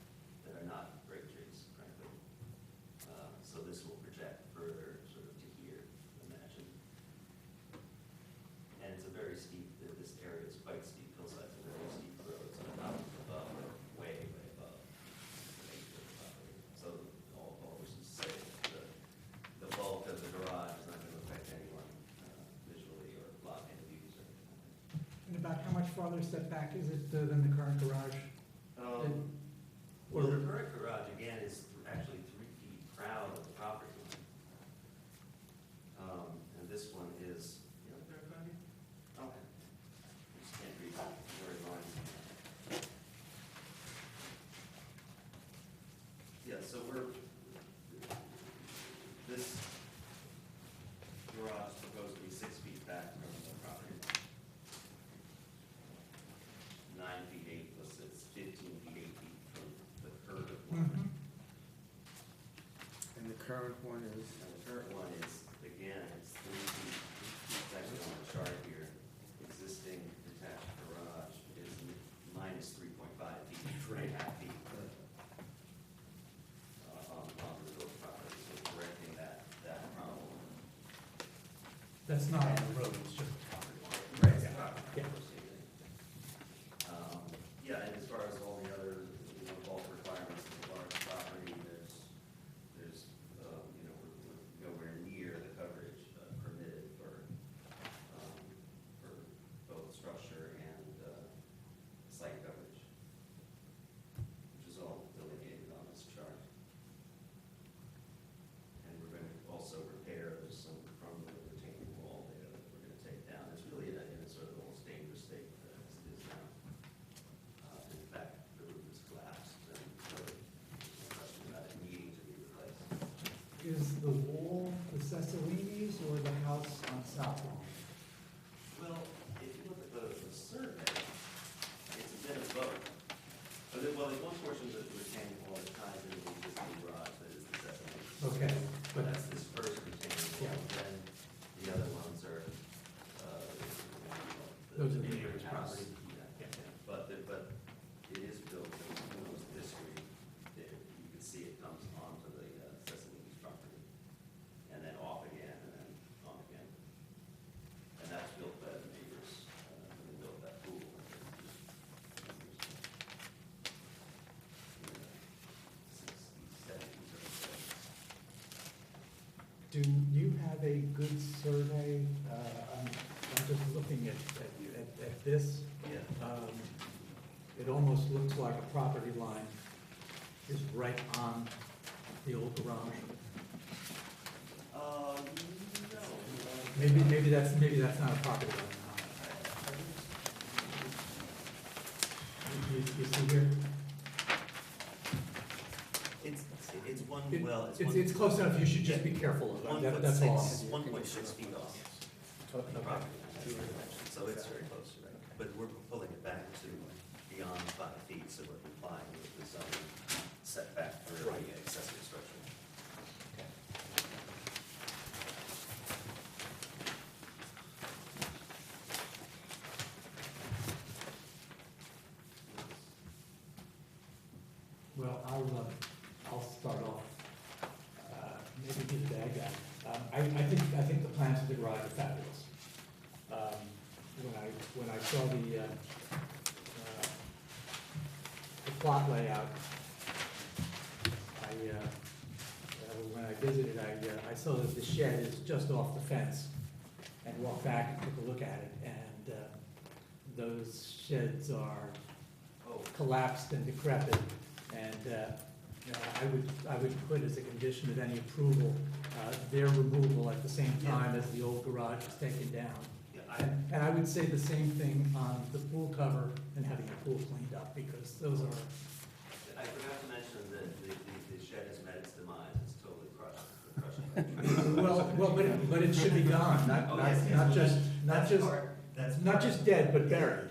[SPEAKER 18] that are not great trees, frankly. So this will project further, sort of to here, imagine. And it's a very steep, this area is quite steep, hillsides are very steep roads, and not above, way, way above the nature of the property. So all this is to say, that the bulk of the garage is not gonna affect anyone visually or block any views or anything like that.
[SPEAKER 2] And about how much farther setback is it than the current garage?
[SPEAKER 18] Well, the current garage, again, is actually 3 feet proud of the property line. And this one is, you know, there in front of you? Okay. I just can't read the very lines. Yeah, so this garage is proposed to be 6 feet back from the property line. 9 feet 8 plus it's 15 feet 8 feet from the curb.
[SPEAKER 8] And the current one is?
[SPEAKER 18] And the current one is, again, it's 3 feet, it's actually on the chart here. Existing detached garage is minus 3.5 feet, 3.5 feet. On the real property, so correcting that problem.
[SPEAKER 2] That's not on the road, it's just a property line.
[SPEAKER 18] Right,
[SPEAKER 2] Yeah.
[SPEAKER 18] yeah. Yeah, and as far as all the other, you know, bulk requirements of the large property, there's, you know, we're nowhere near the coverage permitted for both structure and site coverage, which is all delineated on this chart. And we're going to also repair, there's some crumbling retaining wall there that we're gonna take down. It's really in a sort of almost dangerous state as it is now. In fact, the roof is collapsed and really, no question about it needing to be replaced.
[SPEAKER 2] Is the wall the Cecilini's or the house on South Lawn?
[SPEAKER 18] Well, if you look at the survey, it's a bit of both. But well, there's one portion of the retaining wall that ties into the existing garage that is the Sesame.
[SPEAKER 2] Okay,
[SPEAKER 18] But that's this first retaining wall,
[SPEAKER 2] Yeah.
[SPEAKER 18] then the other ones are,
[SPEAKER 2] Those are the
[SPEAKER 18] neighbor's
[SPEAKER 2] neighbor's house.
[SPEAKER 18] property. Yeah. But it is built, who knows the history, you can see it comes onto the Sesame property, and then off again, and then on again. And that's built by the neighbors, when they built that pool.
[SPEAKER 2] Do you have a good survey? I'm just looking at this.
[SPEAKER 18] Yeah.
[SPEAKER 2] It almost looks like a property line is right on the old garage.
[SPEAKER 18] No.
[SPEAKER 2] Maybe that's not a property line. You see here?
[SPEAKER 18] It's one,
[SPEAKER 2] It-
[SPEAKER 18] well, it's
[SPEAKER 2] It's
[SPEAKER 18] one.
[SPEAKER 2] close enough, you should just be careful of it. That's all.
[SPEAKER 18] 1.6 feet off the property. So it's very close, right? But we're pulling it back to beyond 5 feet, so we're complying with the zoning setback for the accessory structure.
[SPEAKER 2] Well, I'll start off, maybe be the bad guy. I think the plans for the garage are fabulous. When I saw the plot layout, when I visited, I saw that the shed is just off the fence, and walked back and took a look at it, and those sheds are collapsed and decrepit, and I would put as a condition of any approval, their removal at the same time as the old garage is taken down. And I would say the same thing on the pool cover and having the pool cleaned up, because those are,
[SPEAKER 18] I forgot to mention that the shed has met its demise, it's totally crushed.
[SPEAKER 2] but it should be gone, not just dead, but buried.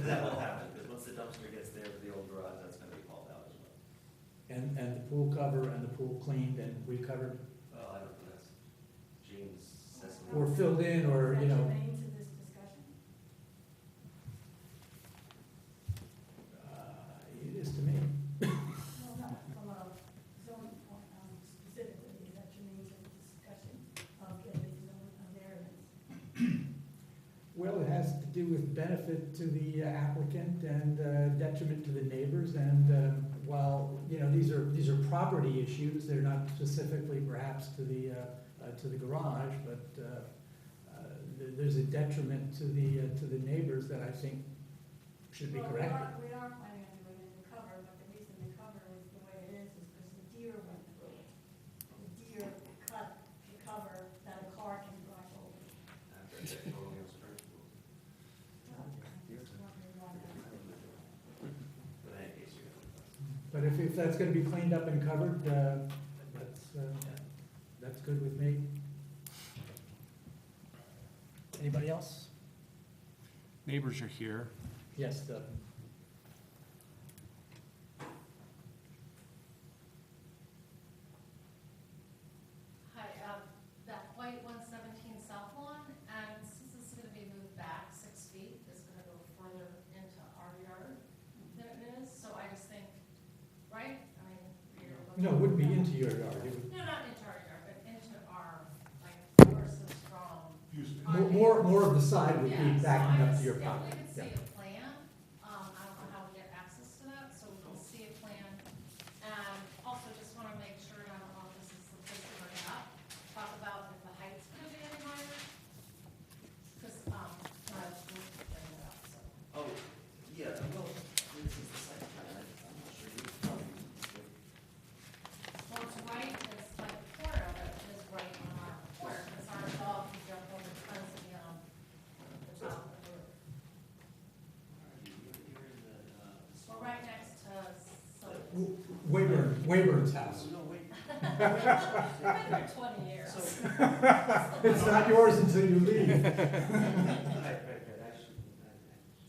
[SPEAKER 18] That will happen, because once the dumpster gets there to the old garage, that's gonna be hauled out as well.
[SPEAKER 2] And the pool cover and the pool cleaned and recovered,
[SPEAKER 18] Well, I don't know, that's Gene's sesame.
[SPEAKER 2] or filled in, or, you know.
[SPEAKER 6] Germane to this discussion?
[SPEAKER 2] It is to me.
[SPEAKER 6] Well, no, from a zoning point, specifically, is that germane to the discussion of getting a variance?
[SPEAKER 2] Well, it has to do with benefit to the applicant and detriment to the neighbors, and while, you know, these are property issues, they're not specifically perhaps to the garage, but there's a detriment to the neighbors that I think should be
[SPEAKER 6] Well,
[SPEAKER 2] corrected.
[SPEAKER 6] we are planning on doing it in the cover, but the reason the cover is the way it is because the deer went through it. The deer cut the cover that a car can drive over.
[SPEAKER 18] After that, totally on strength. But in any case, you have.
[SPEAKER 2] But if that's gonna be cleaned up and covered, that's good with me. Anybody else?
[SPEAKER 4] Neighbors are here.
[SPEAKER 2] Yes, Doug.
[SPEAKER 19] Hi, that white 117 South Lawn, and since this is gonna be moved back 6 feet, it's gonna go further into our yard than it is, so I just think, right? I mean, you're looking.
[SPEAKER 2] No, it wouldn't be into your yard. It would-
[SPEAKER 19] No, not into our yard, but into our, like, versus from.
[SPEAKER 2] More of the side would be
[SPEAKER 19] Yeah, so
[SPEAKER 2] backing
[SPEAKER 19] I
[SPEAKER 2] up to
[SPEAKER 19] just-
[SPEAKER 2] your
[SPEAKER 19] if
[SPEAKER 2] property.
[SPEAKER 19] we could
[SPEAKER 2] Yeah.
[SPEAKER 19] see a plan, I don't know how we get access to that, so we can see a plan. And also just wanna make sure, and I don't know if this is the place to bring it up, talk about if the height's gonna be any higher. Cause, my group bring it up, so.
[SPEAKER 18] Oh, yeah, well, this is the site plan, I'm not sure you probably.
[SPEAKER 19] Well, it's right, it's like the corner of it is right on our corner, cause our dog can jump over the fence and get on the top of the roof. We're right next to, so.
[SPEAKER 2] Wayburn's house.
[SPEAKER 18] No, wait.
[SPEAKER 19] Been there 20 years.
[SPEAKER 2] It's not yours until you leave.
[SPEAKER 18] Right, actually.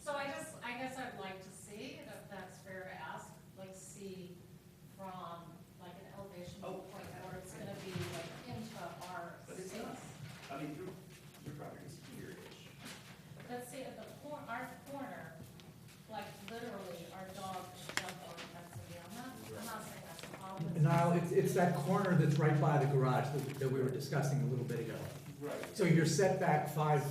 [SPEAKER 19] So I guess I'd like to see, if that's fair to ask, like see from like an elevation point where it's gonna be like into our
[SPEAKER 18] But it's
[SPEAKER 19] space.
[SPEAKER 18] not, I mean, your property's here-ish.
[SPEAKER 19] Let's see, at our corner, like literally our dog can jump over the fence and be on that. I'm not saying that's a problem.
[SPEAKER 2] Niall, it's that corner that's right by the garage that we were discussing a little bit ago.
[SPEAKER 18] Right.
[SPEAKER 2] So you're set back five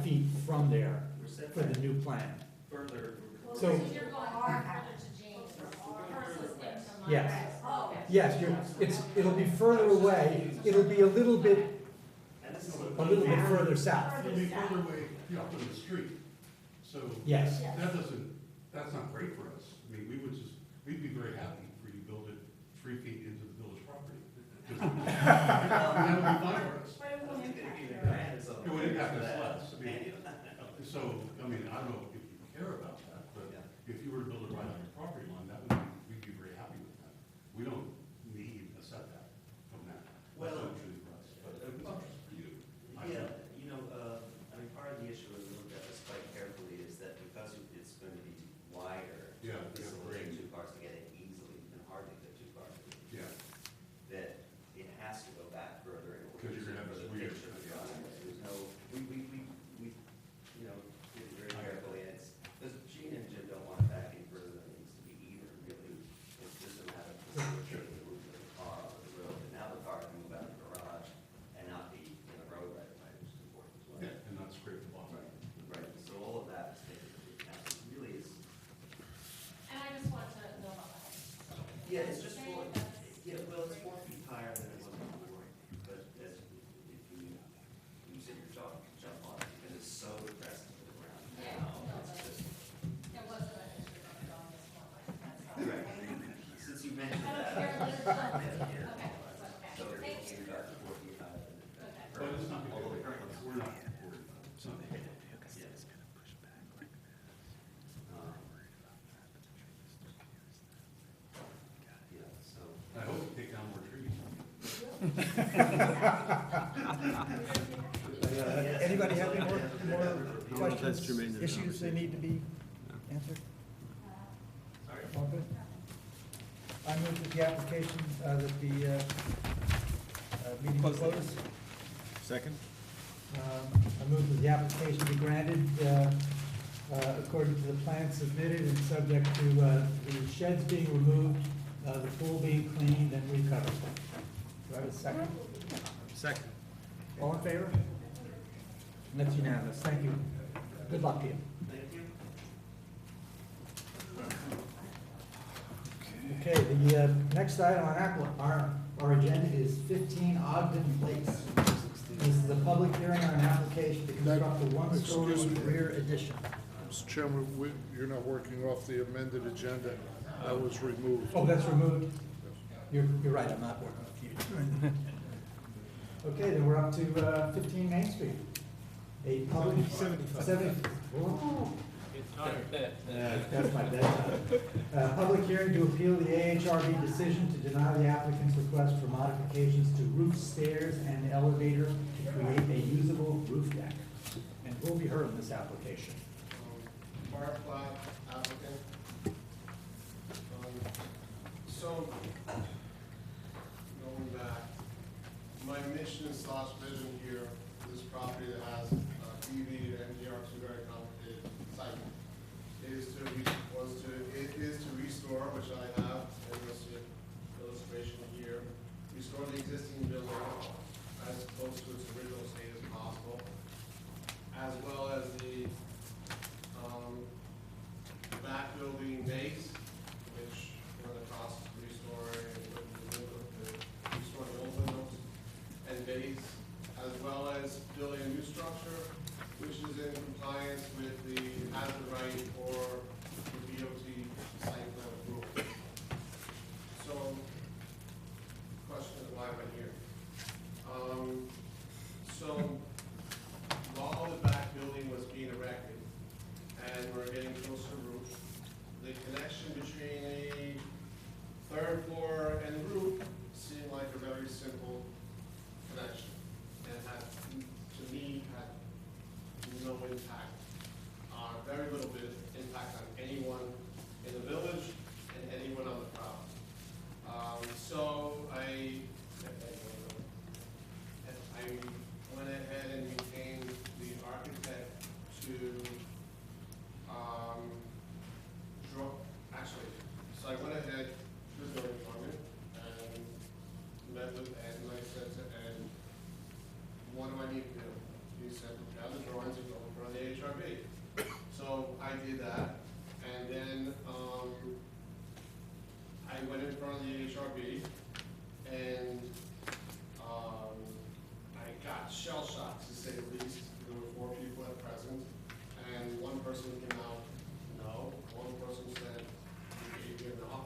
[SPEAKER 2] feet from there
[SPEAKER 18] We're set
[SPEAKER 2] for the
[SPEAKER 18] back
[SPEAKER 2] new plan.
[SPEAKER 18] further.
[SPEAKER 2] So-
[SPEAKER 19] You're going further to James versus into my.
[SPEAKER 2] Yes.
[SPEAKER 19] Oh, okay.
[SPEAKER 2] Yes, it'll be further away, it'll be a little bit
[SPEAKER 18] And this is
[SPEAKER 2] further south.
[SPEAKER 1] It'll be further away, up in the street, so.
[SPEAKER 2] Yes.
[SPEAKER 1] That's not great for us. I mean, we'd be very happy for you to build it 3 feet into the village property. That would be fine for us.
[SPEAKER 6] But it won't
[SPEAKER 18] It's gonna
[SPEAKER 6] impact
[SPEAKER 18] be the
[SPEAKER 6] your-
[SPEAKER 18] grand, so.
[SPEAKER 1] It would impact us less. I mean,
[SPEAKER 18] And you-
[SPEAKER 1] so, I mean, I don't know if you care about that, but
[SPEAKER 18] Yeah.
[SPEAKER 1] if you were to build it right on your property line, that would be, we'd be very happy with that. We don't need a setback from that.
[SPEAKER 18] Well,
[SPEAKER 1] That's not true for us, but it's interesting for you. I don't know.
[SPEAKER 18] Yeah, you know, I mean, part of the issue as we looked at this quite carefully is that because it's going to be wider,
[SPEAKER 1] Yeah,
[SPEAKER 18] facilitating two cars to get in easily, you can hardly fit two cars in.
[SPEAKER 1] Yeah.
[SPEAKER 18] That it has to go back further in order.
[SPEAKER 1] 'Cause you're gonna have
[SPEAKER 18] for
[SPEAKER 1] this
[SPEAKER 18] the
[SPEAKER 1] weird-
[SPEAKER 18] picture of the driveway. There's no, we, you know, did it very carefully, and it's, because Gene and Jim don't want it back any further than it needs to be either, really. It's just a matter of facilitating the movement of the car on the road, and now the car can move out of the garage and not be in the road right away, which is important as well.
[SPEAKER 1] Yeah, and not scrape the bottom.
[SPEAKER 18] Right, so all of that is taken into account, it really is,
[SPEAKER 19] And I just want to know about that. So,
[SPEAKER 18] yeah, it's just
[SPEAKER 19] okay,
[SPEAKER 18] four,
[SPEAKER 19] that's-
[SPEAKER 18] yeah, well, it's 4 feet higher than it was before, but as, if you sit your jump on it, because it's so depressed to the ground
[SPEAKER 19] Yeah,
[SPEAKER 18] now,
[SPEAKER 19] no,
[SPEAKER 18] it's
[SPEAKER 19] but
[SPEAKER 18] just,
[SPEAKER 19] it wasn't an issue on the dog, it's more like that's how.
[SPEAKER 18] right. Since you mentioned
[SPEAKER 19] I don't
[SPEAKER 18] that.
[SPEAKER 19] care
[SPEAKER 18] maybe about 4 feet high.
[SPEAKER 19] Okay.
[SPEAKER 18] Although the current ones-
[SPEAKER 10] We're not.
[SPEAKER 18] Yes. Yeah, so.
[SPEAKER 10] I hope you take down more trees.
[SPEAKER 17] Anybody have any more
[SPEAKER 3] know if that's
[SPEAKER 17] questions,
[SPEAKER 3] germane to the
[SPEAKER 17] issues that need to be answered? All good? I move that the application, that the meeting be closed.
[SPEAKER 3] Second?
[SPEAKER 2] I move that the application be granted according to the plan submitted and subject to the sheds being removed, the pool being cleaned and recovered. Do I have a second?
[SPEAKER 3] Second.
[SPEAKER 2] All in favor? That's unanimous. Thank you. Good luck to you.
[SPEAKER 18] Thank you.
[SPEAKER 2] Okay, the next item on our agenda is 15 Ogden Place. This is a public hearing on an application to construct a one-story
[SPEAKER 1] Excuse me.
[SPEAKER 2] rear addition.
[SPEAKER 1] Mr. Chairman, you're not working off the amended agenda. That was removed.
[SPEAKER 2] Oh, that's removed? You're right, I'm not working with you. Okay, then we're up to 15 Main Street. A public. 70. Whoa. That's my bedtime. Public hearing to appeal the AHRB decision to deny the applicant's request for modifications to roof stairs and elevator to create a usable roof deck. And we'll be heard in this application.
[SPEAKER 15] Mark Platt, applicant. So, going back, my mission / vision here, this property that has DV and NDR2 very complicated site, is to restore, which I have, and you'll see an illustration here, restore the existing building as close to its original state as possible, as well as the back building base, which we're in the process of restoring, restoring old windows and base, as well as building a new structure, which is in compliance with the hazard right for the DOT site plan approval. So, question is why am I here? So, while the back building was being erected, and we're getting closer to roof, the connection between a third floor and roof seemed like a very simple connection, and had, to me, had no impact, very little bit of impact on anyone in the village and anyone on the property. So I went ahead and retained the architect to so I went ahead to the building department and met with Ed, and I said to Ed, what do I need to do? He said, gather the drawings and go in front of the HRB. So I did that, and then I went in front of the HRB, and I got shell shocked, to say the least. There were 4 people at present, and one person came out, no. One person said, you gave enough.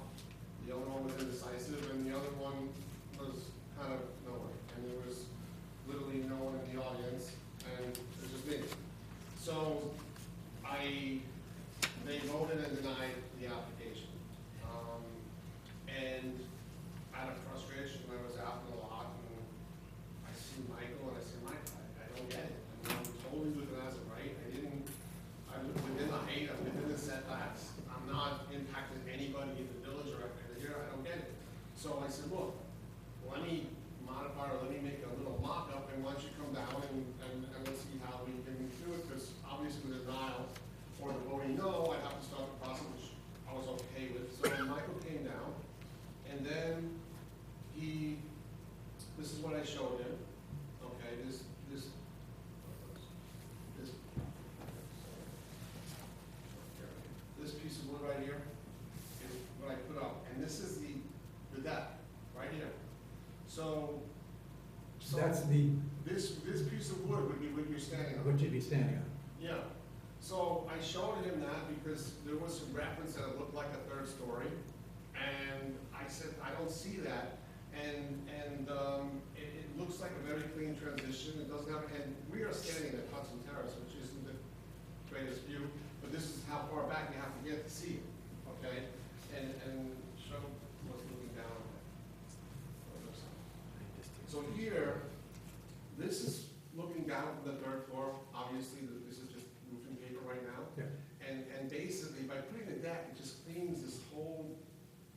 [SPEAKER 15] The other one was indecisive, and the other one was kind of nowhere. And there was literally no one in the audience, and it was just me. So they voted and denied the application. And out of frustration, I was out in the lot, and I see Michael, and I said, Michael, I don't get it. I mean, I'm totally within as of right. I'm within the height, I'm within the setbacks. I'm not impacting anybody in the village or here, I don't get it. So I said, look, let me modify, or let me make a little mock-up, and why don't you come down and let's see how we can do it, because obviously the denial or the voting no, I'd have to start the process, which I was okay with. So Michael came down, and then this is what I showed him, okay, this piece of wood right here is what I put up, and this is the deck, right here. So
[SPEAKER 2] That's
[SPEAKER 15] this piece of wood would be what you're standing on.
[SPEAKER 2] what you'd be standing on.
[SPEAKER 15] Yeah. So I showed him that because there was some reference that it looked like a third story, and I said, I don't see that. And transition, it doesn't have, and we are standing at Hudson Terrace, which isn't the greatest view, but this is how far back you have to get to see it, okay? And show what's looking down on it. So here, this is looking down from the third floor, obviously, this is just roofing paper right now.
[SPEAKER 2] Yeah.
[SPEAKER 15] And basically, by putting the deck, it just cleans this whole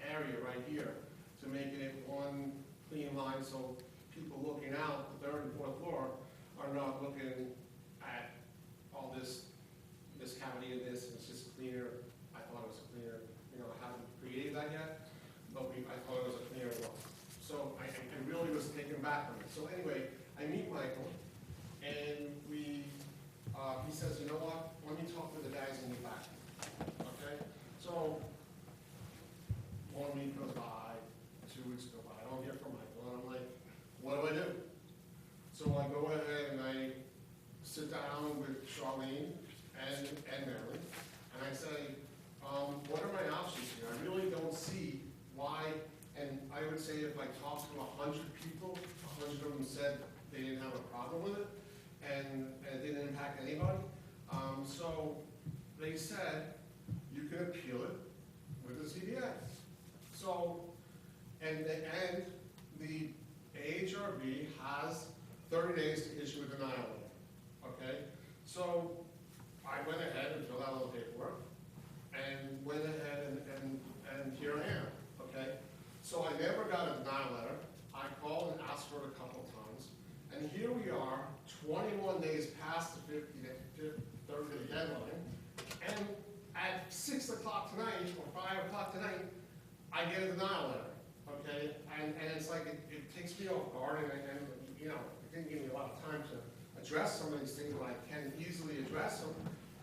[SPEAKER 15] area right here to make it one clean line, so people looking out the third and fourth floor are not looking at all this cavity and this, and it's just cleaner. I thought it was cleaner, you know, I haven't created that yet, but I thought it was a cleaner look. So I really was taken back from it. So anyway, I meet Michael, and he says, you know what, let me talk to the guys in the back, okay? So 1 week goes by, 2 weeks go by, I don't hear from Michael, and I'm like, what do I do? So I go ahead and I sit down with Charlene and Mary, and I say, what are my options here? I really don't see why, and I would say if I talked to 100 people, 100 of them said they didn't have a problem with it, and it didn't impact anybody. So they said, you can appeal it with the ZBA. So, and the AHRB has 30 days to issue a denial letter, okay? So I went ahead and filled out all the paperwork, and went ahead and here I am, okay? So I never got a denial letter. I called and asked for it a couple of times, and here we are, 21 days past the 30-day deadline, and at 6 o'clock tonight, or 5 o'clock tonight, I get a denial letter, okay? And it's like, it takes me off guard, and you know, it didn't give me a lot of time to address some of these things, but I can easily address them.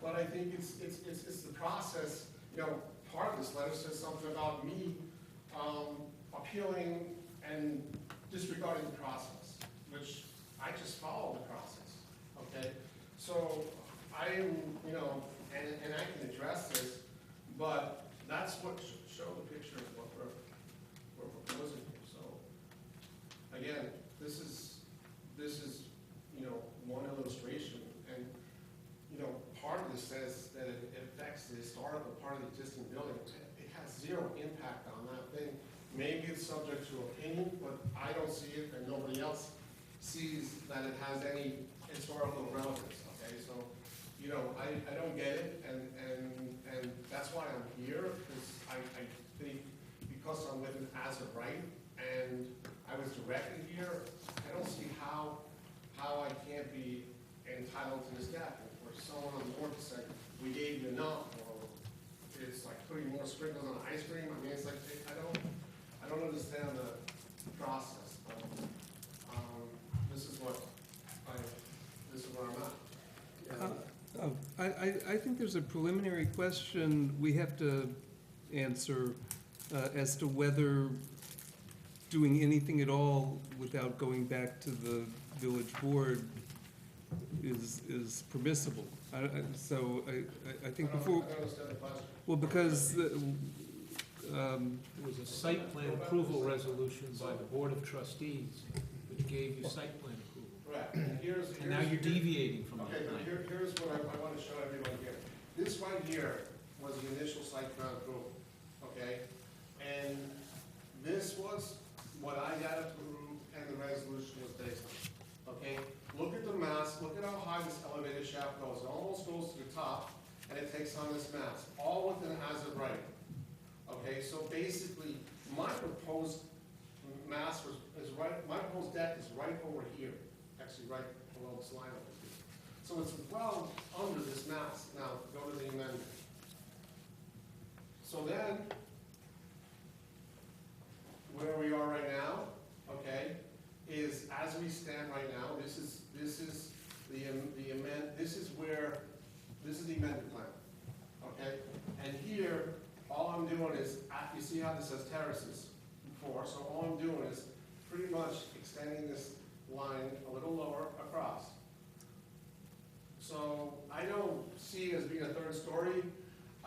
[SPEAKER 15] But I think it's the process, you know, part of this letter says something about me appealing and disregarding the process, which I just follow the process, okay? So I am, you know, and I can address this, but that's what show the picture of what we're proposing here. So again, this is, you know, one illustration, and, you know, part of this says that it affects the historical part of the existing building. It has zero impact on that thing. Maybe it's subject to opinion, but I don't see it, and nobody else sees that it has any historical relevance, okay? So, you know, I don't get it, and that's why I'm here, because I think because I'm with an as of right, and I was directed here, I don't see how I can't be entitled to this deck. And for someone on the board to say, we gave you enough, or it's like putting more sprinkles on ice cream, I mean, it's like, I don't understand the process, but this is where I'm at.
[SPEAKER 5] I think there's a preliminary question we have to answer as to whether doing anything at all without going back to the village board is permissible. So I think before.
[SPEAKER 15] I don't understand the question.
[SPEAKER 5] Well, because
[SPEAKER 4] There was a site plan approval resolution by the Board of Trustees, which gave you site plan approval.
[SPEAKER 15] Correct. And
[SPEAKER 4] now you're deviating from that
[SPEAKER 15] Okay, but
[SPEAKER 4] plan.
[SPEAKER 15] here's what I want to show everybody here. This right here was the initial site plan approval, okay? And this was what I got approved and the resolution was based on, okay? Look at the mass, look at how high this elevator shaft goes. It almost goes to the top, and it takes on this mass, all within as of right. Okay, so basically, my proposed mass is right, my proposed deck is right over here, actually right below this line over here. So it's well under this mass. Now, go to the amendment. So then, where we are right now, okay, is as we stand right now, this is the amended plan, okay? And here, all I'm doing is, you see how this says terraces before, so all I'm doing is pretty much extending this line a little lower across. So I don't see it as being a third story.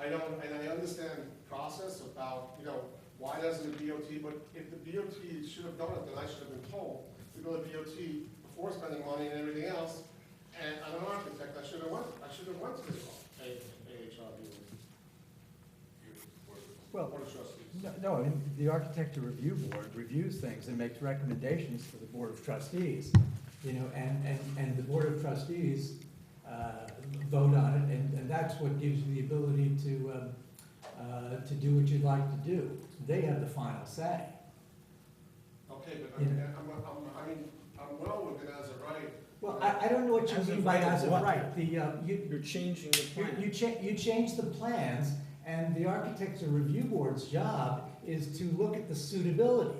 [SPEAKER 15] And I understand the process about, you know, why doesn't the DOT, but if the DOT should have done it, then I should have been told to go to DOT
[SPEAKER 20] before spending money and everything else, and I'm an architect, I should have went to this AHRB.
[SPEAKER 17] Well,
[SPEAKER 20] Board of Trustees.
[SPEAKER 17] No, I mean, the Architecture Review Board reviews things and makes recommendations for the Board of Trustees, you know, and the Board of Trustees vote on it, and that's what gives you the ability to do what you'd like to do. They have the final say.
[SPEAKER 20] Okay, but I'm well within as a right.
[SPEAKER 17] Well, I don't know what you mean by as of right.
[SPEAKER 4] You're changing the plan.
[SPEAKER 17] You change the plans, and the Architecture Review Board's job is to look at the suitability.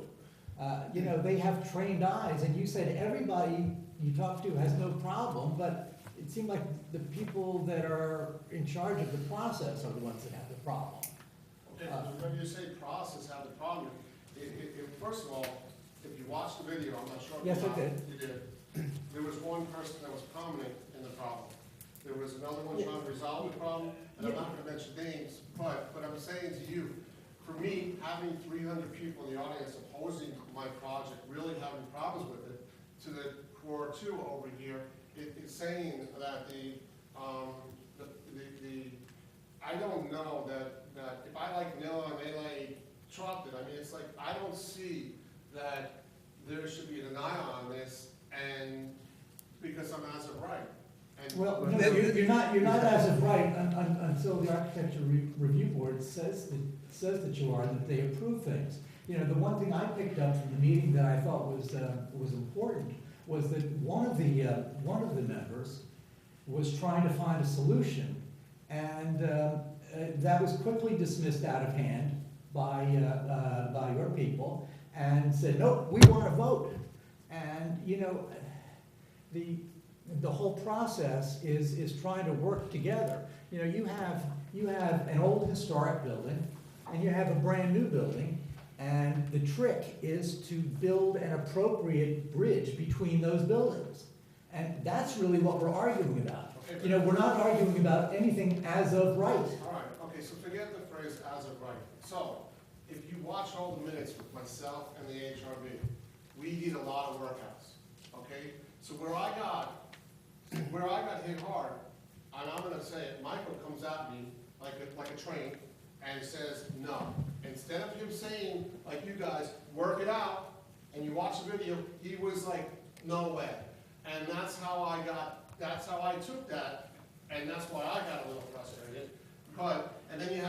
[SPEAKER 17] You know, they have trained eyes, and you said everybody you talk to has no problem, but it seemed like the people that are in charge of the process are the ones that have the problem.
[SPEAKER 20] Okay, when you say process have the problem, first of all, if you watch the video, I'm not sure.
[SPEAKER 17] Yes, I did.
[SPEAKER 20] You did. There was one person that was prominent in the problem. There was another one trying to resolve the problem, and I'm not gonna mention names, but I'm saying to you, for me, having 300 people in the audience opposing my project, really having problems with it, to the core two over here, it's saying that I don't know that if I like vanilla and they like chocolate, I mean, it's like, I don't see that there should be a denial on this, and because I'm as of right. And
[SPEAKER 17] Well, no, you're not as of right until the Architecture Review Board says that you are, and that they approve things. You know, the one thing I picked up from the meeting that I thought was important was that one of the members was trying to find a solution, and that was quickly dismissed out of hand by your people, and said, nope, we want to vote. And, you know, the whole process is trying to work together. You know, you have an old historic building, and you have a brand new building, and the trick is to build an appropriate bridge between those buildings. And that's really what we're arguing about.
[SPEAKER 20] Okay,
[SPEAKER 17] You know, we're not arguing about anything as of right.
[SPEAKER 20] All right, okay, so forget the phrase as of right. So, if you watch all the minutes with myself and the HRB, we did a lot of workouts, okay? So where I got hit hard, and I'm gonna say it, Michael comes at me like a train and says no. Instead of him saying, like you guys, work it out, and you watch the video, he was like, no way. And that's how I took that, and that's why I got a little frustrated. And then you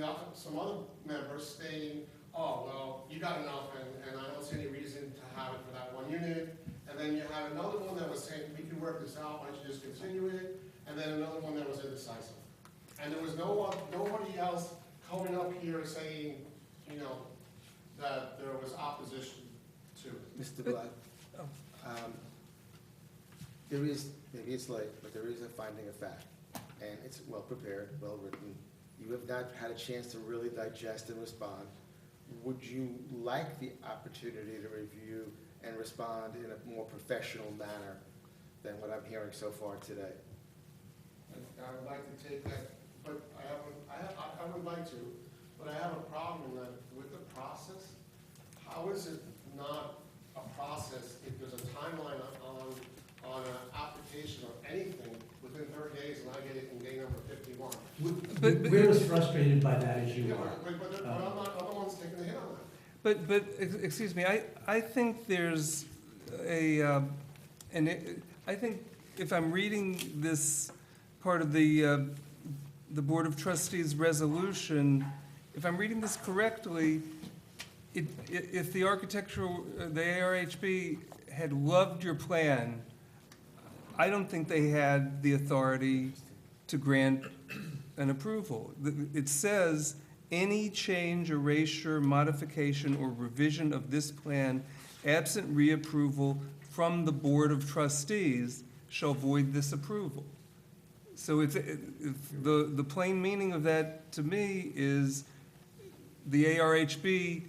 [SPEAKER 20] have some other members saying, oh, well, you got enough, and I don't see any reason to have it for that one unit. And then you have another one that was saying, we can work this out, why don't you just continue it? And then another one that was indecisive. And there was nobody else coming up here saying, you know, that there was opposition to it.
[SPEAKER 7] Mr. Black, there is, maybe it's late, but there is a finding of fact, and it's well prepared, well written. You have not had a chance to really digest and respond. Would you like the opportunity to review and respond in a more professional manner than what I'm hearing so far today?
[SPEAKER 20] I would like to take that, but I would like to, but I have a problem that with the process, how is it not a process if there's a timeline on an application or anything within 30 days and I get it in day number 51?
[SPEAKER 17] We're as frustrated by that as you are.
[SPEAKER 20] But I'm not the ones taking the hit on that.
[SPEAKER 5] But, excuse me, I think there's I think if I'm reading this part of the Board of Trustees resolution, if I'm reading this correctly, if the ARHB had loved your plan, I don't think they had the authority to grant an approval. It says, any change, erasure, modification, or revision of this plan absent reapproval from the Board of Trustees shall void this approval. So the plain meaning of that to me is the ARHB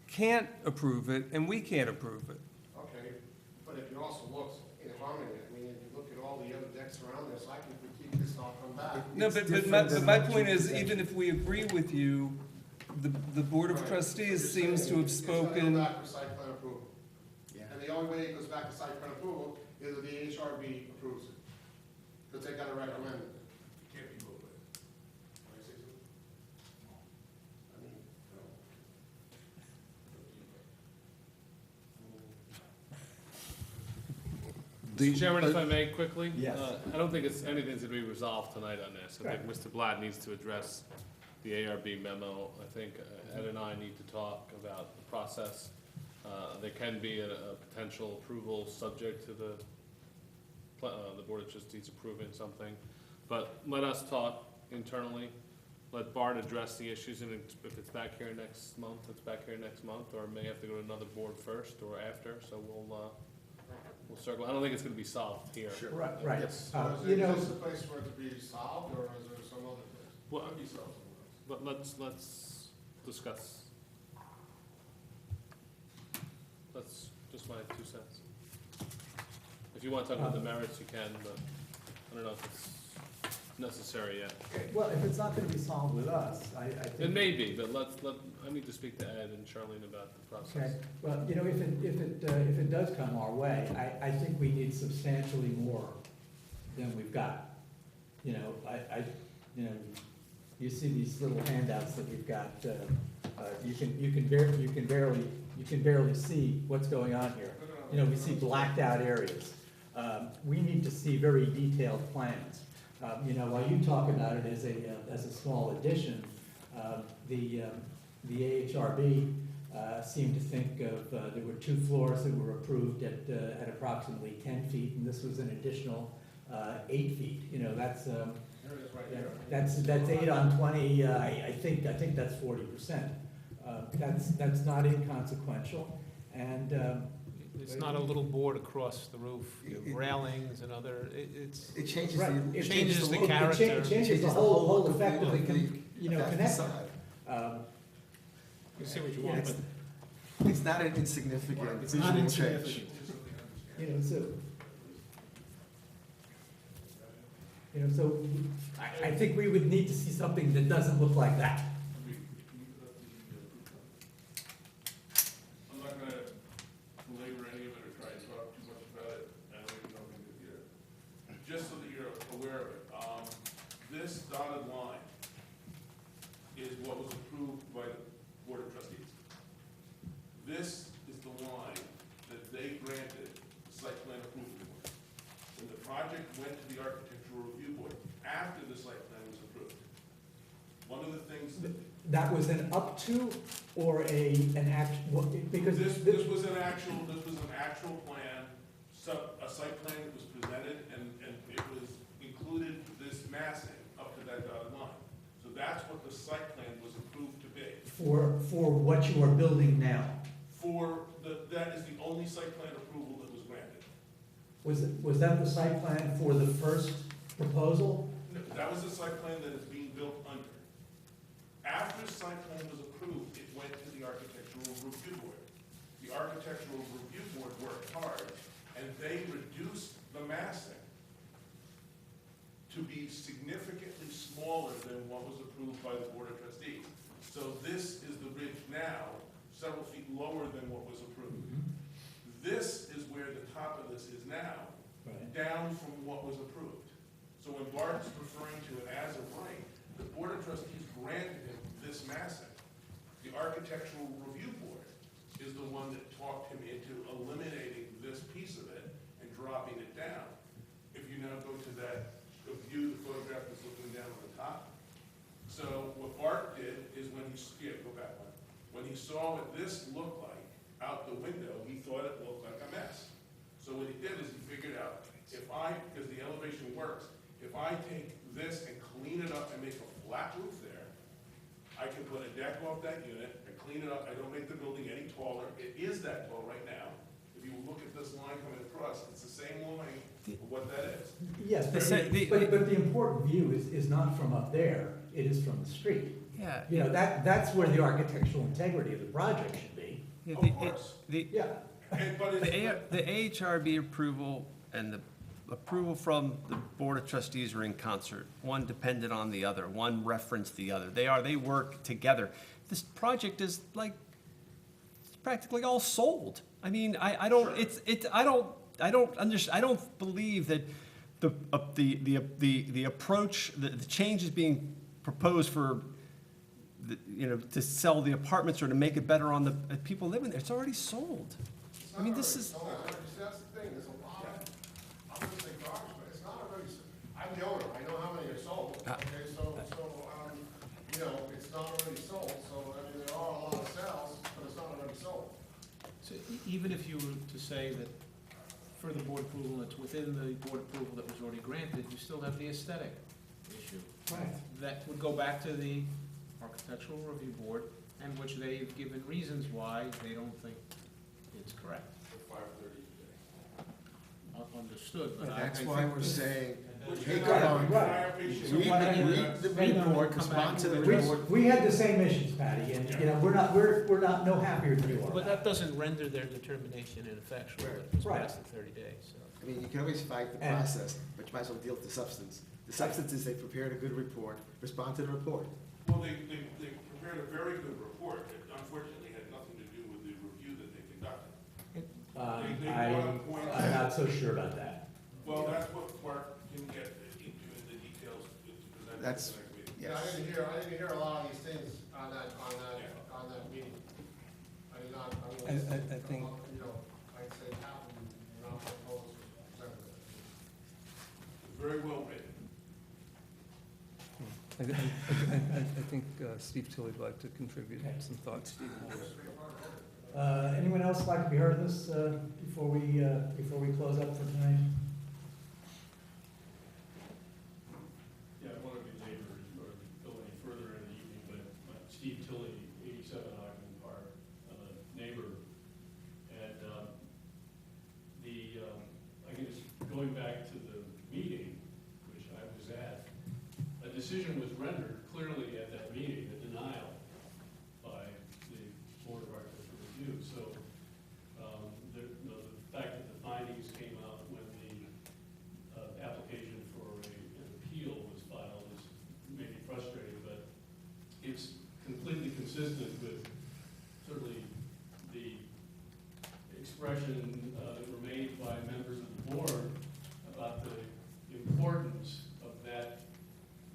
[SPEAKER 5] can't approve it and we can't approve it.
[SPEAKER 20] Okay, but if you also look in harmony, I mean, if you look at all the other decks around this, I can critique this and I'll come back.
[SPEAKER 5] No, but my point is, even if we agree with you, the Board of Trustees seems to have spoken.
[SPEAKER 20] It's gonna go back for site plan approval. And the only way it goes back to site plan approval is if the HRB approves it. Because they gotta recommend it.
[SPEAKER 12] Can't be both ways.
[SPEAKER 20] Can I say something? I mean, no.
[SPEAKER 21] Mr. Chairman, if I may quickly?
[SPEAKER 2] Yes.
[SPEAKER 21] I don't think it's, anything's gonna be resolved tonight on this. I think Mr. Blatt needs to address the ARB memo. I think Ed and I need to talk about the process. There can be a potential approval subject to the Board of Trustees approving something. But let us talk internally. Let Bart address the issues, and if it's back here next month, it's back here next month, or it may have to go to another board first or after, so we'll circle. I don't think it's gonna be solved here.
[SPEAKER 20] Sure.
[SPEAKER 2] Right, right.
[SPEAKER 20] Yes.
[SPEAKER 2] You
[SPEAKER 20] Is
[SPEAKER 2] know,
[SPEAKER 20] this a place for it to be solved, or is there some other place?
[SPEAKER 21] Well,
[SPEAKER 20] Could be solved somewhere else.
[SPEAKER 21] But let's discuss. That's just my 2 cents. If you want to talk about the merits, you can, but I don't know if it's necessary yet.
[SPEAKER 2] well, if it's not gonna be solved with us, I think.
[SPEAKER 21] It may be, but I need to speak to Ed and Charlene about the
[SPEAKER 2] Okay,
[SPEAKER 21] process.
[SPEAKER 2] well, you know, if it does come our way, I think we need substantially more than we've got. You know, you know, you see these little handouts that we've got, you can barely see what's going on here. You know, we see blacked out areas. We need to see very detailed plans. You know, while you talk about it as a small addition, the AHRB seemed to think of, there were 2 floors that were approved at approximately 10 feet, and this was an additional 8 feet. You know, that's, that's 8 on 20, I think that's 40%. That's not inconsequential, and,
[SPEAKER 4] It's not a little board across the roof, you have railings and other, it's.
[SPEAKER 7] It changes
[SPEAKER 2] right,
[SPEAKER 7] the.
[SPEAKER 2] it
[SPEAKER 4] changes the
[SPEAKER 2] it
[SPEAKER 4] character.
[SPEAKER 2] changes the whole effect of the, connection.
[SPEAKER 7] facade.
[SPEAKER 4] You see what you
[SPEAKER 2] Yeah,
[SPEAKER 4] want,
[SPEAKER 2] it's-
[SPEAKER 4] but
[SPEAKER 7] It's not an insignificant
[SPEAKER 4] it's not
[SPEAKER 7] visual change.
[SPEAKER 4] insignificant.
[SPEAKER 2] You know, so I think we would need to see something that doesn't look like that.
[SPEAKER 12] I'm not gonna belabor any of it or try and talk too much about it, I don't even know if it's here. Just so that you're aware of it, this dotted line is what was approved by the Board of Trustees. This is the line that they granted the site plan approval for. When the project went to the Architectural Review Board, after the site plan was approved, one of the things that
[SPEAKER 2] That was an up to or an because.
[SPEAKER 12] This was an actual plan, a site plan that was presented, and it was included this massing up to that dotted line. So that's what the site plan was approved to be.
[SPEAKER 2] For what you are building now.
[SPEAKER 12] That is the only site plan approval that was granted.
[SPEAKER 2] Was that the site plan for the first proposal?
[SPEAKER 12] No, that was the site plan that is being built under. After the site plan was approved, it went to the Architectural Review Board. The Architectural Review Board worked hard, and they reduced the massing to be significantly smaller than what was approved by the Board of Trustees. So this is the ridge now, several feet lower than what was approved. This is where the top of this is now, down from what was approved. So when Bart is referring to it as of right, the Board of Trustees granted him this massing. The Architectural Review Board is the one that talked him into eliminating this piece of it and dropping it down. If you now go to that view, the photograph that's looking down on the top. So what Bart did is when go back one. When he saw what this looked like out the window, he thought it looked like a mess. So what he did is he figured out, because the elevation works, if I take this and clean it up and make a flat roof there, I can put a deck off that unit and clean it up. I don't make the building any taller. It is that tall right now. If you look at this line coming across, it's the same line of what that is.
[SPEAKER 2] Yes, but the important view is not from up there, it is from the street.
[SPEAKER 5] Yeah.
[SPEAKER 2] You know, that's where the architectural integrity of the project should be.
[SPEAKER 12] Of course.
[SPEAKER 2] Yeah.
[SPEAKER 5] The AHRB approval and the approval from the Board of Trustees are in concert. One depended on the other, one referenced the other. They work together. This project is like, it's practically all sold.
[SPEAKER 3] I mean, I don't, I don't believe that the approach, the changes being proposed for, to sell the apartments or to make it better on the people living there, it's already sold. I mean, this is.
[SPEAKER 20] That's the thing, there's a lot of, I'm gonna say garbage, but it's not already, I'm the owner, I know how many are sold, okay, it's not already sold, so, I mean, there are a lot of sales, but it's not already sold.
[SPEAKER 4] So even if you were to say that for the board approval, it's within the board approval that was already granted, you still have the aesthetic issue.
[SPEAKER 2] Right.
[SPEAKER 4] That would go back to the architectural review board, and which they've given reasons why they don't think it's correct. Understood, but I
[SPEAKER 7] That's
[SPEAKER 4] think.
[SPEAKER 7] why we're saying, take
[SPEAKER 2] Right,
[SPEAKER 7] on,
[SPEAKER 2] right.
[SPEAKER 7] read the report, respond to the report.
[SPEAKER 2] We had the same issues, Patty, and, we're not no happier than you are.
[SPEAKER 4] But that doesn't render their determination ineffectual if it's
[SPEAKER 2] Right.
[SPEAKER 4] past the 30 days, so.
[SPEAKER 7] I mean, you can always fight the
[SPEAKER 2] And-
[SPEAKER 7] process, but you might as well deal with the substance. The substance is they prepared a good report, respond to the report.
[SPEAKER 9] Well, they prepared a very good report that unfortunately had nothing to do with the review that they conducted.
[SPEAKER 2] I'm not so sure about that.
[SPEAKER 9] Well, that's what Mark can get into the details to present
[SPEAKER 7] That's-
[SPEAKER 9] at the next meeting.
[SPEAKER 20] Yeah, I didn't hear a lot of these things on that meeting. I mean,
[SPEAKER 5] I think-
[SPEAKER 20] I'd say half of them were not proposed, presented.
[SPEAKER 9] Very well written.
[SPEAKER 5] I think Steve Tilley would like to contribute some thoughts.
[SPEAKER 2] Anyone else like to be heard of this, before we close up for tonight?
[SPEAKER 22] Yeah, I want to be later or go any further in the evening, but Steve Tilley, 87 Ogden Park, neighbor. And I guess going back to the meeting, which I was at, a decision was rendered clearly at that meeting, a denial by the Board of Architectural Review. So the fact that the findings came out when the application for an appeal was filed is maybe frustrating, but it's completely consistent with certainly the expression that were made by members of the board about the importance of that,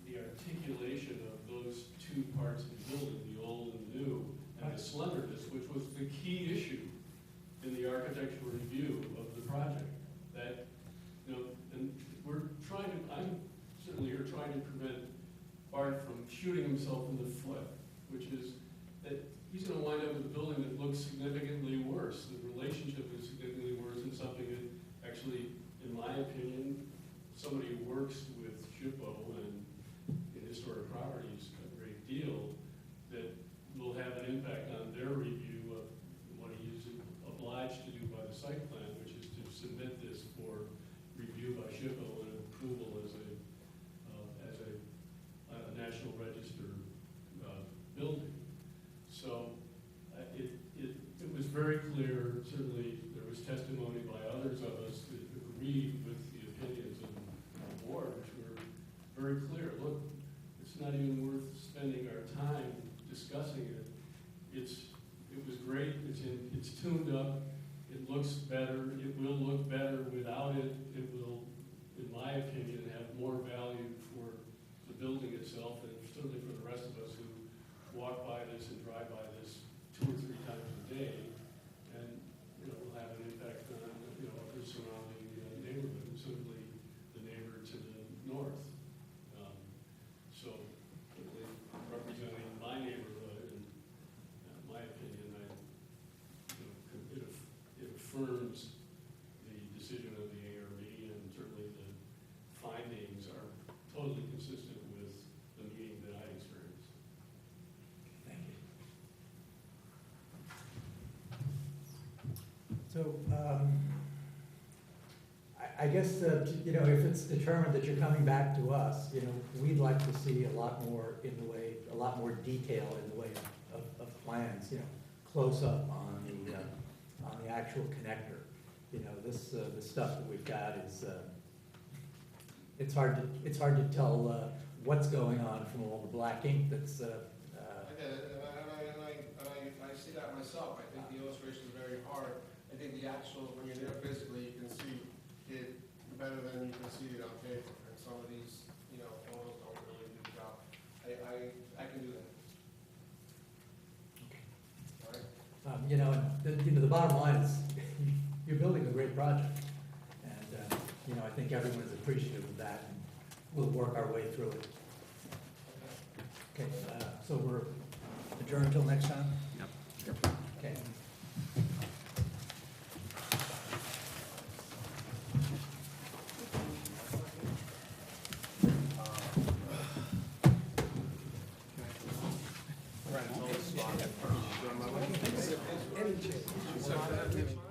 [SPEAKER 22] the articulation of those two parts of the building, the old and the new, and the slenderness, which was the key issue in the architectural review of the project. That, and we're trying to, I'm certainly here trying to prevent Bart from shooting himself in the foot, which is that he's gonna wind up with a building that looks significantly worse. The relationship is significantly worse, and something that actually, in my opinion, somebody who works with SHPO and in historic properties a great deal, that will have an impact on their review of what he is obliged to do by the site plan, which is to submit this for review by SHPO and approval as a National Register building. So it was very clear, certainly there was testimony by others of us that agreed with the opinions of the board, which were very clear. Look, it's not even worth spending our time discussing it. It was great, it's tuned up, it looks better, it will look better without it. It will, in my opinion, have more value for the building itself and certainly for the rest of us who walk by this and drive by this 2 or 3 times a day. And, will have an impact on, the surrounding neighborhood, and certainly the neighbor to the north. So, representing my neighborhood, and my opinion, it affirms the decision of the ARB, and certainly the findings are totally consistent with the meeting that I experienced.
[SPEAKER 2] Thank you. So, I guess, if it's determined that you're coming back to us, we'd like to see a lot more detail in the way of plans, close up on the actual connector. The stuff that we've got is, it's hard to tell, what's going on from all the black ink that's,
[SPEAKER 20] I get it, and I see that myself. I think the illustration is very hard. I think the actual, when you're there physically, you can see it better than you can see it on paper. And some of these, you know, photos don't really do the job. I can do that. All right?
[SPEAKER 17] You know, and the bottom line is, you're building a great project. And, you know, I think everyone's appreciative of that, and we'll work our way through it. Okay, so we're adjourned until next time? Yep. Okay.
[SPEAKER 7] Any change.